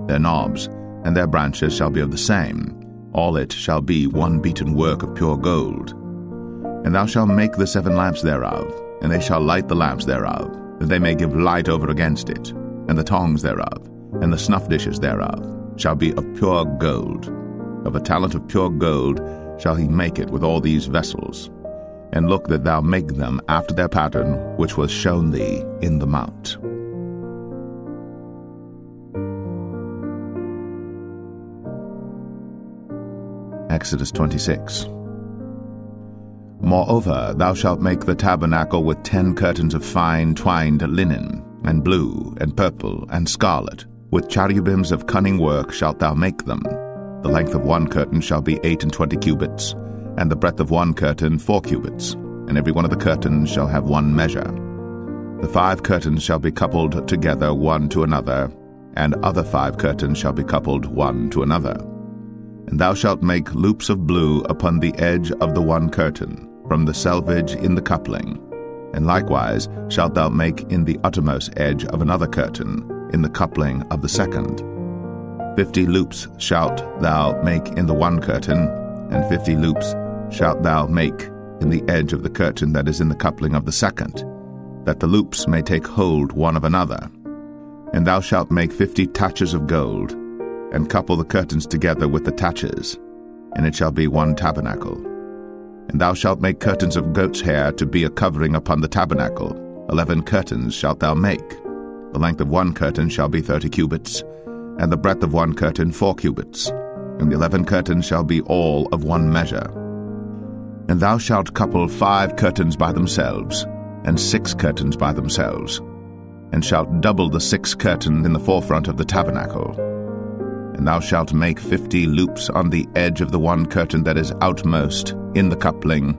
Their knobs and their branches shall be of the same. All it shall be one beaten work of pure gold. And thou shalt make the 7 lamps thereof, and they shall light the lamps thereof, that they may give light over against it. And the tongs thereof, and the snuff dishes thereof, shall be of pure gold. Of a talent of pure gold shall he make it with all these vessels. And look that thou make them after their pattern which was shown thee in the mount. Exodus 26. Moreover, thou shalt make the tabernacle with 10 curtains of fine twined linen, and blue, and purple, and scarlet. With cherubims of cunning work shalt thou make them. The length of one curtain shall be 28 cubits, and the breadth of one curtain 4 cubits, and every one of the curtains shall have one measure. The 5 curtains shall be coupled together one to another, and other 5 curtains shall be coupled one to another. And thou shalt make loops of blue upon the edge of the one curtain, from the selvage in the coupling. And likewise shalt thou make in the uttermost edge of another curtain, in the coupling of the second. 50 loops shalt thou make in the one curtain, and 50 loops shalt thou make in the edge of the curtain that is in the coupling of the second, that the loops may take hold one of another. And thou shalt make 50 taches of gold, and couple the curtains together with the taches, and it shall be one tabernacle. And thou shalt make curtains of goat's hair to be a covering upon the tabernacle. 11 curtains shalt thou make. The length of one curtain shall be 30 cubits, and the breadth of one curtain 4 cubits, and the 11 curtains shall be all of one measure. And thou shalt couple 5 curtains by themselves, and 6 curtains by themselves, and shalt double the 6 curtain in the forefront of the tabernacle. And thou shalt make 50 loops on the edge of the one curtain that is outmost in the coupling,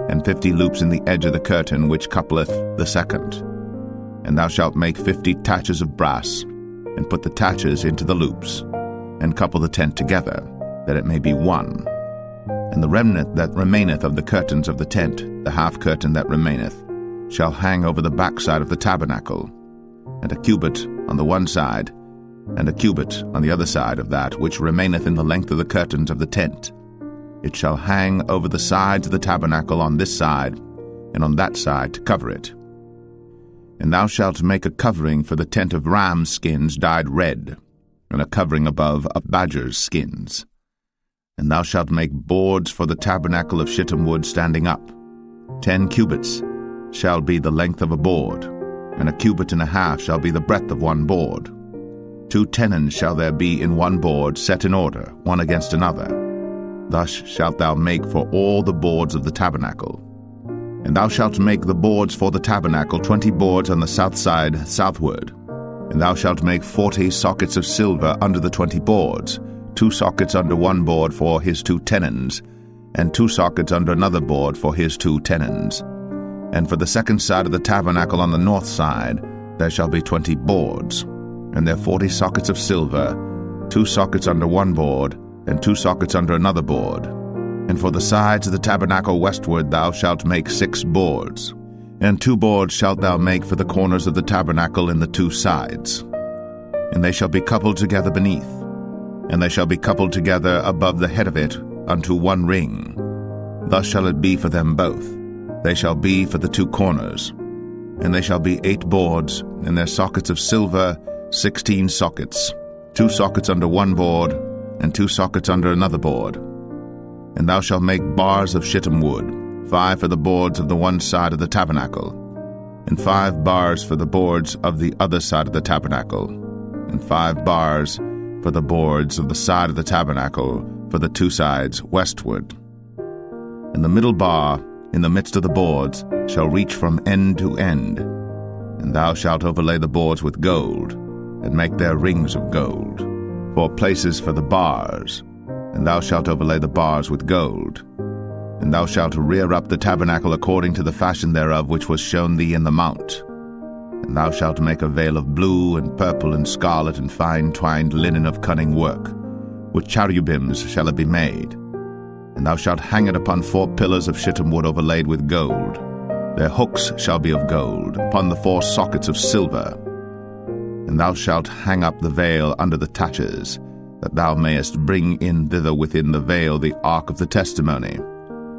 and 50 loops in the edge of the curtain which coupleth the second. And thou shalt make 50 taches of brass, and put the taches into the loops, and couple the tent together, that it may be one. And the remnant that remaineth of the curtains of the tent, the half curtain that remaineth, shall hang over the backside of the tabernacle, and a cubit on the one side, and a cubit on the other side of that which remaineth in the length of the curtains of the tent. It shall hang over the sides of the tabernacle on this side and on that side to cover it. And thou shalt make a covering for the tent of ram skins dyed red, and a covering above of badgers' skins. And thou shalt make boards for the tabernacle of shittim wood standing up. 10 cubits shall be the length of a board, and 1.5 cubits shall be the breadth of one board. 2 tenons shall there be in one board, set in order, one against another. Thus shalt thou make for all the boards of the tabernacle. And thou shalt make the boards for the tabernacle 20 boards on the south side southward. And thou shalt make 40 sockets of silver under the 20 boards, 2 sockets under one board for his 2 tenons, and 2 sockets under another board for his 2 tenons. And for the second side of the tabernacle on the north side there shall be 20 boards, and there 40 sockets of silver, 2 sockets under one board, and 2 sockets under another board. And for the sides of the tabernacle westward thou shalt make 6 boards, and 2 boards shalt thou make for the corners of the tabernacle in the 2 sides. And they shall be coupled together beneath, and they shall be coupled together above the head of it unto one ring. Thus shall it be for them both. They shall be for the 2 corners. And they shall be 8 boards, and their sockets of silver 16 sockets, 2 sockets under one board, and 2 sockets under another board. And thou shalt make bars of shittim wood, 5 for the boards of the one side of the tabernacle, and 5 bars for the boards of the other side of the tabernacle, and 5 bars for the boards of the side of the tabernacle for the 2 sides westward. And the middle bar in the midst of the boards shall reach from end to end. And thou shalt overlay the boards with gold, and make their rings of gold, for places for the bars. And thou shalt overlay the bars with gold. And thou shalt rear up the tabernacle according to the fashion thereof which was shown thee in the mount. And thou shalt make a veil of blue and purple and scarlet and fine twined linen of cunning work. With cherubims shall it be made. And thou shalt hang it upon 4 pillars of shittim wood overlaid with gold. Their hooks shall be of gold, upon the 4 sockets of silver. And thou shalt hang up the veil under the taches, that thou mayest bring in thither within the veil the ark of the testimony.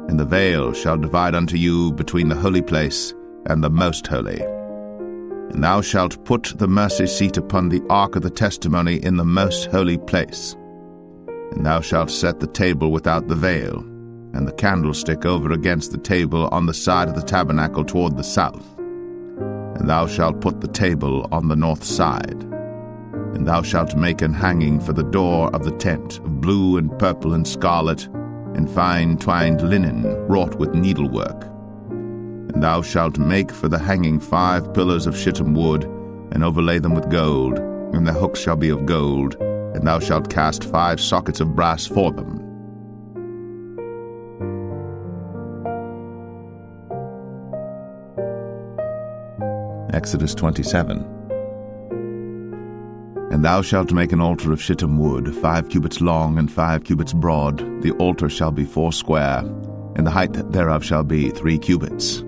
And the veil shall divide unto you between the holy place and the most holy. And thou shalt put the mercy seat upon the ark of the testimony in the most holy place. And thou shalt set the table without the veil, and the candlestick over against the table on the side of the tabernacle toward the south. And thou shalt put the table on the north side. And thou shalt make an hanging for the door of the tent of blue and purple and scarlet, and fine twined linen wrought with needlework. And thou shalt make for the hanging 5 pillars of shittim wood, and overlay them with gold, and their hooks shall be of gold, and thou shalt cast 5 sockets of brass for them. Exodus 27. And thou shalt make an altar of shittim wood, 5 cubits long and 5 cubits broad. The altar shall be 4 square, and the height thereof shall be 3 cubits.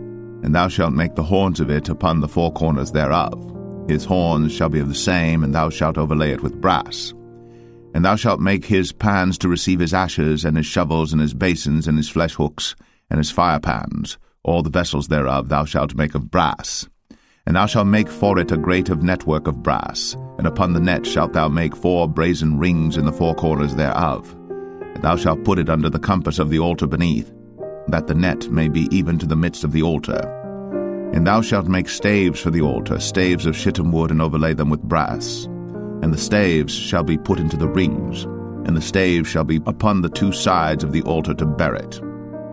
And thou shalt make the horns of it upon the 4 corners thereof. His horns shall be of the same, and thou shalt overlay it with brass. And thou shalt make his pans to receive his ashes, and his shovels, and his basins, and his flesh hooks, and his fire pans. All the vessels thereof thou shalt make of brass. And thou shalt make for it a grate of network of brass, and upon the net shalt thou make 4 brazen rings in the 4 corners thereof. And thou shalt put it under the compass of the altar beneath, that the net may be even to the midst of the altar. And thou shalt make staves for the altar, staves of shittim wood, and overlay them with brass. And the staves shall be put into the rings, and the staves shall be upon the 2 sides of the altar to bear it.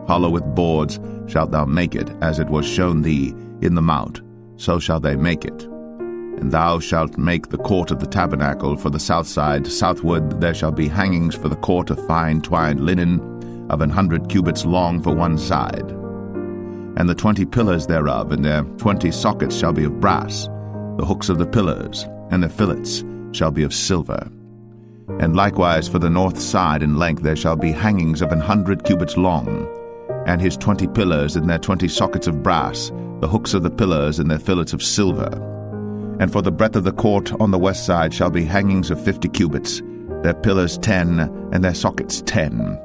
Hollow with boards shalt thou make it, as it was shown thee in the mount, so shall they make it. And thou shalt make the court of the tabernacle for the south side. Southward there shall be hangings for the court of fine twined linen, of 100 cubits long for one side. And the 20 pillars thereof, and their 20 sockets shall be of brass. The hooks of the pillars, and their fillets, shall be of silver. And likewise for the north side in length there shall be hangings of 100 cubits long, and his 20 pillars, and their 20 sockets of brass, the hooks of the pillars, and their fillets of silver. And for the breadth of the court on the west side shall be hangings of 50 cubits, their pillars 10, and their sockets 10.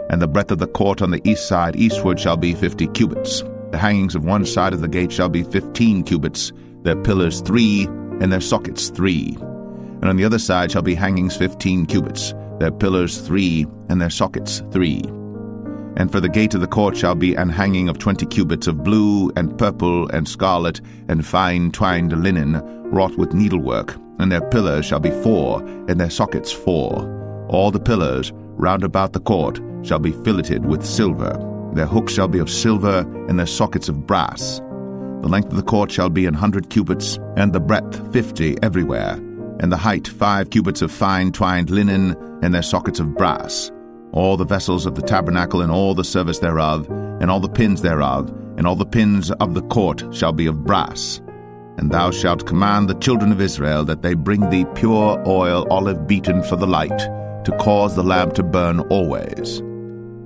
And the breadth of the court on the east side eastward shall be 50 cubits. The hangings of one side of the gate shall be 15 cubits, their pillars 3, and their sockets 3. And on the other side shall be hangings 15 cubits, their pillars 3, and their sockets 3. And for the gate of the court shall be an hanging of 20 cubits of blue, and purple, and scarlet, and fine twined linen, wrought with needlework, and their pillars shall be 4, and their sockets 4. All the pillars round about the court shall be filleted with silver. Their hooks shall be of silver, and their sockets of brass. The length of the court shall be 100 cubits, and the breadth 50 everywhere, and the height 5 cubits of fine twined linen, and their sockets of brass. All the vessels of the tabernacle, and all the service thereof, and all the pins thereof, and all the pins of the court shall be of brass. And thou shalt command the children of Israel that they bring thee pure oil, olive beaten for the light, to cause the lamp to burn always.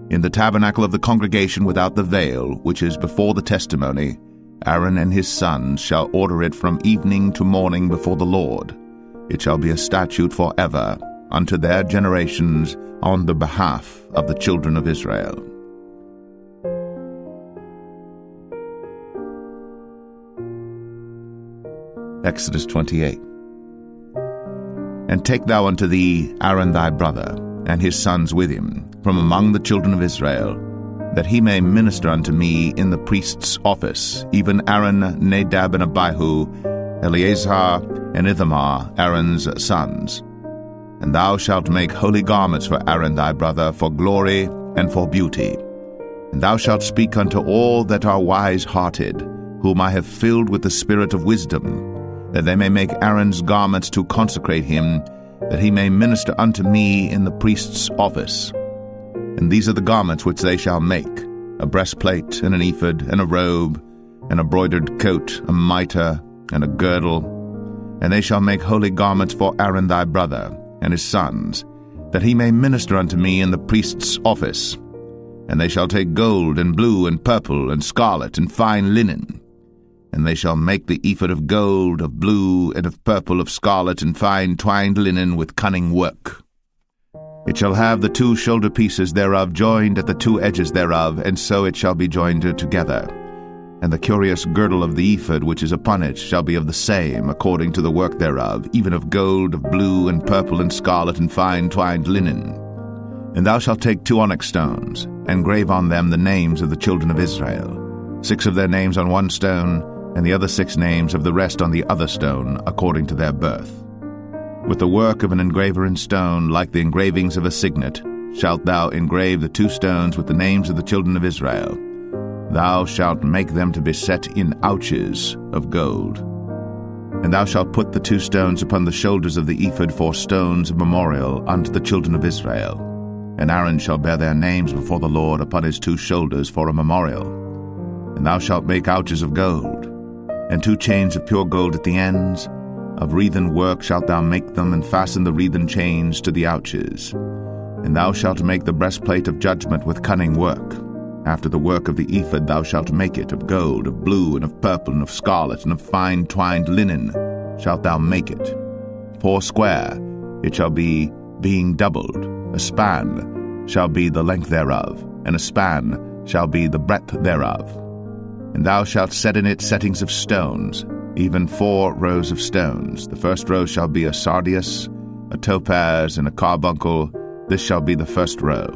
In the tabernacle of the congregation without the veil, which is before the testimony, Aaron and his sons shall order it from evening to morning before the Lord. It shall be a statute forever unto their generations on the behalf of the children of Israel. Exodus 28. And take thou unto thee Aaron thy brother, and his sons with him, from among the children of Israel, that he may minister unto me in the priest's office, even Aaron, Nadab, and Abihu, Eleazar, and Ithamar, Aaron's sons. And thou shalt make holy garments for Aaron thy brother, for glory and for beauty. And thou shalt speak unto all that are wise-hearted, whom I have filled with the spirit of wisdom, that they may make Aaron's garments to consecrate him, that he may minister unto me in the priest's office. And these are the garments which they shall make: a breastplate, and an ephod, and a robe, and a broidered coat, a mitre, and a girdle. And they shall make holy garments for Aaron thy brother, and his sons, that he may minister unto me in the priest's office. And they shall take gold, and blue, and purple, and scarlet, and fine linen. And they shall make the ephod of gold, of blue, and of purple, of scarlet, and fine twined linen with cunning work. It shall have the 2 shoulder pieces thereof joined at the 2 edges thereof, and so it shall be joined together. And the curious girdle of the ephod which is upon it shall be of the same, according to the work thereof, even of gold, of blue, and purple, and scarlet, and fine twined linen. And thou shalt take 2 onyx stones, and grave on them the names of the children of Israel, 6 of their names on one stone, and the other 6 names of the rest on the other stone, according to their birth. With the work of an engraver in stone, like the engravings of a signet, shalt thou engrave the 2 stones with the names of the children of Israel. Thou shalt make them to be set in ouches of gold. And thou shalt put the 2 stones upon the shoulders of the ephod for stones of memorial unto the children of Israel. And Aaron shall bear their names before the Lord upon his 2 shoulders for a memorial. And thou shalt make ouches of gold, and 2 chains of pure gold at the ends. Of wreathen work shalt thou make them, and fasten the wreathen chains to the ouches. And thou shalt make the breastplate of judgment with cunning work. After the work of the ephod thou shalt make it, of gold, of blue, and of purple, and of scarlet, and of fine twined linen shalt thou make it. 4 square it shall be, being doubled. A span shall be the length thereof, and a span shall be the breadth thereof. And thou shalt set in it settings of stones, even 4 rows of stones. The first row shall be a sardius, a topaz, and a carbuncle. This shall be the first row.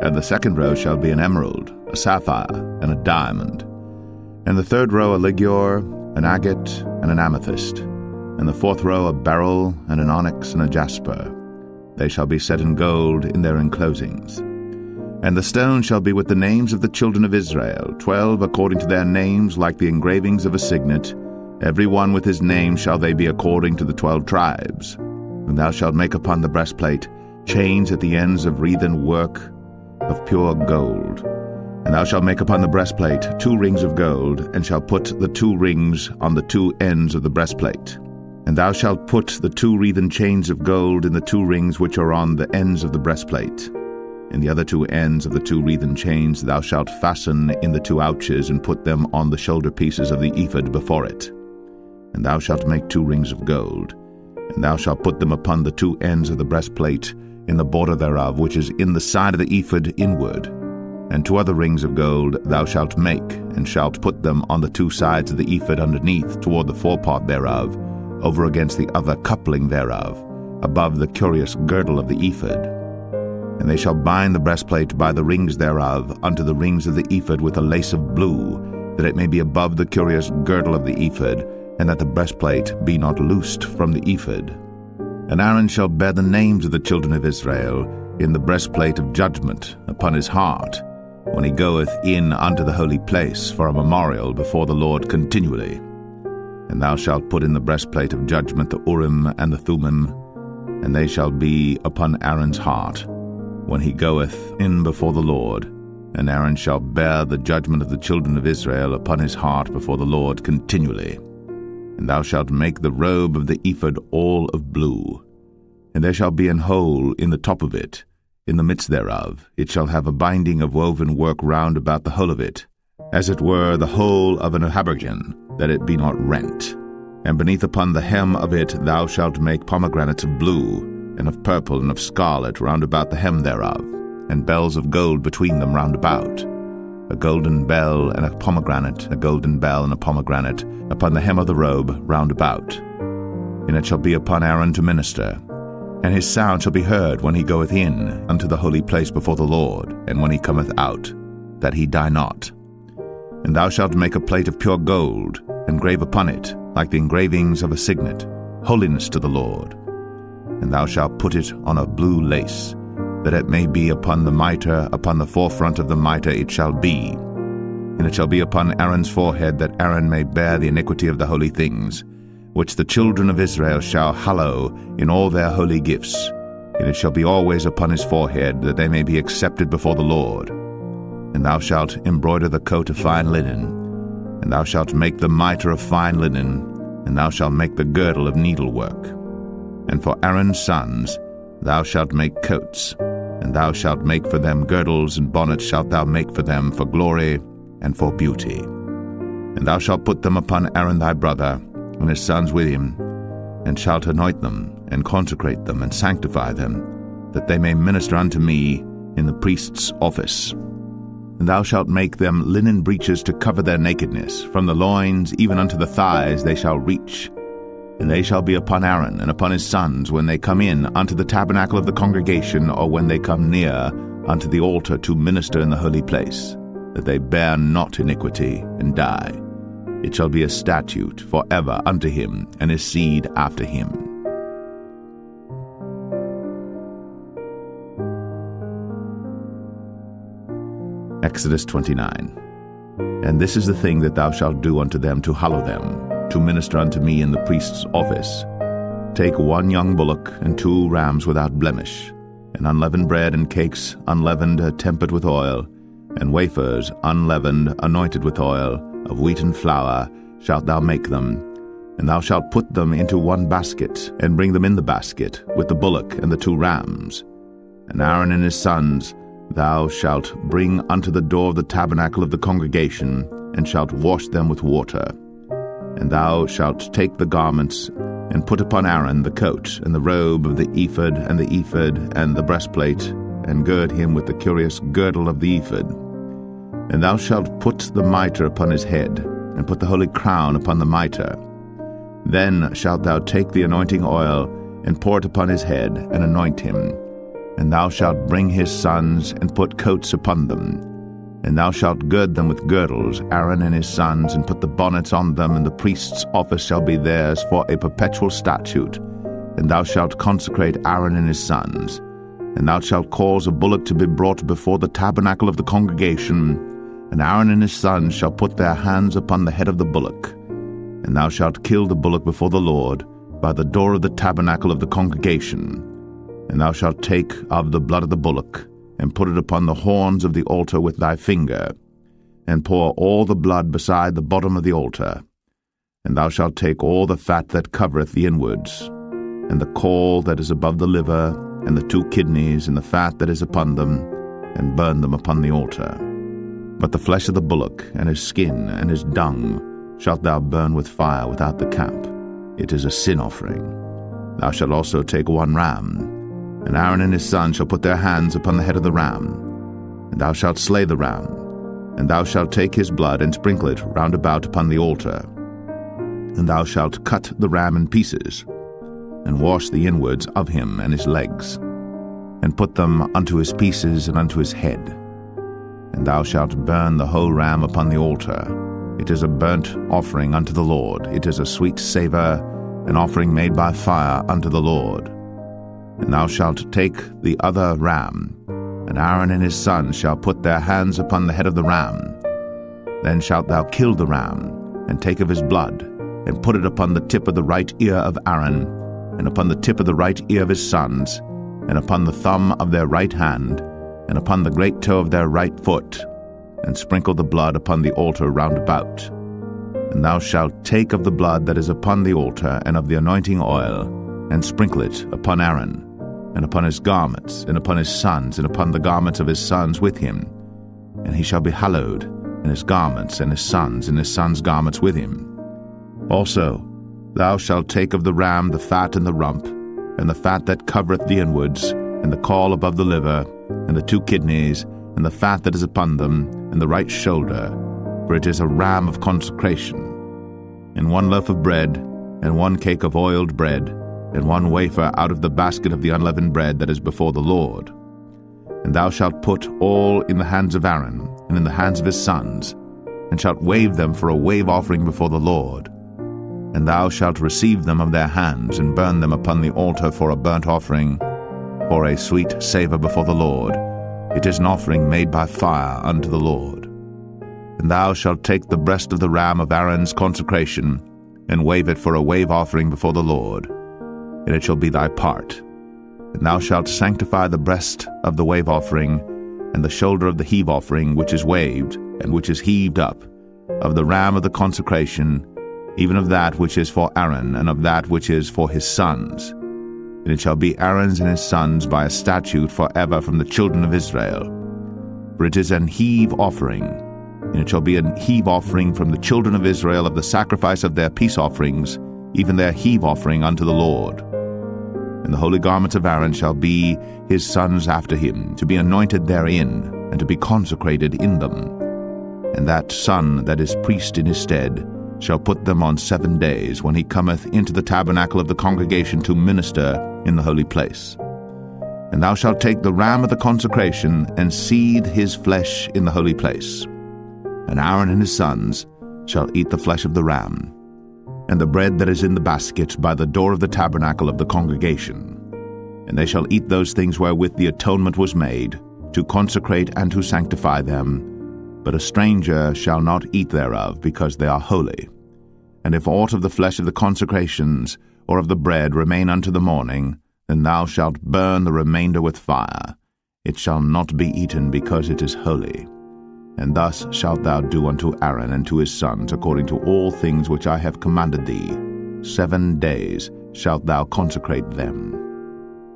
And the second row shall be an emerald, a sapphire, and a diamond. And the third row a ligure, an agate, and an amethyst. And the 4th row a beryl, and an onyx, and a jasper. They shall be set in gold in their enclosings. And the stone shall be with the names of the children of Israel, 12 according to their names, like the engravings of a signet. Every one with his name shall they be according to the 12 tribes. And thou shalt make upon the breastplate chains at the ends of wreathen work of pure gold. And thou shalt make upon the breastplate 2 rings of gold, and shalt put the 2 rings on the 2 ends of the breastplate. And thou shalt put the 2 wreathen chains of gold in the 2 rings which are on the ends of the breastplate. And the other 2 ends of the 2 wreathen chains thou shalt fasten in the 2 ouches, and put them on the shoulder pieces of the ephod before it. And thou shalt make 2 rings of gold, and thou shalt put them upon the 2 ends of the breastplate in the border thereof, which is in the side of the ephod inward. And 2 other rings of gold thou shalt make, and shalt put them on the 2 sides of the ephod underneath, toward the forepart thereof, over against the other coupling thereof, above the curious girdle of the ephod. And they shall bind the breastplate by the rings thereof unto the rings of the ephod with a lace of blue, that it may be above the curious girdle of the ephod, and that the breastplate be not loosed from the ephod. And Aaron shall bear the names of the children of Israel in the breastplate of judgment upon his heart, when he goeth in unto the holy place for a memorial before the Lord continually. And thou shalt put in the breastplate of judgment the Urim and the Thummim, and they shall be upon Aaron's heart, when he goeth in before the Lord. And Aaron shall bear the judgment of the children of Israel upon his heart before the Lord continually. And thou shalt make the robe of the ephod all of blue, and there shall be an hole in the top of it, in the midst thereof. It shall have a binding of woven work round about the whole of it, as it were the whole of an habergeon, that it be not rent. And beneath upon the hem of it thou shalt make pomegranates of blue, and of purple, and of scarlet round about the hem thereof, and bells of gold between them round about. A golden bell and a pomegranate, a golden bell and a pomegranate, upon the hem of the robe round about. And it shall be upon Aaron to minister, and his sound shall be heard when he goeth in unto the holy place before the Lord, and when he cometh out, that he die not. And thou shalt make a plate of pure gold, and grave upon it, like the engravings of a signet, holiness to the Lord. And thou shalt put it on a blue lace, that it may be upon the mitre, upon the forefront of the mitre it shall be. And it shall be upon Aaron's forehead, that Aaron may bear the iniquity of the holy things, which the children of Israel shall hallow in all their holy gifts. And it shall be always upon his forehead, that they may be accepted before the Lord. And thou shalt embroider the coat of fine linen, and thou shalt make the mitre of fine linen, and thou shalt make the girdle of needlework. And for Aaron's sons thou shalt make coats, and thou shalt make for them girdles, and bonnets shalt thou make for them for glory and for beauty. And thou shalt put them upon Aaron thy brother, and his sons with him, and shalt anoint them, and consecrate them, and sanctify them, that they may minister unto me in the priest's office. And thou shalt make them linen breeches to cover their nakedness, from the loins even unto the thighs they shall reach. And they shall be upon Aaron and upon his sons when they come in unto the tabernacle of the congregation, or when they come near unto the altar to minister in the holy place, that they bear not iniquity and die. It shall be a statute forever unto him and his seed after him. Exodus 29. And this is the thing that thou shalt do unto them to hallow them, to minister unto me in the priest's office. Take 1 young bullock and 2 rams without blemish, and unleavened bread and cakes unleavened tempered with oil, and wafers unleavened anointed with oil, of wheaten flour shalt thou make them. And thou shalt put them into 1 basket, and bring them in the basket, with the bullock and the 2 rams. And Aaron and his sons thou shalt bring unto the door of the tabernacle of the congregation, and shalt wash them with water. And thou shalt take the garments, and put upon Aaron the coat, and the robe of the ephod, and the breastplate, and gird him with the curious girdle of the ephod. And thou shalt put the mitre upon his head, and put the holy crown upon the mitre. Then shalt thou take the anointing oil, and pour it upon his head, and anoint him. And thou shalt bring his sons, and put coats upon them. And thou shalt gird them with girdles, Aaron and his sons, and put the bonnets on them, and the priest's office shall be theirs for a perpetual statute. And thou shalt consecrate Aaron and his sons. And thou shalt cause a bullock to be brought before the tabernacle of the congregation, and Aaron and his sons shall put their hands upon the head of the bullock. And thou shalt kill the bullock before the Lord, by the door of the tabernacle of the congregation. And thou shalt take of the blood of the bullock, and put it upon the horns of the altar with thy finger, and pour all the blood beside the bottom of the altar. And thou shalt take all the fat that covereth the inwards, and the caul that is above the liver, and the 2 kidneys, and the fat that is upon them, and burn them upon the altar. But the flesh of the bullock, and his skin, and his dung, shalt thou burn with fire without the camp. It is a sin offering. Thou shalt also take 1 ram, And Aaron and his sons shall put their hands upon the head of the ram, and thou shalt slay the ram, and thou shalt take his blood and sprinkle it round about upon the altar. And thou shalt cut the ram in pieces, and wash the inwards of him and his legs, and put them unto his pieces and unto his head. And thou shalt burn the whole ram upon the altar. It is a burnt offering unto the Lord. It is a sweet savour, an offering made by fire unto the Lord. And thou shalt take the other ram, and Aaron and his sons shall put their hands upon the head of the ram. Then shalt thou kill the ram, and take of his blood, and put it upon the tip of the right ear of Aaron, and upon the tip of the right ear of his sons, and upon the thumb of their right hand, and upon the great toe of their right foot, and sprinkle the blood upon the altar round about. And thou shalt take of the blood that is upon the altar, and of the anointing oil, and sprinkle it upon Aaron, and upon his garments, and upon his sons, and upon the garments of his sons with him. And he shall be hallowed, in his garments, and his sons' garments with him. Also thou shalt take of the ram the fat and the rump, and the fat that covereth the inwards, and the caul above the liver, and the 2 kidneys, and the fat that is upon them, and the right shoulder, for it is a ram of consecration. And 1 loaf of bread, and 1 cake of oiled bread, and 1 wafer out of the basket of the unleavened bread that is before the Lord. And thou shalt put all in the hands of Aaron, and in the hands of his sons, and shalt wave them for a wave offering before the Lord. And thou shalt receive them of their hands, and burn them upon the altar for a burnt offering, for a sweet savour before the Lord. It is an offering made by fire unto the Lord. And thou shalt take the breast of the ram of Aaron's consecration, and wave it for a wave offering before the Lord, and it shall be thy part. And thou shalt sanctify the breast of the wave offering, and the shoulder of the heave offering, which is waved, and which is heaved up, of the ram of the consecration, even of that which is for Aaron, and of that which is for his sons. And it shall be Aaron's and his sons by a statute forever from the children of Israel. For it is an heave offering, and it shall be an heave offering from the children of Israel of the sacrifice of their peace offerings, even their heave offering unto the Lord. And the holy garments of Aaron shall be his sons after him, to be anointed therein, and to be consecrated in them. And that son that is priest in his stead shall put them on 7 days, when he cometh into the tabernacle of the congregation to minister in the holy place. And thou shalt take the ram of the consecration, and seethe his flesh in the holy place. And Aaron and his sons shall eat the flesh of the ram, and the bread that is in the basket by the door of the tabernacle of the congregation. And they shall eat those things wherewith the atonement was made, to consecrate and to sanctify them. But a stranger shall not eat thereof, because they are holy. And if aught of the flesh of the consecrations, or of the bread, remain unto the morning, then thou shalt burn the remainder with fire. It shall not be eaten, because it is holy. And thus shalt thou do unto Aaron and to his sons, according to all things which I have commanded thee. 7 days shalt thou consecrate them.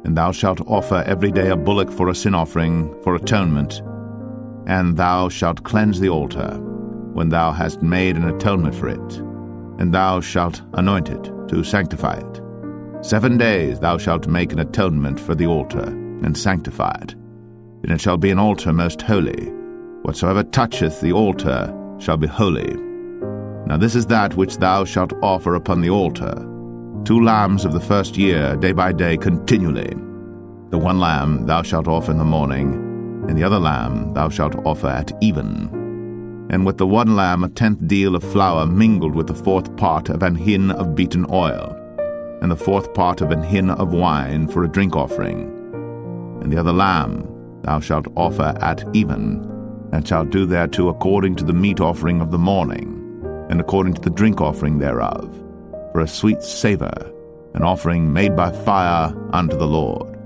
And thou shalt offer every day a bullock for a sin offering, for atonement. And thou shalt cleanse the altar, when thou hast made an atonement for it. And thou shalt anoint it, to sanctify it. 7 days thou shalt make an atonement for the altar, and sanctify it. And it shall be an altar most holy. Whatsoever toucheth the altar shall be holy. Now this is that which thou shalt offer upon the altar: 2 lambs of the first year, day by day, continually. The 1 lamb thou shalt offer in the morning, and the other lamb thou shalt offer at even. And with the 1 lamb 1/10 deal of flour mingled with the 4th part of an hin of beaten oil, and the 4th part of an hin of wine for a drink offering. And the other lamb thou shalt offer at even, and shalt do thereto according to the meat offering of the morning, and according to the drink offering thereof, for a sweet savour, an offering made by fire unto the Lord.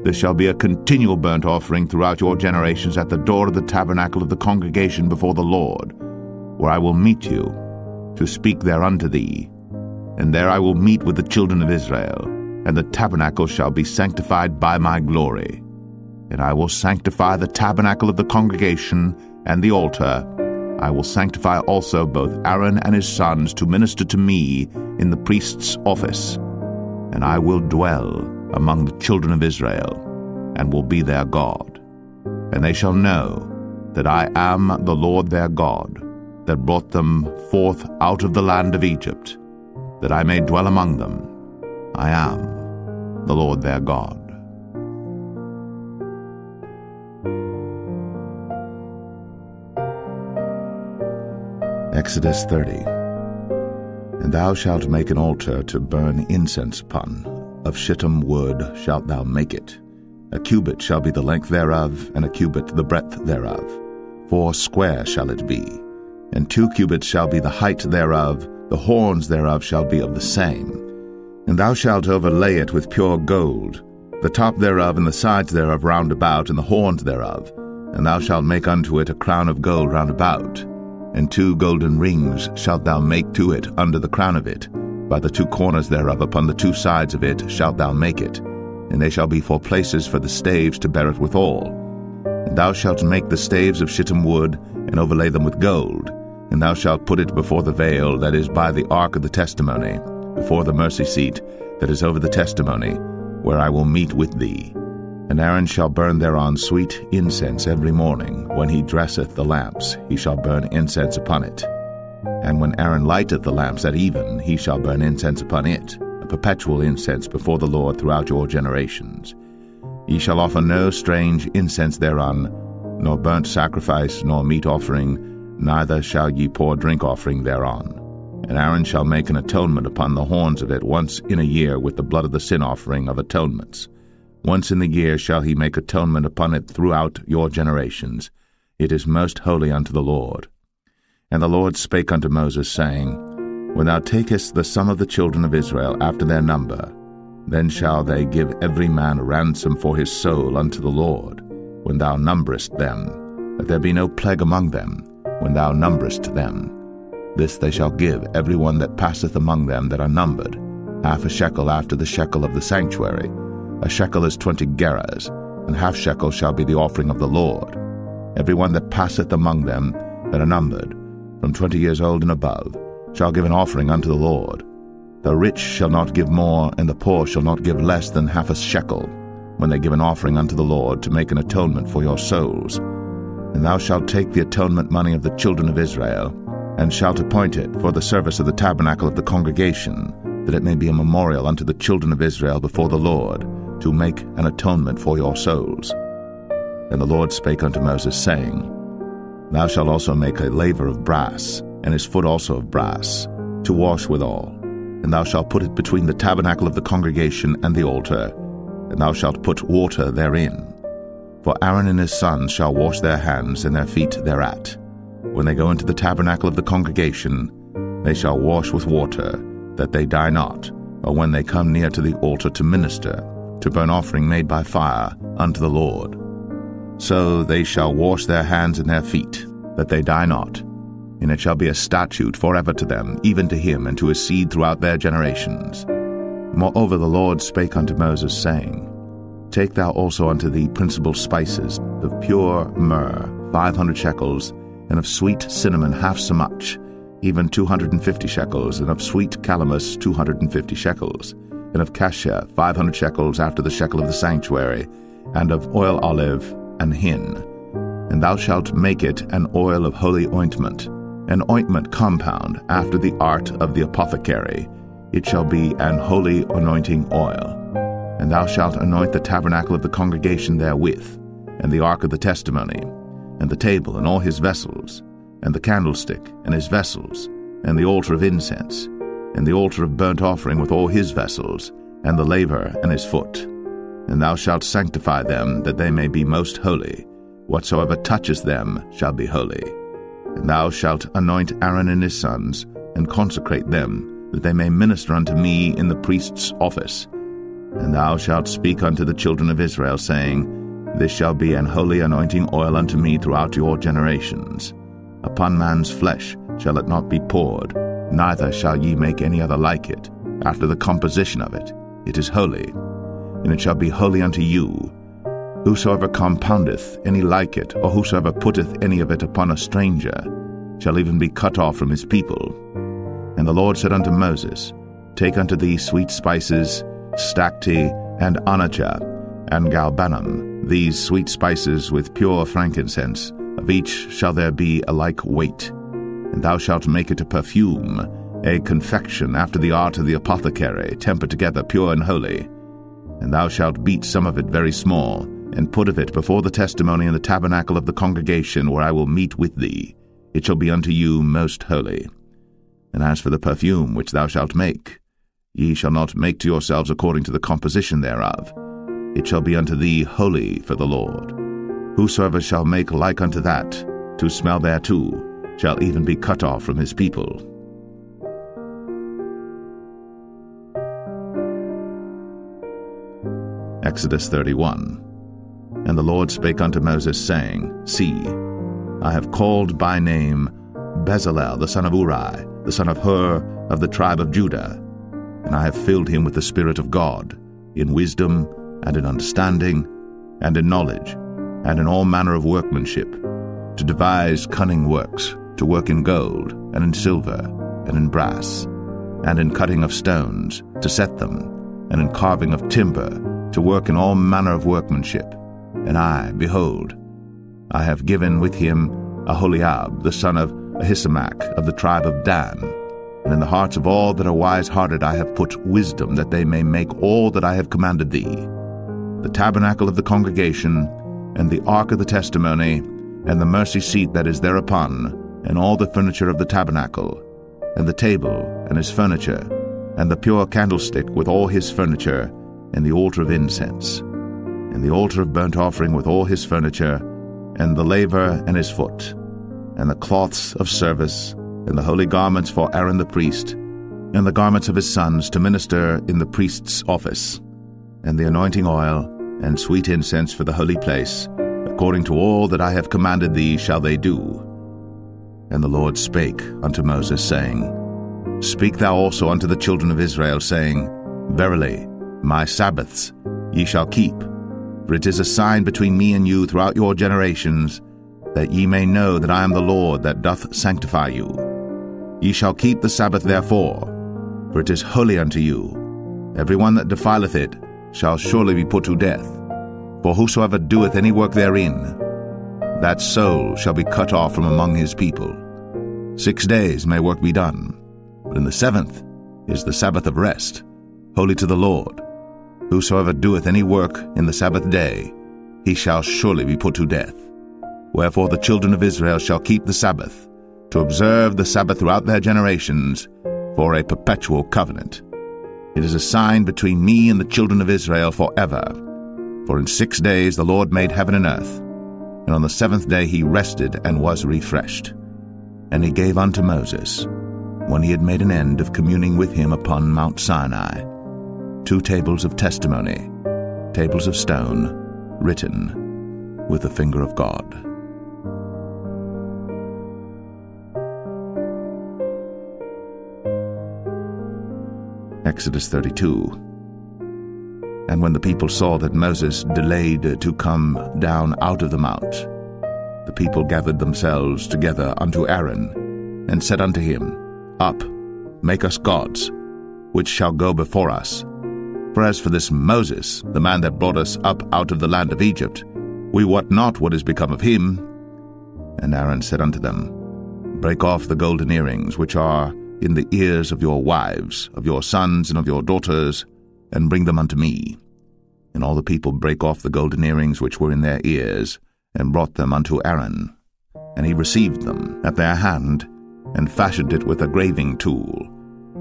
This shall be a continual burnt offering throughout your generations at the door of the tabernacle of the congregation before the Lord, where I will meet you, to speak there unto thee. And there I will meet with the children of Israel, and the tabernacle shall be sanctified by my glory. And I will sanctify the tabernacle of the congregation and the altar. I will sanctify also both Aaron and his sons to minister to me in the priest's office. And I will dwell among the children of Israel, and will be their God. And they shall know that I am the Lord their God, that brought them forth out of the land of Egypt, that I may dwell among them. I am the Lord their God. Exodus 30. And thou shalt make an altar to burn incense upon. Of shittim wood shalt thou make it. A cubit shall be the length thereof, and a cubit the breadth thereof. 4 square shall it be. And 2 cubits shall be the height thereof, the horns thereof shall be of the same. And thou shalt overlay it with pure gold, the top thereof and the sides thereof round about, and the horns thereof. And thou shalt make unto it a crown of gold round about. And 2 golden rings shalt thou make to it under the crown of it. By the 2 corners thereof upon the 2 sides of it shalt thou make it. And they shall be for places for the staves to bear it withal. And thou shalt make the staves of shittim wood, and overlay them with gold. And thou shalt put it before the veil that is by the ark of the testimony, before the mercy seat that is over the testimony, where I will meet with thee. And Aaron shall burn thereon sweet incense every morning. When he dresseth the lamps, he shall burn incense upon it. And when Aaron lighteth the lamps at even, he shall burn incense upon it, a perpetual incense before the Lord throughout your generations. Ye shall offer no strange incense thereon, nor burnt sacrifice, nor meat offering, neither shall ye pour drink offering thereon. And Aaron shall make an atonement upon the horns of it once in a year with the blood of the sin offering of atonements. Once in the year shall he make atonement upon it throughout your generations. It is most holy unto the Lord. And the Lord spake unto Moses, saying, When thou takest the sum of the children of Israel after their number, then shall they give every man a ransom for his soul unto the Lord, when thou numberest them, that there be no plague among them, when thou numberest them. This they shall give every one that passeth among them that are numbered, 1/2 shekel after the shekel of the sanctuary. A shekel is 20 gerahs, and 1/2 shekel shall be the offering of the Lord. Every one that passeth among them that are numbered, from 20 years old and above, shall give an offering unto the Lord. The rich shall not give more, and the poor shall not give less than 1/2 shekel, when they give an offering unto the Lord to make an atonement for your souls. And thou shalt take the atonement money of the children of Israel, and shalt appoint it for the service of the tabernacle of the congregation, that it may be a memorial unto the children of Israel before the Lord, to make an atonement for your souls. And the Lord spake unto Moses, saying, Thou shalt also make a laver of brass, and his foot also of brass, to wash withal. And thou shalt put it between the tabernacle of the congregation and the altar, and thou shalt put water therein. For Aaron and his sons shall wash their hands and their feet thereat. When they go into the tabernacle of the congregation, they shall wash with water, that they die not, or when they come near to the altar to minister, to burn offering made by fire unto the Lord. So they shall wash their hands and their feet, that they die not. And it shall be a statute forever to them, even to him and to his seed throughout their generations. Moreover the Lord spake unto Moses, saying, Take thou also unto thee principal spices, of pure myrrh 500 shekels, and of sweet cinnamon half so much, even 250 shekels, and of sweet calamus 250 shekels, and of cassia 500 shekels after the shekel of the sanctuary, and of oil olive and hin. And thou shalt make it an oil of holy ointment, an ointment compound after the art of the apothecary. It shall be an holy anointing oil. And thou shalt anoint the tabernacle of the congregation therewith, and the ark of the testimony, and the table and all his vessels, and the candlestick and his vessels, and the altar of incense, and the altar of burnt offering with all his vessels, and the laver and his foot. And thou shalt sanctify them, that they may be most holy. Whatsoever touches them shall be holy. And thou shalt anoint Aaron and his sons, and consecrate them, that they may minister unto me in the priest's office. And thou shalt speak unto the children of Israel, saying, This shall be an holy anointing oil unto me throughout your generations. Upon man's flesh shall it not be poured, neither shall ye make any other like it, after the composition of it. It is holy, and it shall be holy unto you. Whosoever compoundeth any like it, or whosoever putteth any of it upon a stranger, shall even be cut off from his people. And the Lord said unto Moses, Take unto thee sweet spices, stacte, and onycha, and galbanum, these sweet spices with pure frankincense. Of each shall there be a like weight. And thou shalt make it a perfume, a confection after the art of the apothecary, tempered together pure and holy. And thou shalt beat some of it very small, and put of it before the testimony in the tabernacle of the congregation, where I will meet with thee. It shall be unto you most holy. And as for the perfume which thou shalt make, ye shall not make to yourselves according to the composition thereof. It shall be unto thee holy for the Lord. Whosoever shall make like unto that, to smell thereto, shall even be cut off from his people. Exodus 31. And the Lord spake unto Moses, saying, See, I have called by name Bezalel the son of Uri, the son of Hur, of the tribe of Judah, and I have filled him with the Spirit of God, in wisdom, and in understanding, and in knowledge, and in all manner of workmanship, to devise cunning works, to work in gold, and in silver, and in brass, and in cutting of stones, to set them, and in carving of timber, to work in all manner of workmanship. And I, behold, I have given with him Aholiab, the son of Ahisamach, of the tribe of Dan. And in the hearts of all that are wise-hearted I have put wisdom, that they may make all that I have commanded thee: the tabernacle of the congregation, and the ark of the testimony, and the mercy seat that is thereupon, and all the furniture of the tabernacle, and the table and his furniture, and the pure candlestick with all his furniture, and the altar of incense, and the altar of burnt offering with all his furniture, and the laver and his foot, and the cloths of service, and the holy garments for Aaron the priest, and the garments of his sons to minister in the priest's office, and the anointing oil, and sweet incense for the holy place, according to all that I have commanded thee shall they do. And the Lord spake unto Moses, saying, Speak thou also unto the children of Israel, saying, Verily, my Sabbaths ye shall keep, for it is a sign between me and you throughout your generations, that ye may know that I am the Lord that doth sanctify you. Ye shall keep the Sabbath therefore, for it is holy unto you. Every one that defileth it shall surely be put to death. For whosoever doeth any work therein, that soul shall be cut off from among his people. 6 days may work be done, but in the 7th is the Sabbath of rest, holy to the Lord. Whosoever doeth any work in the Sabbath day, he shall surely be put to death. Wherefore the children of Israel shall keep the Sabbath, to observe the Sabbath throughout their generations, for a perpetual covenant. It is a sign between me and the children of Israel forever. For in 6 days the Lord made heaven and earth, and on the 7th day he rested and was refreshed. And he gave unto Moses, when he had made an end of communing with him upon Mount Sinai, 2 tables of testimony, tables of stone, written with the finger of God. Exodus 32. And when the people saw that Moses delayed to come down out of the mount, the people gathered themselves together unto Aaron, and said unto him, Up, make us gods, which shall go before us. For as for this Moses, the man that brought us up out of the land of Egypt, we wot not what is become of him. And Aaron said unto them, Break off the golden earrings which are in the ears of your wives, of your sons, and of your daughters, and bring them unto me. And all the people brake off the golden earrings which were in their ears, and brought them unto Aaron. And he received them at their hand, and fashioned it with a graving tool,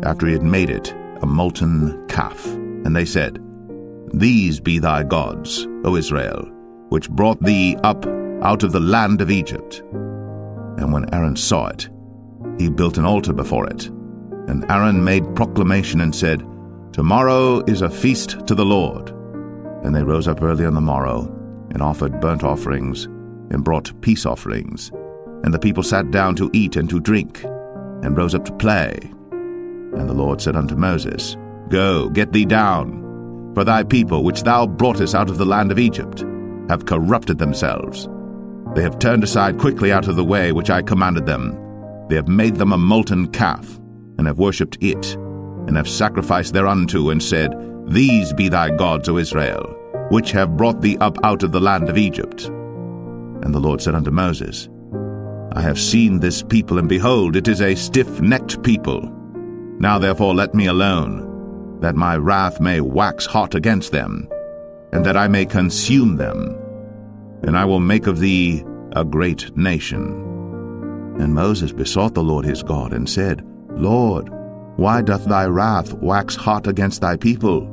after he had made it a molten calf. And they said, These be thy gods, O Israel, which brought thee up out of the land of Egypt. And when Aaron saw it, he built an altar before it. And Aaron made proclamation and said, Tomorrow is a feast to the Lord. And they rose up early on the morrow, and offered burnt offerings, and brought peace offerings. And the people sat down to eat and to drink, and rose up to play. And the Lord said unto Moses, Go, get thee down, for thy people which thou broughtest out of the land of Egypt have corrupted themselves. They have turned aside quickly out of the way which I commanded them. They have made them a molten calf, and have worshipped it, and have sacrificed thereunto, and said, These be thy gods, O Israel, which have brought thee up out of the land of Egypt. And the Lord said unto Moses, I have seen this people, and behold, it is a stiff-necked people. Now therefore let me alone, that my wrath may wax hot against them, and that I may consume them, and I will make of thee a great nation. And Moses besought the Lord his God, and said, Lord, why doth thy wrath wax hot against thy people,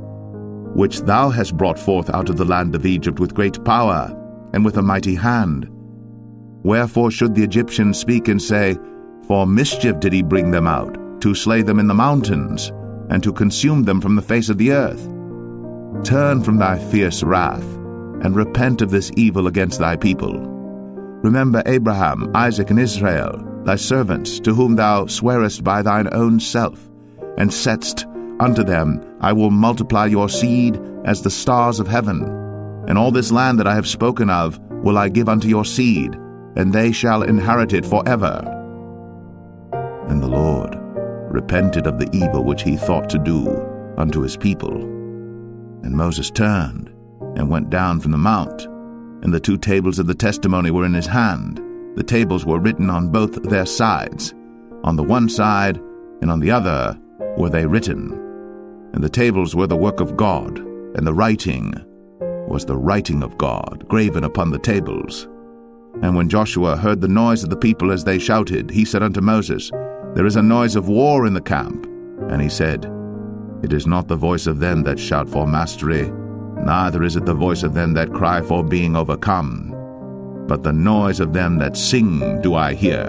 which thou hast brought forth out of the land of Egypt with great power, and with a mighty hand? Wherefore should the Egyptians speak and say, For mischief did he bring them out, to slay them in the mountains, and to consume them from the face of the earth? Turn from thy fierce wrath, and repent of this evil against thy people. Remember Abraham, Isaac, and Israel, thy servants, to whom thou swarest by thine own self, and saidst unto them, I will multiply your seed as the stars of heaven, and all this land that I have spoken of will I give unto your seed, and they shall inherit it forever. And the Lord repented of the evil which he thought to do unto his people. And Moses turned, and went down from the mount, and the 2 tables of the testimony were in his hand. The tables were written on both their sides. On the one side and on the other were they written. And the tables were the work of God, and the writing was the writing of God, graven upon the tables. And when Joshua heard the noise of the people as they shouted, he said unto Moses, There is a noise of war in the camp. And he said, It is not the voice of them that shout for mastery, neither is it the voice of them that cry for being overcome, but the noise of them that sing do I hear.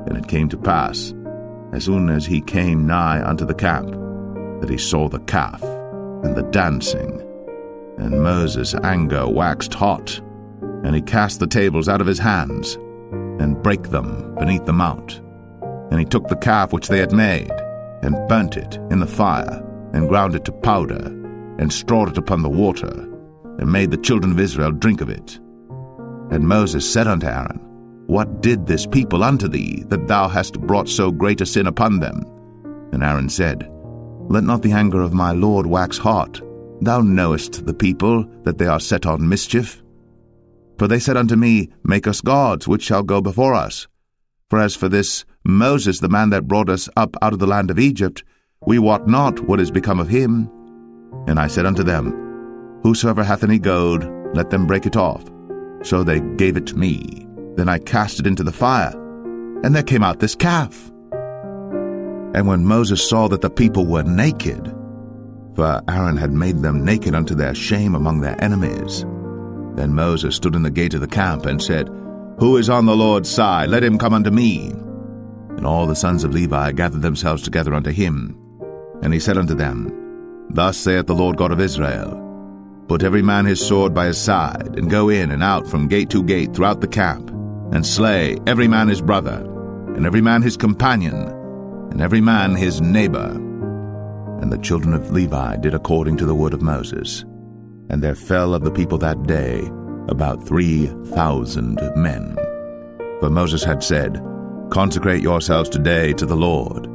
And it came to pass, as soon as he came nigh unto the camp, that he saw the calf and the dancing. And Moses' anger waxed hot, and he cast the tables out of his hands, and brake them beneath the mount. And he took the calf which they had made, and burnt it in the fire, and ground it to powder, and strawed it upon the water, and made the children of Israel drink of it. And Moses said unto Aaron, What did this people unto thee, that thou hast brought so great a sin upon them? And Aaron said, Let not the anger of my Lord wax hot. Thou knowest the people, that they are set on mischief. For they said unto me, Make us gods, which shall go before us. For as for this Moses, the man that brought us up out of the land of Egypt, we wot not what is become of him. And I said unto them, Whosoever hath any gold, let them break it off. So they gave it me. Then I cast it into the fire, and there came out this calf. And when Moses saw that the people were naked, for Aaron had made them naked unto their shame among their enemies, then Moses stood in the gate of the camp, and said, Who is on the Lord's side? Let him come unto me. And all the sons of Levi gathered themselves together unto him. And he said unto them, Thus saith the Lord God of Israel, Put every man his sword by his side, and go in and out from gate to gate throughout the camp, and slay every man his brother, and every man his companion, and every man his neighbor. And the children of Levi did according to the word of Moses. And there fell of the people that day about 3,000 men. For Moses had said, Consecrate yourselves today to the Lord,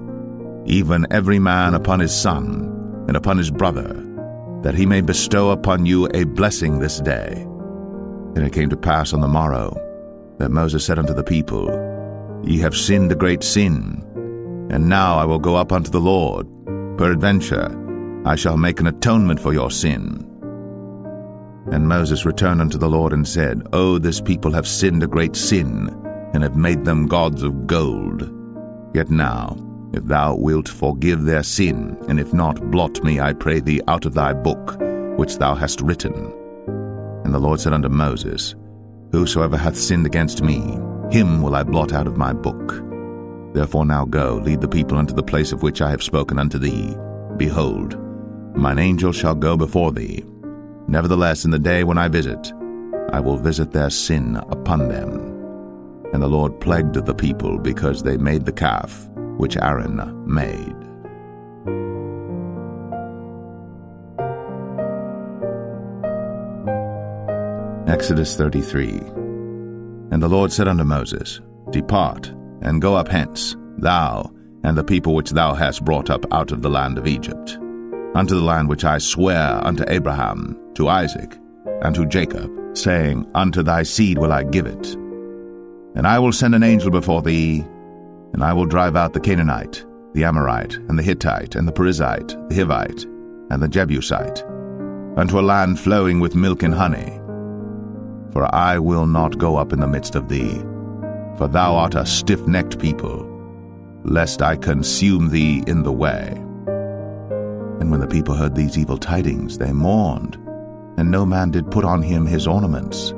even every man upon his son, and upon his brother, that he may bestow upon you a blessing this day. And it came to pass on the morrow, that Moses said unto the people, Ye have sinned a great sin, and now I will go up unto the Lord. Peradventure I shall make an atonement for your sin. And Moses returned unto the Lord, and said, O this people have sinned a great sin, and have made them gods of gold. Yet now, if thou wilt forgive their sin, and if not, blot me, I pray thee, out of thy book, which thou hast written. And the Lord said unto Moses, Whosoever hath sinned against me, him will I blot out of my book. Therefore now go, lead the people unto the place of which I have spoken unto thee. Behold, mine angel shall go before thee. Nevertheless, in the day when I visit, I will visit their sin upon them. And the Lord plagued the people, because they made the calf which Aaron made. Exodus 33. And the Lord said unto Moses, Depart, and go up hence, thou and the people which thou hast brought up out of the land of Egypt. unto the land which I swear unto Abraham, to Isaac, and to Jacob, saying, Unto thy seed will I give it. And I will send an angel before thee, and I will drive out the Canaanite, the Amorite, and the Hittite, and the Perizzite, the Hivite, and the Jebusite, unto a land flowing with milk and honey. For I will not go up in the midst of thee, for thou art a stiff-necked people, lest I consume thee in the way. And when the people heard these evil tidings, they mourned, and no man did put on him his ornaments.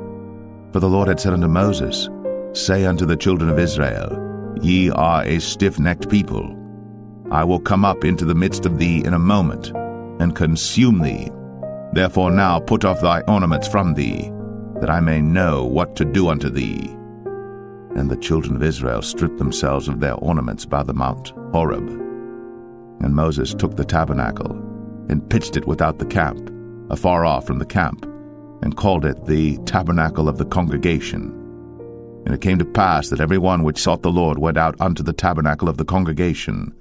For the Lord had said unto Moses, Say unto the children of Israel, Ye are a stiff-necked people. I will come up into the midst of thee in a moment, and consume thee. Therefore now put off thy ornaments from thee, that I may know what to do unto thee. And the children of Israel stripped themselves of their ornaments by the Mount Horeb. And Moses took the tabernacle, and pitched it without the camp, afar off from the camp, and called it the tabernacle of the congregation. And it came to pass that every one which sought the Lord went out unto the tabernacle of the congregation,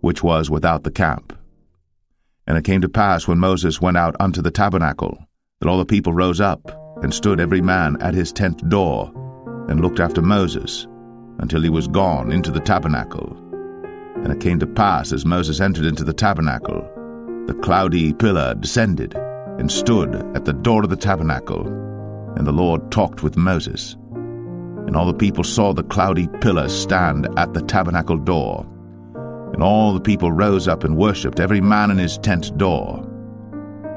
which was without the camp. And it came to pass, when Moses went out unto the tabernacle, that all the people rose up, and stood every man at his tent door, and looked after Moses, until he was gone into the tabernacle. And it came to pass, as Moses entered into the tabernacle, the cloudy pillar descended, and stood at the door of the tabernacle, and the Lord talked with Moses. And all the people saw the cloudy pillar stand at the tabernacle door. And all the people rose up and worshipped, every man in his tent door.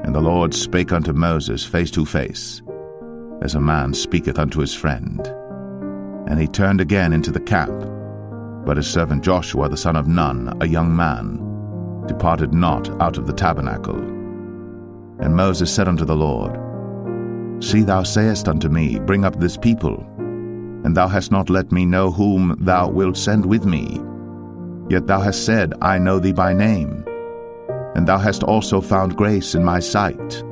And the Lord spake unto Moses face to face, as a man speaketh unto his friend. And he turned again into the camp. But his servant Joshua the son of Nun, a young man, departed not out of the tabernacle. And Moses said unto the Lord, See, thou sayest unto me, Bring up this people, and thou hast not let me know whom thou wilt send with me. Yet thou hast said, I know thee by name, and thou hast also found grace in my sight.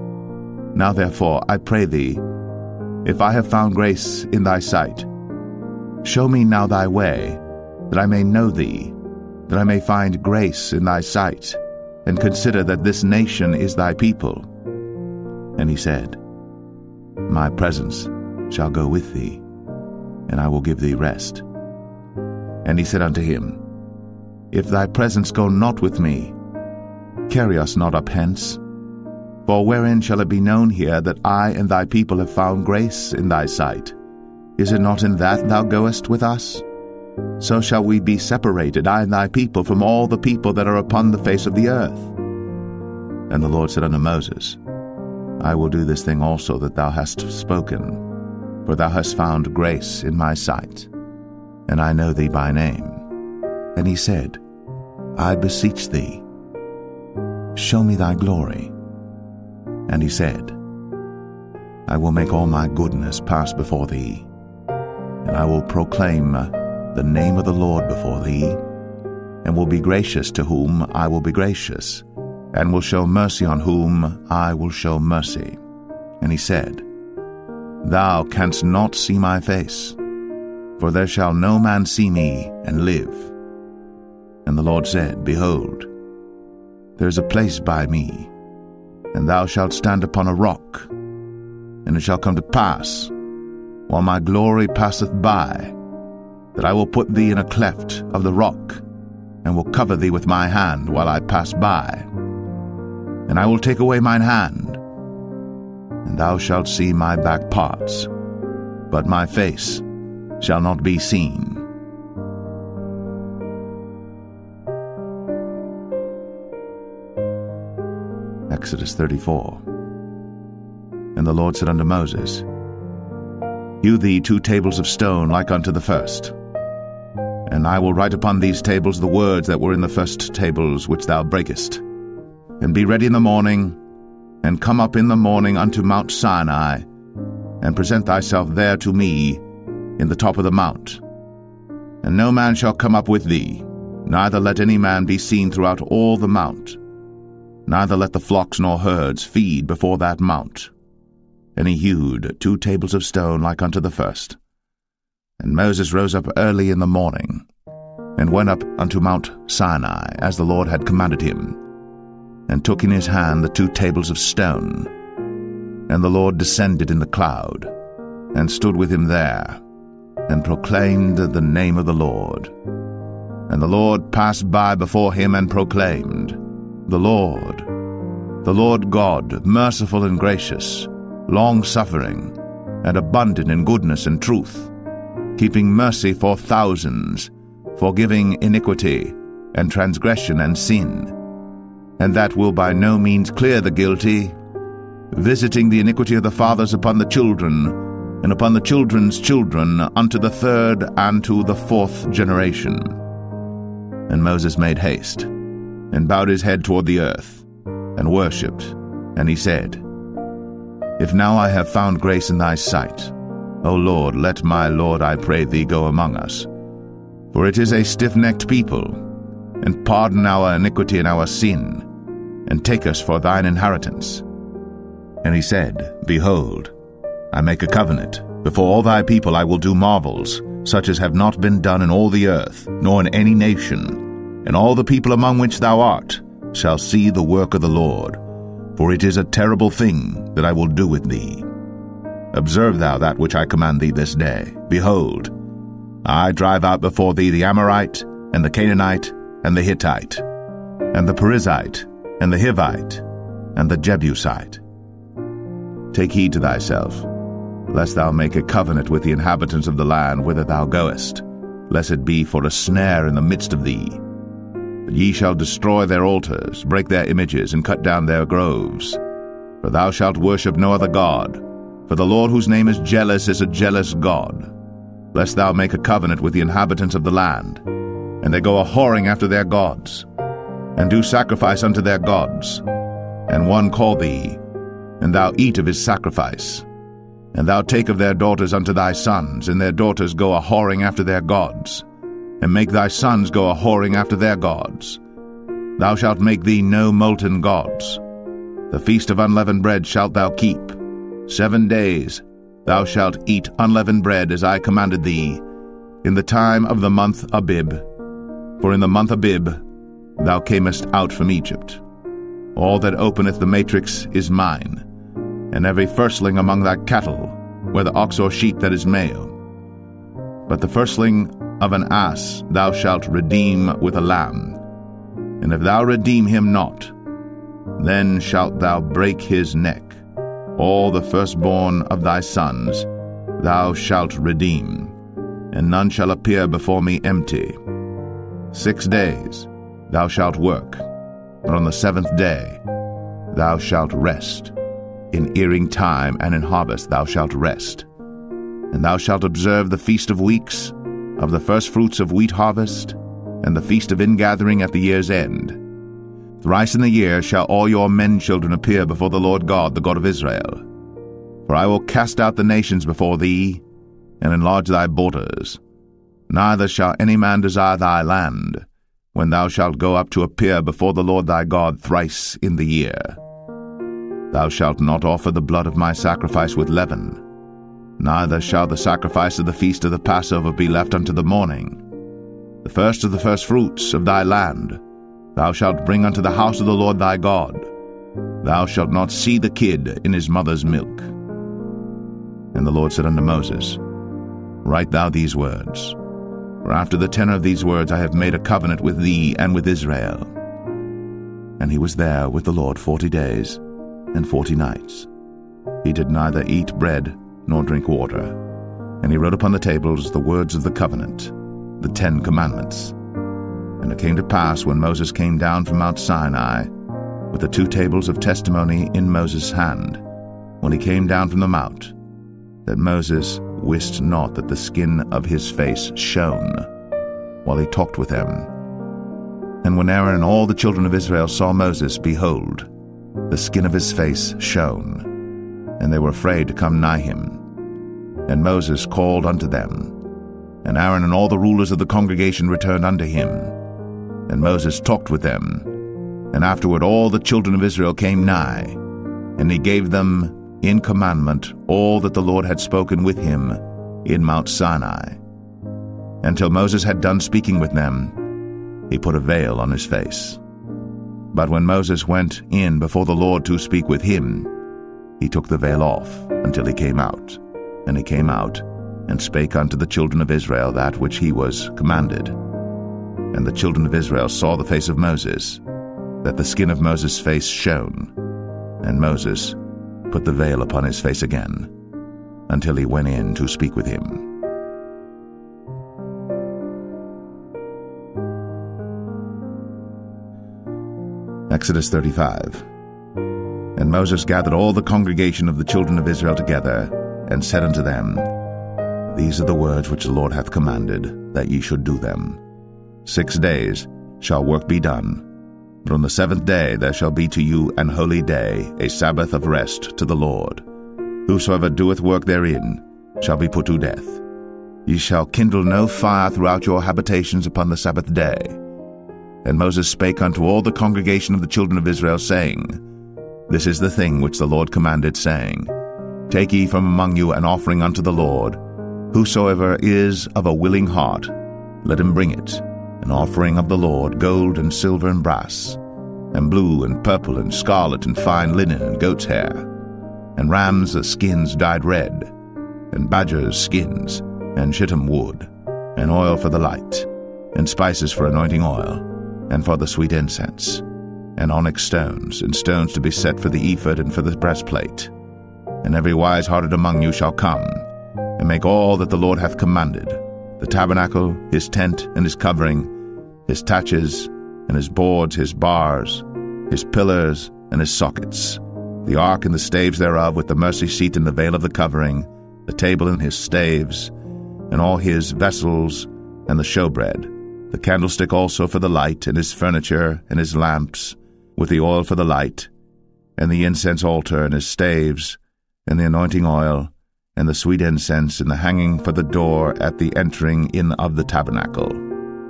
Now therefore, I pray thee, if I have found grace in thy sight, show me now thy way, that I may know thee, that I may find grace in thy sight, and consider that this nation is thy people. And he said, My presence shall go with thee, and I will give thee rest. And he said unto him, If thy presence go not with me, carry us not up hence. For wherein shall it be known here that I and thy people have found grace in thy sight? Is it not in that thou goest with us? So shall we be separated, I and thy people, from all the people that are upon the face of the earth. And the Lord said unto Moses, I will do this thing also that thou hast spoken, for thou hast found grace in my sight, and I know thee by name. And he said, I beseech thee, show me thy glory. And he said, I will make all my goodness pass before thee, and I will proclaim the name of the Lord before thee, and will be gracious to whom I will be gracious, and will show mercy on whom I will show mercy. And he said, Thou canst not see my face, for there shall no man see me and live. And the Lord said, Behold, there is a place by me, and thou shalt stand upon a rock. And it shall come to pass, while my glory passeth by, that I will put thee in a cleft of the rock, and will cover thee with my hand while I pass by. And I will take away mine hand, and thou shalt see my back parts, but my face shall not be seen. Exodus 34. And the Lord said unto Moses, Hew thee 2 tables of stone like unto the first. And I will write upon these tables the words that were in the first tables which thou breakest. And be ready in the morning, and come up in the morning unto Mount Sinai, and present thyself there to me in the top of the mount. And no man shall come up with thee, neither let any man be seen throughout all the mount. Neither let the flocks nor herds feed before that mount. And he hewed 2 tables of stone like unto the first. And Moses rose up early in the morning, and went up unto Mount Sinai, as the Lord had commanded him. and took in his hand the 2 tables of stone. And the Lord descended in the cloud, and stood with him there, and proclaimed the name of the Lord. And the Lord passed by before him and proclaimed, the Lord God, merciful and gracious, long-suffering, and abundant in goodness and truth, keeping mercy for thousands, forgiving iniquity and transgression and sin, and that will by no means clear the guilty, visiting the iniquity of the fathers upon the children, and upon the children's children unto the 3rd and to the 4th generation. And Moses made haste, and bowed his head toward the earth, and worshipped, and he said, If now I have found grace in thy sight, O Lord, let my Lord, I pray thee, go among us. For it is a stiff-necked people, and pardon our iniquity and our sin, and take us for thine inheritance. And he said, Behold, I make a covenant. Before all thy people I will do marvels, such as have not been done in all the earth, nor in any nation. And all the people among which thou art shall see the work of the Lord. For it is a terrible thing that I will do with thee. Observe thou that which I command thee this day. Behold, I drive out before thee the Amorite, and the Canaanite, and the Hittite, and the Perizzite, and the Hivite, and the Jebusite. Take heed to thyself, lest thou make a covenant with the inhabitants of the land whither thou goest, lest it be for a snare in the midst of thee. But ye shall destroy their altars, break their images, and cut down their groves. For thou shalt worship no other god, for the Lord whose name is a jealous God. Lest thou make a covenant with the inhabitants of the land, and they go a-whoring after their gods, and do sacrifice unto their gods, and one call thee, and thou eat of his sacrifice, and thou take of their daughters unto thy sons, and their daughters go a-whoring after their gods, and make thy sons go a-whoring after their gods. Thou shalt make thee no molten gods. The feast of unleavened bread shalt thou keep. 7 days thou shalt eat unleavened bread as I commanded thee, in the time of the month Abib. For in the month Abib thou camest out from Egypt. All that openeth the matrix is mine, and every firstling among thy cattle, whether ox or sheep that is male. But the firstling of an ass thou shalt redeem with a lamb. And if thou redeem him not, then shalt thou break his neck. All the firstborn of thy sons thou shalt redeem, and none shall appear before me empty. 6 days thou shalt work, but on the 7th day thou shalt rest. In earing time and in harvest thou shalt rest. And thou shalt observe the feast of weeks, of the firstfruits of wheat harvest, and the feast of ingathering at the year's end. Thrice in the year shall all your men children appear before the Lord God, the God of Israel. For I will cast out the nations before thee, and enlarge thy borders. Neither shall any man desire thy land, when thou shalt go up to appear before the Lord thy God thrice in the year. Thou shalt not offer the blood of my sacrifice with leaven, neither shall the sacrifice of the feast of the Passover be left unto the morning. The first of the firstfruits of thy land thou shalt bring unto the house of the Lord thy God. Thou shalt not see the kid in his mother's milk. And the Lord said unto Moses, Write thou these words, for after the tenor of these words I have made a covenant with thee and with Israel. And he was there with the Lord 40 days and 40 nights. He did neither eat bread nor drink water. And he wrote upon the tables the words of the covenant, the 10 commandments. And it came to pass, when Moses came down from Mount Sinai, with the 2 tables of testimony in Moses' hand, when he came down from the mount, that Moses wist not that the skin of his face shone, while he talked with them. And when Aaron and all the children of Israel saw Moses, behold, the skin of his face shone, and they were afraid to come nigh him. And Moses called unto them, and Aaron and all the rulers of the congregation returned unto him. And Moses talked with them, and afterward all the children of Israel came nigh, and he gave them in commandment all that the Lord had spoken with him in Mount Sinai. Until Moses had done speaking with them, he put a veil on his face. But when Moses went in before the Lord to speak with him, he took the veil off until he came out. And he came out, and spake unto the children of Israel that which he was commanded. And the children of Israel saw the face of Moses, that the skin of Moses' face shone. And Moses put the veil upon his face again, until he went in to speak with him. Exodus 35. And Moses gathered all the congregation of the children of Israel together, and said unto them, These are the words which the Lord hath commanded, that ye should do them. 6 days shall work be done, but on the 7th day there shall be to you an holy day, a Sabbath of rest to the Lord. Whosoever doeth work therein shall be put to death. Ye shall kindle no fire throughout your habitations upon the Sabbath day. And Moses spake unto all the congregation of the children of Israel, saying, This is the thing which the Lord commanded, saying, Take ye from among you an offering unto the Lord. Whosoever is of a willing heart, let him bring it, an offering of the Lord, gold and silver and brass, and blue and purple and scarlet and fine linen and goat's hair, and rams' skins dyed red, and badgers' skins, and shittim wood, and oil for the light, and spices for anointing oil, and for the sweet incense, and onyx stones, and stones to be set for the ephod and for the breastplate. And every wise-hearted among you shall come, and make all that the Lord hath commanded, the tabernacle, his tent, and his covering, his taches, and his boards, his bars, his pillars, and his sockets, the ark and the staves thereof, with the mercy seat and the veil of the covering, the table and his staves, and all his vessels, and the showbread, the candlestick also for the light, and his furniture, and his lamps, with the oil for the light, and the incense altar, and his staves, and the anointing oil, and the sweet incense, and the hanging for the door at the entering in of the tabernacle,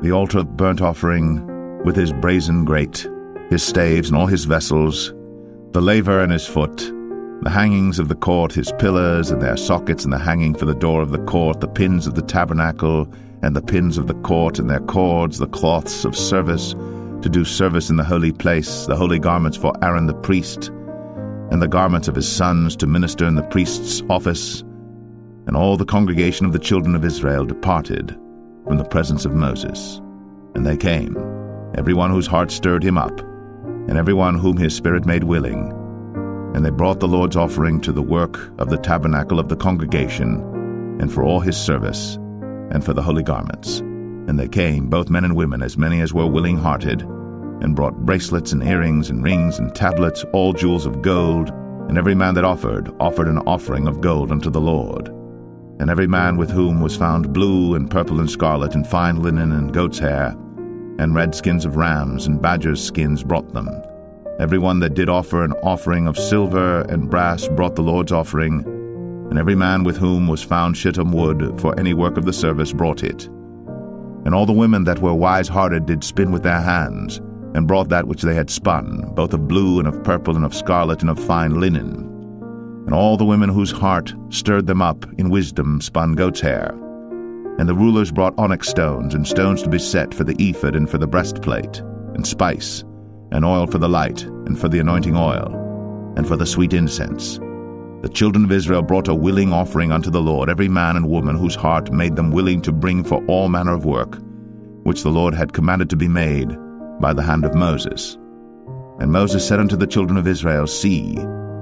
the altar of burnt offering, with his brazen grate, his staves, and all his vessels, the laver and his foot, the hangings of the court, his pillars, and their sockets, and the hanging for the door of the court, the pins of the tabernacle, and the pins of the court, and their cords, the cloths of service, to do service in the holy place, the holy garments for Aaron the priest, and the garments of his sons to minister in the priest's office. And all the congregation of the children of Israel departed from the presence of Moses. And they came, every one whose heart stirred him up, and every one whom his spirit made willing. And they brought the Lord's offering to the work of the tabernacle of the congregation, and for all his service, and for the holy garments. And they came, both men and women, as many as were willing-hearted, and brought bracelets and earrings and rings and tablets, all jewels of gold. And every man that offered an offering of gold unto the Lord. And every man with whom was found blue and purple and scarlet and fine linen and goat's hair, and red skins of rams and badgers' skins brought them. Every one that did offer an offering of silver and brass brought the Lord's offering, and every man with whom was found shittim wood for any work of the service brought it. And all the women that were wise-hearted did spin with their hands, and brought that which they had spun, both of blue and of purple and of scarlet and of fine linen. And all the women whose heart stirred them up in wisdom spun goat's hair. And the rulers brought onyx stones, and stones to be set for the ephod and for the breastplate, and spice, and oil for the light, and for the anointing oil, and for the sweet incense. The children of Israel brought a willing offering unto the Lord, every man and woman whose heart made them willing to bring for all manner of work, which the Lord had commanded to be made by the hand of Moses. And Moses said unto the children of Israel, See,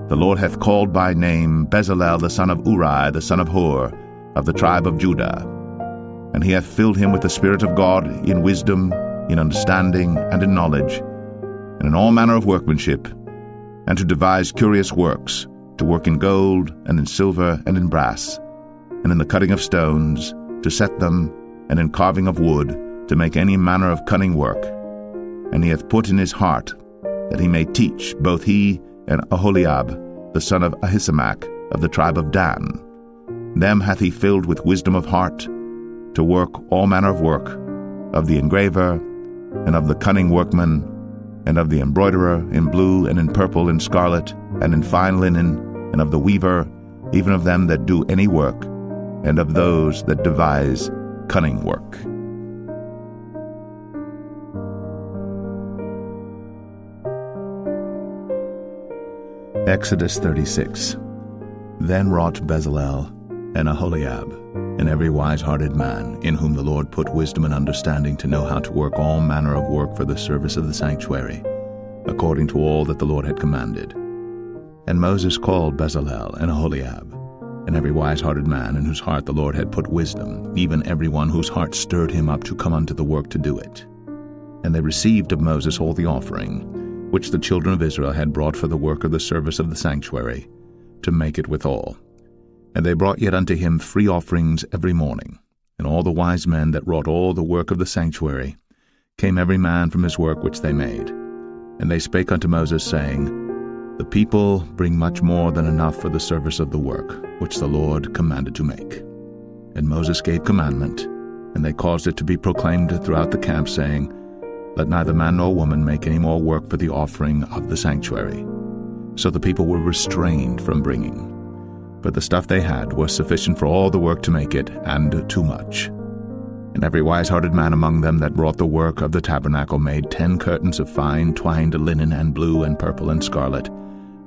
the Lord hath called by name Bezalel the son of Uri, the son of Hur, of the tribe of Judah. And he hath filled him with the Spirit of God in wisdom, in understanding, and in knowledge, and in all manner of workmanship, and to devise curious works, to work in gold, and in silver, and in brass, and in the cutting of stones, to set them, and in carving of wood, to make any manner of cunning work. And he hath put in his heart that he may teach, both he and Aholiab, the son of Ahisamach, of the tribe of Dan. Them hath he filled with wisdom of heart, to work all manner of work, of the engraver, and of the cunning workman, and of the embroiderer in blue, and in purple, and scarlet, and in fine linen, and of the weaver, even of them that do any work, and of those that devise cunning work. Exodus 36. Then wrought Bezalel and Aholiab, and every wise-hearted man, in whom the Lord put wisdom and understanding to know how to work all manner of work for the service of the sanctuary, according to all that the Lord had commanded. And Moses called Bezalel and Aholiab, and every wise-hearted man in whose heart the Lord had put wisdom, even every one whose heart stirred him up to come unto the work to do it. And they received of Moses all the offering, which the children of Israel had brought for the work of the service of the sanctuary, to make it withal. And they brought yet unto him free offerings every morning. And all the wise men that wrought all the work of the sanctuary came every man from his work which they made. And they spake unto Moses, saying, The people bring much more than enough for the service of the work, which the Lord commanded to make. And Moses gave commandment, and they caused it to be proclaimed throughout the camp, saying, Let neither man nor woman make any more work for the offering of the sanctuary. So the people were restrained from bringing. But the stuff they had was sufficient for all the work to make it, and too much. And every wise-hearted man among them that wrought the work of the tabernacle made 10 curtains of fine twined linen and blue and purple and scarlet.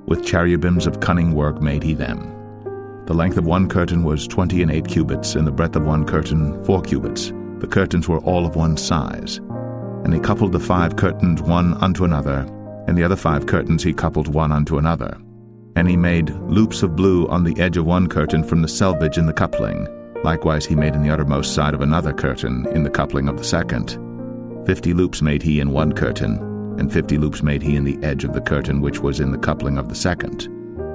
With cherubims of cunning work made he them. The length of one curtain was 20 and 8 cubits, and the breadth of one curtain 4 cubits. The curtains were all of one size. And he coupled the 5 curtains one unto another, and the other 5 curtains he coupled one unto another. And he made loops of blue on the edge of one curtain from the selvage in the coupling. Likewise he made in the uttermost side of another curtain in the coupling of the second. 50 loops made he in one curtain, and 50 loops made he in the edge of the curtain which was in the coupling of the second.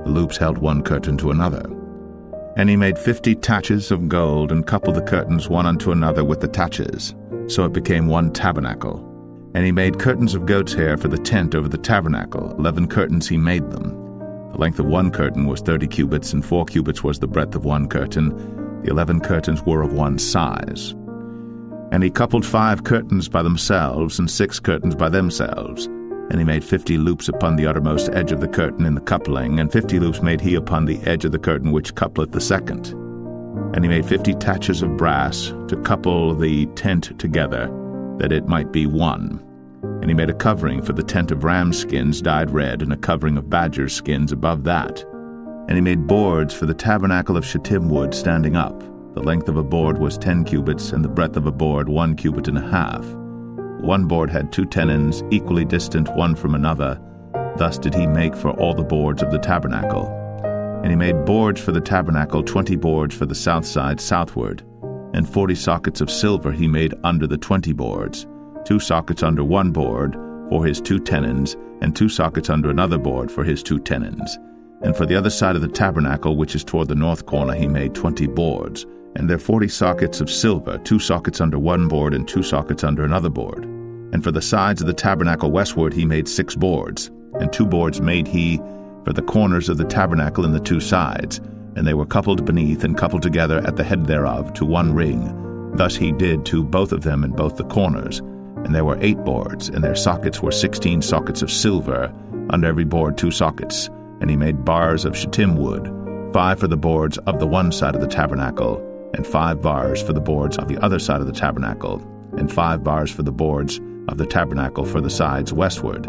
The loops held one curtain to another. And he made 50 taches of gold, and coupled the curtains one unto another with the taches. So it became one tabernacle. And he made curtains of goat's hair for the tent over the tabernacle. 11 curtains he made them. The length of one curtain was 30 cubits, and 4 cubits was the breadth of one curtain. The 11 curtains were of one size. And he coupled 5 curtains by themselves, and 6 curtains by themselves. And he made 50 loops upon the uttermost edge of the curtain in the coupling, and 50 loops made he upon the edge of the curtain which coupleth the second. And he made 50 taches of brass to couple the tent together, that it might be one. And he made a covering for the tent of ram skins dyed red, and a covering of badger skins above that. And he made boards for the tabernacle of shittim wood standing up. The length of a board was 10 cubits, and the breadth of a board 1 cubit and a half. One board had 2 tenons, equally distant one from another. Thus did he make for all the boards of the tabernacle. And he made boards for the tabernacle, 20 boards for the south side southward. And 40 sockets of silver he made under the 20 boards, 2 sockets under one board for his 2 tenons, and 2 sockets under another board for his 2 tenons. And for the other side of the tabernacle, which is toward the north corner, he made 20 boards, and there 40 sockets of silver, 2 sockets under one board and 2 sockets under another board. And for the sides of the tabernacle westward he made 6 boards, and 2 boards made he for the corners of the tabernacle in the 2 sides, and they were coupled beneath and coupled together at the head thereof to one ring. Thus he did to both of them in both the corners. And there were 8 boards, and their sockets were 16 sockets of silver, under every board 2 sockets. And he made bars of shittim wood, 5 for the boards of the one side of the tabernacle, and 5 bars for the boards of the other side of the tabernacle, and 5 bars for the boards of the tabernacle for the sides westward.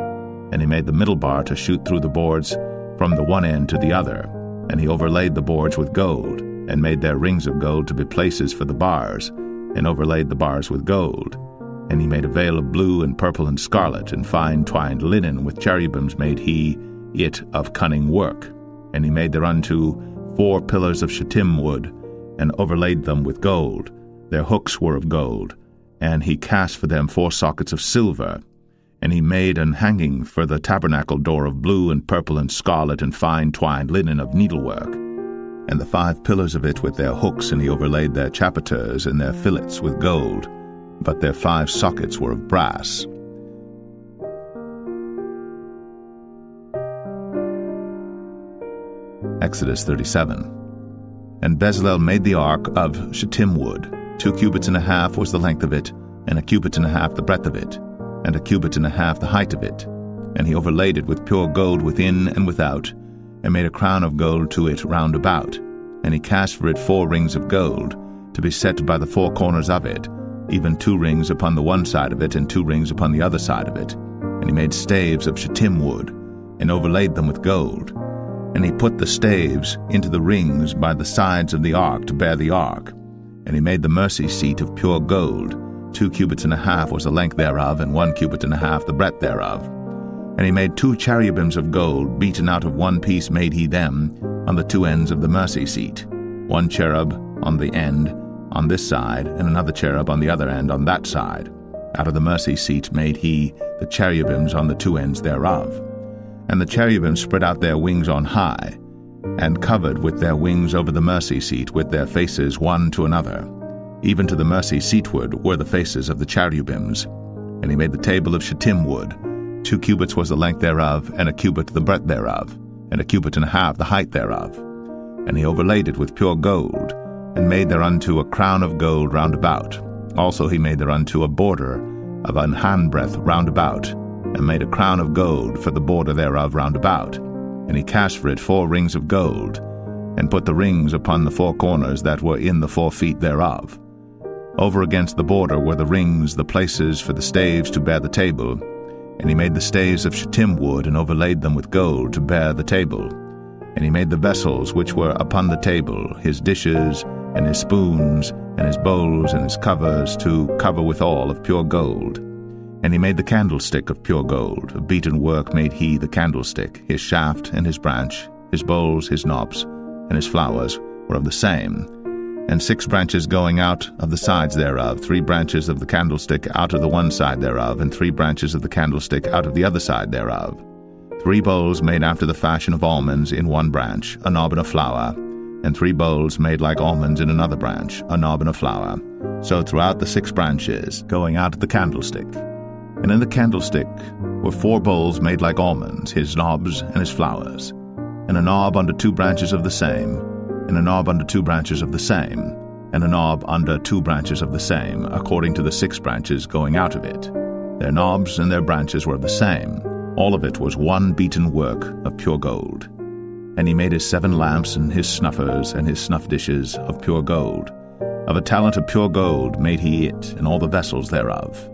And he made the middle bar to shoot through the boards from the one end to the other. And he overlaid the boards with gold, and made their rings of gold to be places for the bars, and overlaid the bars with gold. And he made a veil of blue and purple and scarlet, and fine twined linen with cherubims made he it of cunning work. And he made thereunto 4 pillars of shittim wood, and overlaid them with gold. Their hooks were of gold, and he cast for them 4 sockets of silver. And he made an hanging for the tabernacle door of blue and purple and scarlet and fine twined linen of needlework. And the 5 pillars of it with their hooks, and he overlaid their chapiters and their fillets with gold, but their 5 sockets were of brass. Exodus 37. And Bezalel made the ark of shittim wood. 2 cubits and a half was the length of it, and 1 cubit and a half the breadth of it, and 1 cubit and a half the height of it. And he overlaid it with pure gold within and without, and made a crown of gold to it round about. And he cast for it 4 rings of gold, to be set by the 4 corners of it, even 2 rings upon the one side of it, and 2 rings upon the other side of it. And he made staves of shittim wood, and overlaid them with gold. And he put the staves into the rings by the sides of the ark to bear the ark. And he made the mercy seat of pure gold. 2 cubits and a half was the length thereof, and 1 cubit and a half the breadth thereof. And he made 2 cherubims of gold, beaten out of one piece made he them, on the 2 ends of the mercy seat. 1 cherub on the end on this side, and another cherub on the other end on that side. Out of the mercy seat made he the cherubims on the 2 ends thereof. And the cherubims spread out their wings on high, and covered with their wings over the mercy seat with their faces one to another. Even to the mercy seatward were the faces of the cherubims. And he made the table of shittim wood. 2 cubits was the length thereof, and 1 cubit the breadth thereof, and 1 cubit and a half the height thereof. And he overlaid it with pure gold, and made thereunto a crown of gold round about. Also he made thereunto a border of an handbreadth round about, and made a crown of gold for the border thereof round about. And he cast for it 4 rings of gold, and put the rings upon the 4 corners that were in the 4 feet thereof. Over against the border were the rings, the places for the staves to bear the table. And he made the staves of shittim wood, and overlaid them with gold to bear the table. And he made the vessels which were upon the table, his dishes, and his spoons, and his bowls, and his covers, to cover withal of pure gold. And he made the candlestick of pure gold. Of beaten work made he the candlestick. His shaft and his branch, his bowls, his knobs, and his flowers were of the same. And 6 branches going out of the sides thereof, 3 branches of the candlestick out of the one side thereof, and 3 branches of the candlestick out of the other side thereof. 3 bowls made after the fashion of almonds in one branch, a knob and a flower, and 3 bowls made like almonds in another branch, a knob and a flower. So throughout the 6 branches, going out of the candlestick. And in the candlestick were 4 bowls made like almonds, his knobs and his flowers, and a knob under 2 branches of the same, and a knob under 2 branches of the same, and a knob under 2 branches of the same, according to the 6 branches going out of it. Their knobs and their branches were of the same. All of it was one beaten work of pure gold. And he made his 7 lamps, and his snuffers, and his snuff dishes of pure gold. Of a talent of pure gold made he it, and all the vessels thereof.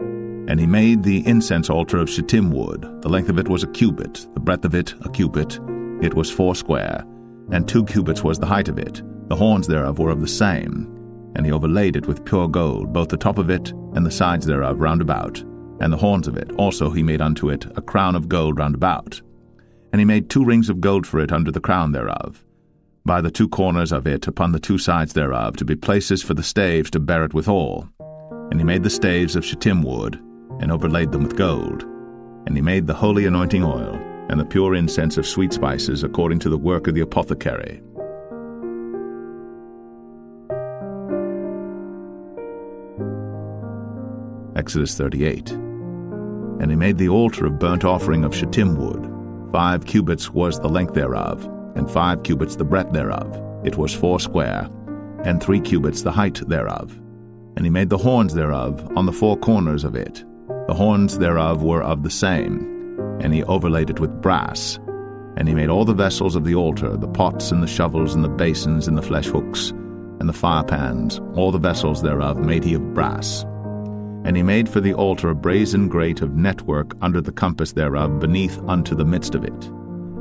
And he made the incense altar of shittim wood. The length of it was 1 cubit, the breadth of it 1 cubit. It was 4 square, and 2 cubits was the height of it. The horns thereof were of the same. And he overlaid it with pure gold, both the top of it and the sides thereof round about, and the horns of it. Also he made unto it a crown of gold round about. And he made 2 rings of gold for it under the crown thereof, by the 2 corners of it upon the 2 sides thereof, to be places for the staves to bear it withal. And he made the staves of shittim wood, and overlaid them with gold. And he made the holy anointing oil, and the pure incense of sweet spices, according to the work of the apothecary. Exodus 38. And he made the altar of burnt offering of shittim wood. 5 cubits was the length thereof, and 5 cubits the breadth thereof. It was 4 square, and 3 cubits the height thereof. And he made the horns thereof on the 4 corners of it. The horns thereof were of the same, and he overlaid it with brass. And he made all the vessels of the altar, the pots and the shovels and the basins and the flesh hooks and the fire pans, all the vessels thereof made he of brass. And he made for the altar a brazen grate of network under the compass thereof beneath unto the midst of it.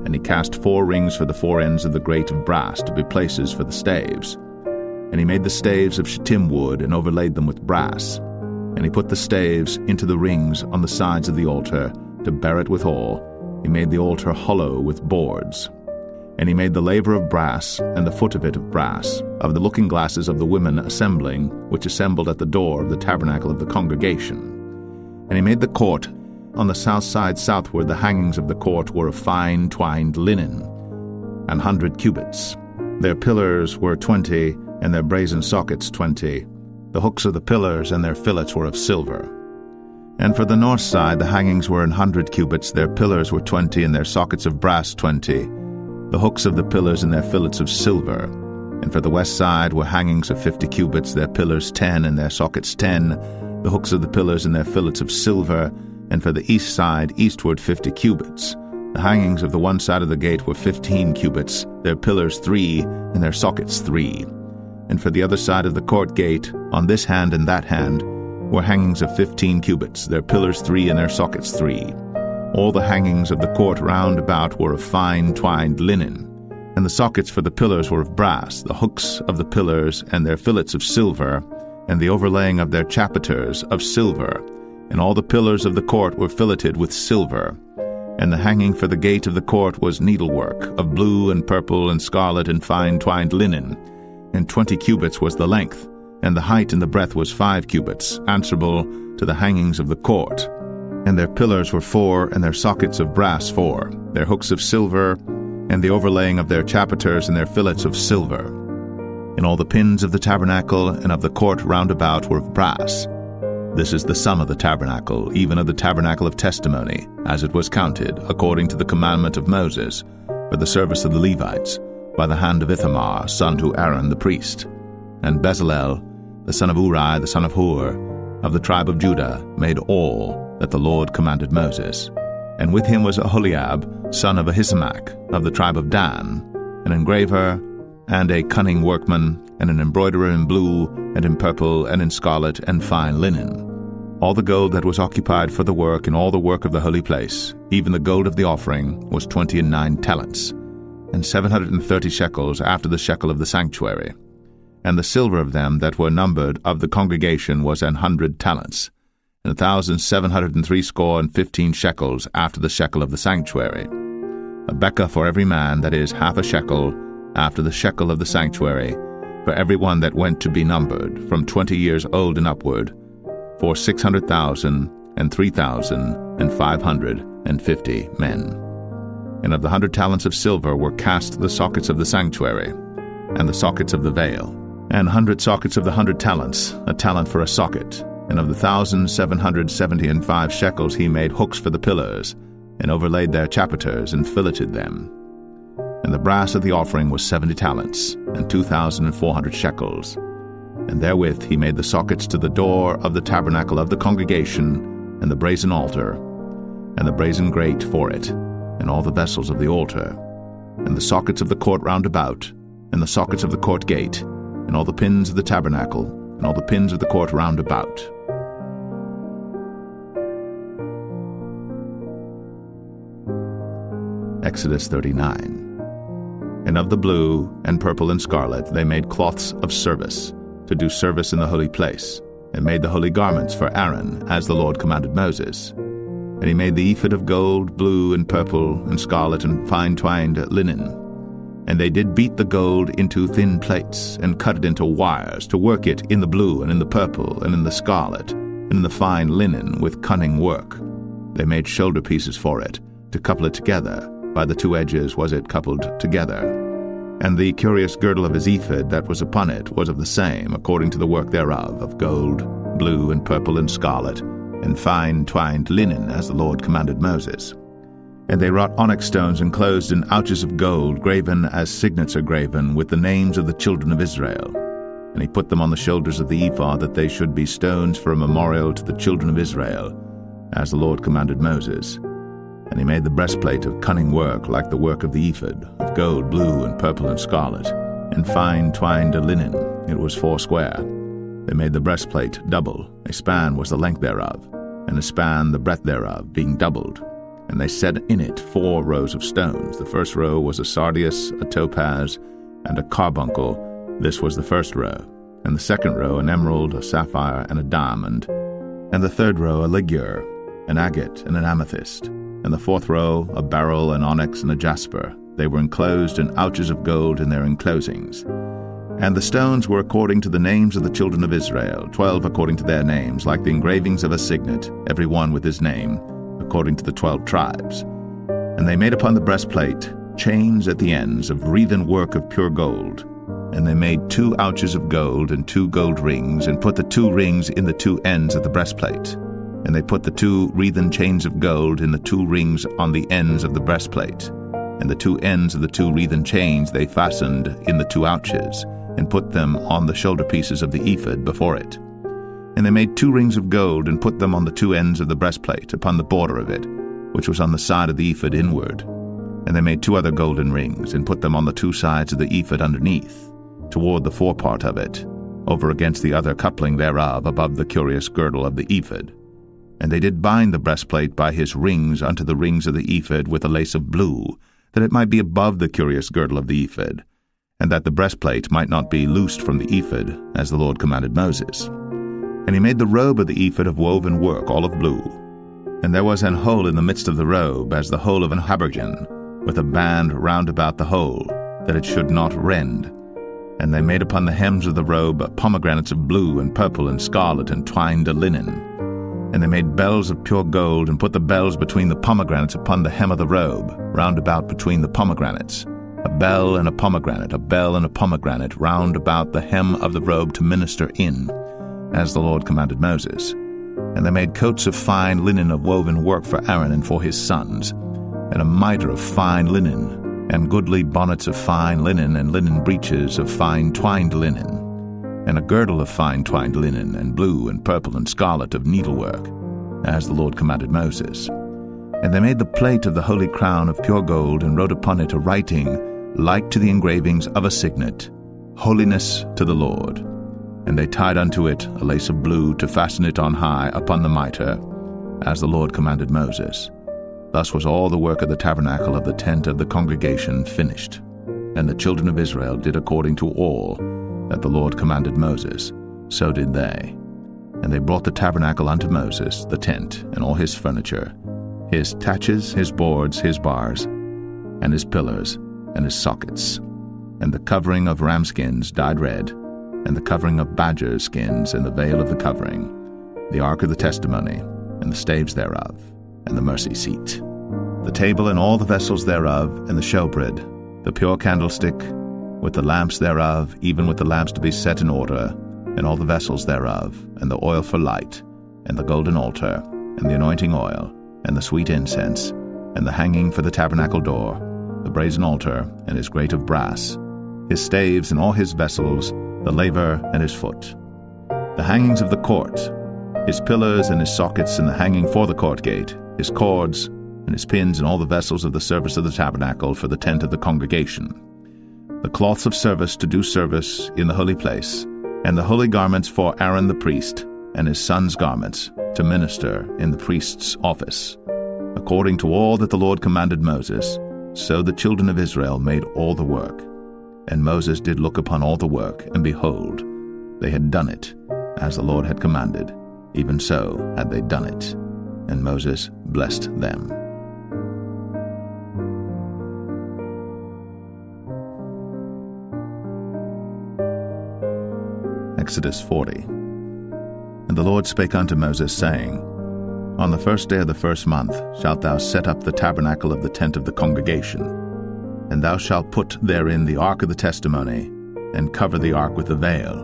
And he cast 4 rings for the 4 ends of the grate of brass to be places for the staves. And he made the staves of shittim wood, and overlaid them with brass. And he put the staves into the rings on the sides of the altar, to bear it withal. He made the altar hollow with boards. And he made the laver of brass, and the foot of it of brass, of the looking glasses of the women assembling, which assembled at the door of the tabernacle of the congregation. And he made the court. On the south side southward the hangings of the court were of fine twined linen, 100 cubits. Their pillars were 20, and their brazen sockets 20. The hooks of the pillars and their fillets were of silver. And for the north side the hangings were 100 cubits, their pillars were 20, and their sockets of brass 20. The hooks of the pillars and their fillets of silver. And for the west side were hangings of 50 cubits, their pillars 10, and their sockets 10. The hooks of the pillars and their fillets of silver. And for the east side eastward 50 cubits. The hangings of the one side of the gate were 15 cubits, their pillars 3, and their sockets 3. And for the other side of the court gate, on this hand and that hand, were hangings of 15 cubits, their pillars 3, and their sockets 3. All the hangings of the court round about were of fine twined linen. And the sockets for the pillars were of brass, the hooks of the pillars and their fillets of silver, and the overlaying of their chapiters of silver. And all the pillars of the court were filleted with silver. And the hanging for the gate of the court was needlework, of blue and purple and scarlet and fine twined linen. And 20 cubits was the length, and the height and the breadth was 5 cubits, answerable to the hangings of the court. And their pillars were 4, and their sockets of brass 4, their hooks of silver, and the overlaying of their chapiters and their fillets of silver. And all the pins of the tabernacle and of the court round about were of brass. This is the sum of the tabernacle, even of the tabernacle of testimony, as it was counted, according to the commandment of Moses, for the service of the Levites, by the hand of Ithamar, son to Aaron the priest. And Bezalel, the son of Uri, the son of Hur, of the tribe of Judah, made all that the Lord commanded Moses. And with him was Aholiab, son of Ahisamach, of the tribe of Dan, an engraver, and a cunning workman, and an embroiderer in blue, and in purple, and in scarlet, and fine linen. All the gold that was occupied for the work, and all the work of the holy place, even the gold of the offering, was 29 talents, and 730 shekels after the shekel of the sanctuary. And the silver of them that were numbered of the congregation was 100 talents, and 1,760 shekels after the shekel of the sanctuary. A bekah for every man, that is, half a shekel, after the shekel of the sanctuary, for every one that went to be numbered, from 20 years old and upward, for 600,000 and 3,550 men. And of the 100 talents of silver were cast the sockets of the sanctuary, and the sockets of the veil, and 100 sockets of the 100 talents, a talent for a socket. And of the 1,775 shekels he made hooks for the pillars, and overlaid their chapiters, and filleted them. And the brass of the offering was 70 talents, and 2,400 shekels. And therewith he made the sockets to the door of the tabernacle of the congregation, and the brazen altar, and the brazen grate for it, and all the vessels of the altar, and the sockets of the court round about, and the sockets of the court gate, and all the pins of the tabernacle, and all the pins of the court round about. Exodus 39. And of the blue and purple and scarlet they made cloths of service, to do service in the holy place, and made the holy garments for Aaron, as the Lord commanded Moses. And he made the ephod of gold, blue and purple and scarlet and fine twined linen. And they did beat the gold into thin plates, and cut it into wires, to work it in the blue and in the purple and in the scarlet, and in the fine linen with cunning work. They made shoulder pieces for it, to couple it together. By the 2 edges was it coupled together. And the curious girdle of his ephod that was upon it was of the same, according to the work thereof, of gold, blue and purple and scarlet, and fine twined linen, as the Lord commanded Moses. And they wrought onyx stones enclosed in ouches of gold, graven as signets are graven, with the names of the children of Israel. And he put them on the shoulders of the ephod, that they should be stones for a memorial to the children of Israel, as the Lord commanded Moses. And he made the breastplate of cunning work, like the work of the ephod, of gold, blue, and purple, and scarlet, and fine twined linen. It was 4 square. They made the breastplate double. A span was the length thereof, and a span the breadth thereof, being doubled. And they set in it 4 rows of stones. The first row was a sardius, a topaz, and a carbuncle. This was the first row. And the second row an emerald, a sapphire, and a diamond. And the third row a ligure, an agate, and an amethyst. And the fourth row a beryl, an onyx, and a jasper. They were enclosed in ouches of gold in their enclosings. And the stones were according to the names of the children of Israel, 12 according to their names, like the engravings of a signet, every one with his name, according to the 12 tribes. And they made upon the breastplate chains at the ends of wreathen work of pure gold. And they made 2 ouches of gold and 2 gold rings, and put the 2 rings in the 2 ends of the breastplate. And they put the 2 wreathen chains of gold in the 2 rings on the ends of the breastplate. And the 2 ends of the 2 wreathen chains they fastened in the 2 ouches, and put them on the shoulder pieces of the ephod before it. And they made 2 rings of gold, and put them on the 2 ends of the breastplate, upon the border of it, which was on the side of the ephod inward. And they made 2 other golden rings, and put them on the 2 sides of the ephod underneath, toward the forepart of it, over against the other coupling thereof, above the curious girdle of the ephod. And they did bind the breastplate by his rings unto the rings of the ephod with a lace of blue, that it might be above the curious girdle of the ephod, and that the breastplate might not be loosed from the ephod, as the Lord commanded Moses. And he made the robe of the ephod of woven work, all of blue. And there was an hole in the midst of the robe, as the hole of an habergeon, with a band round about the hole, that it should not rend. And they made upon the hems of the robe pomegranates of blue and purple and scarlet and twined linen. And they made bells of pure gold, and put the bells between the pomegranates upon the hem of the robe, round about between the pomegranates, a bell and a pomegranate round about the hem of the robe to minister in, as the Lord commanded Moses. And they made coats of fine linen of woven work for Aaron and for his sons, and a mitre of fine linen, and goodly bonnets of fine linen, and linen breeches of fine twined linen, and a girdle of fine twined linen, and blue and purple and scarlet of needlework, as the Lord commanded Moses. And they made the plate of the holy crown of pure gold, and wrote upon it a writing like to the engravings of a signet, Holiness to the Lord. And they tied unto it a lace of blue to fasten it on high upon the mitre, as the Lord commanded Moses. Thus was all the work of the tabernacle of the tent of the congregation finished. And the children of Israel did according to all that the Lord commanded Moses, so did they. And they brought the tabernacle unto Moses, the tent, and all his furniture, his taches, his boards, his bars, and his pillars, and his sockets, and the covering of ram skins dyed red, and the covering of badger skins, and the veil of the covering, the ark of the testimony, and the staves thereof, and the mercy seat, the table and all the vessels thereof, and the showbread, the pure candlestick, with the lamps thereof, even with the lamps to be set in order, and all the vessels thereof, and the oil for light, and the golden altar, and the anointing oil, and the sweet incense, and the hanging for the tabernacle door, the brazen altar, and his grate of brass, his staves and all his vessels, the laver and his foot, the hangings of the court, his pillars and his sockets, and the hanging for the court gate, his cords, and his pins, and all the vessels of the service of the tabernacle for the tent of the congregation, the cloths of service to do service in the holy place, and the holy garments for Aaron the priest, and his sons' garments, to minister in the priest's office. According to all that the Lord commanded Moses, so the children of Israel made all the work. And Moses did look upon all the work, and behold, they had done it, as the Lord had commanded, even so had they done it. And Moses blessed them. Exodus 40. And the Lord spake unto Moses, saying, On the first day of the first month shalt thou set up the tabernacle of the tent of the congregation. And thou shalt put therein the ark of the testimony, and cover the ark with a veil.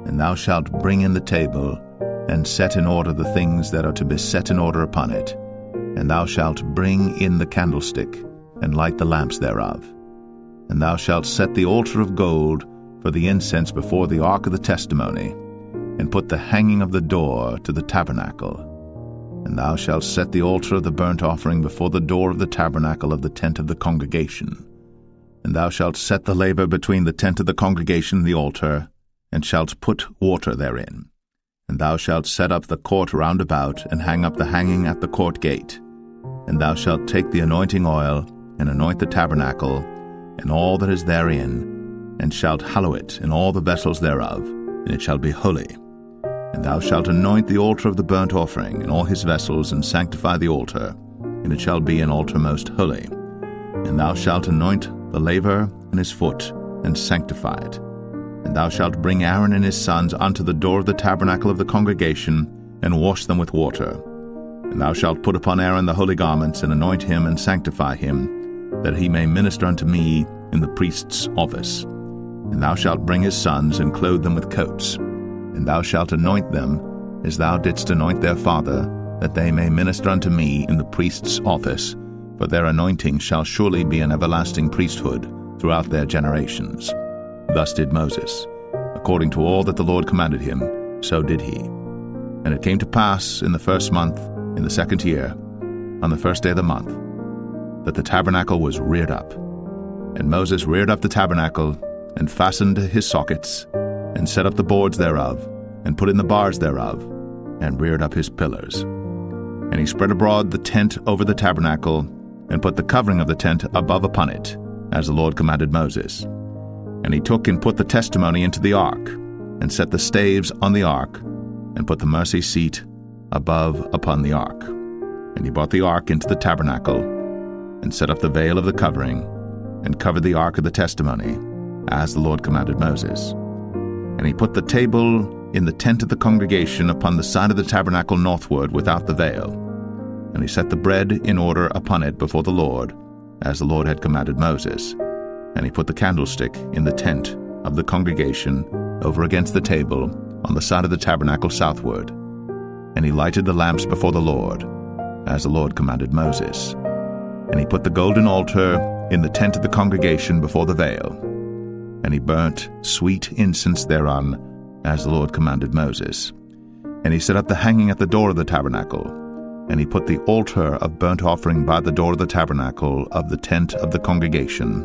And thou shalt bring in the table, and set in order the things that are to be set in order upon it. And thou shalt bring in the candlestick, and light the lamps thereof. And thou shalt set the altar of gold for the incense before the ark of the testimony, and put the hanging of the door to the tabernacle. And thou shalt set the altar of the burnt offering before the door of the tabernacle of the tent of the congregation. And thou shalt set the laver between the tent of the congregation and the altar, and shalt put water therein. And thou shalt set up the court round about, and hang up the hanging at the court gate. And thou shalt take the anointing oil, and anoint the tabernacle, and all that is therein, and shalt hallow it, and all the vessels thereof, and it shall be holy. And thou shalt anoint the altar of the burnt offering, and all his vessels, and sanctify the altar, and it shall be an altar most holy. And thou shalt anoint the laver and his foot, and sanctify it. And thou shalt bring Aaron and his sons unto the door of the tabernacle of the congregation, and wash them with water. And thou shalt put upon Aaron the holy garments, and anoint him, and sanctify him, that he may minister unto me in the priest's office. And thou shalt bring his sons, and clothe them with coats. And thou shalt anoint them, as thou didst anoint their father, that they may minister unto me in the priest's office, for their anointing shall surely be an everlasting priesthood throughout their generations. Thus did Moses. According to all that the Lord commanded him, so did he. And it came to pass in the first month, in the second year, on the first day of the month, that the tabernacle was reared up. And Moses reared up the tabernacle, and fastened his sockets, and set up the boards thereof, and put in the bars thereof, and reared up his pillars. And he spread abroad the tent over the tabernacle, and put the covering of the tent above upon it, as the Lord commanded Moses. And he took and put the testimony into the ark, and set the staves on the ark, and put the mercy seat above upon the ark. And he brought the ark into the tabernacle, and set up the veil of the covering, and covered the ark of the testimony, as the Lord commanded Moses. And he put the table in the tent of the congregation upon the side of the tabernacle northward without the veil. And he set the bread in order upon it before the Lord, as the Lord had commanded Moses. And he put the candlestick in the tent of the congregation over against the table on the side of the tabernacle southward. And he lighted the lamps before the Lord, as the Lord commanded Moses. And he put the golden altar in the tent of the congregation before the veil. And he burnt sweet incense thereon, as the Lord commanded Moses. And he set up the hanging at the door of the tabernacle. And he put the altar of burnt offering by the door of the tabernacle of the tent of the congregation,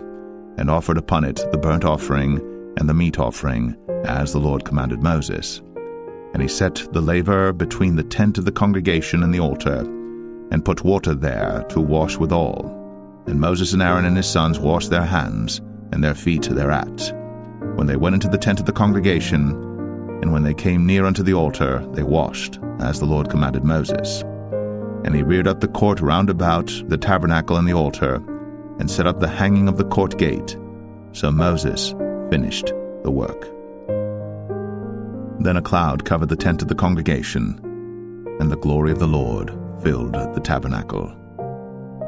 and offered upon it the burnt offering and the meat offering, as the Lord commanded Moses. And he set the laver between the tent of the congregation and the altar, and put water there to wash withal. And Moses and Aaron and his sons washed their hands and their feet thereat, when they went into the tent of the congregation, and when they came near unto the altar, they washed, as the Lord commanded Moses. And he reared up the court round about the tabernacle and the altar, and set up the hanging of the court gate. So Moses finished the work. Then a cloud covered the tent of the congregation, and the glory of the Lord filled the tabernacle.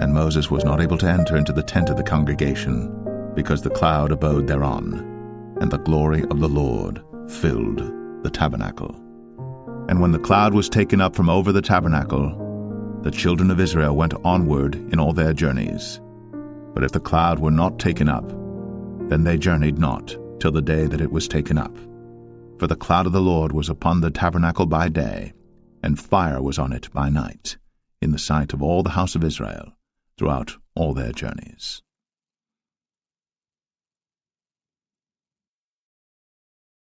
And Moses was not able to enter into the tent of the congregation, because the cloud abode thereon, and the glory of the Lord filled the tabernacle. And when the cloud was taken up from over the tabernacle, the children of Israel went onward in all their journeys. But if the cloud were not taken up, then they journeyed not till the day that it was taken up. For the cloud of the Lord was upon the tabernacle by day, and fire was on it by night, in the sight of all the house of Israel, throughout all their journeys.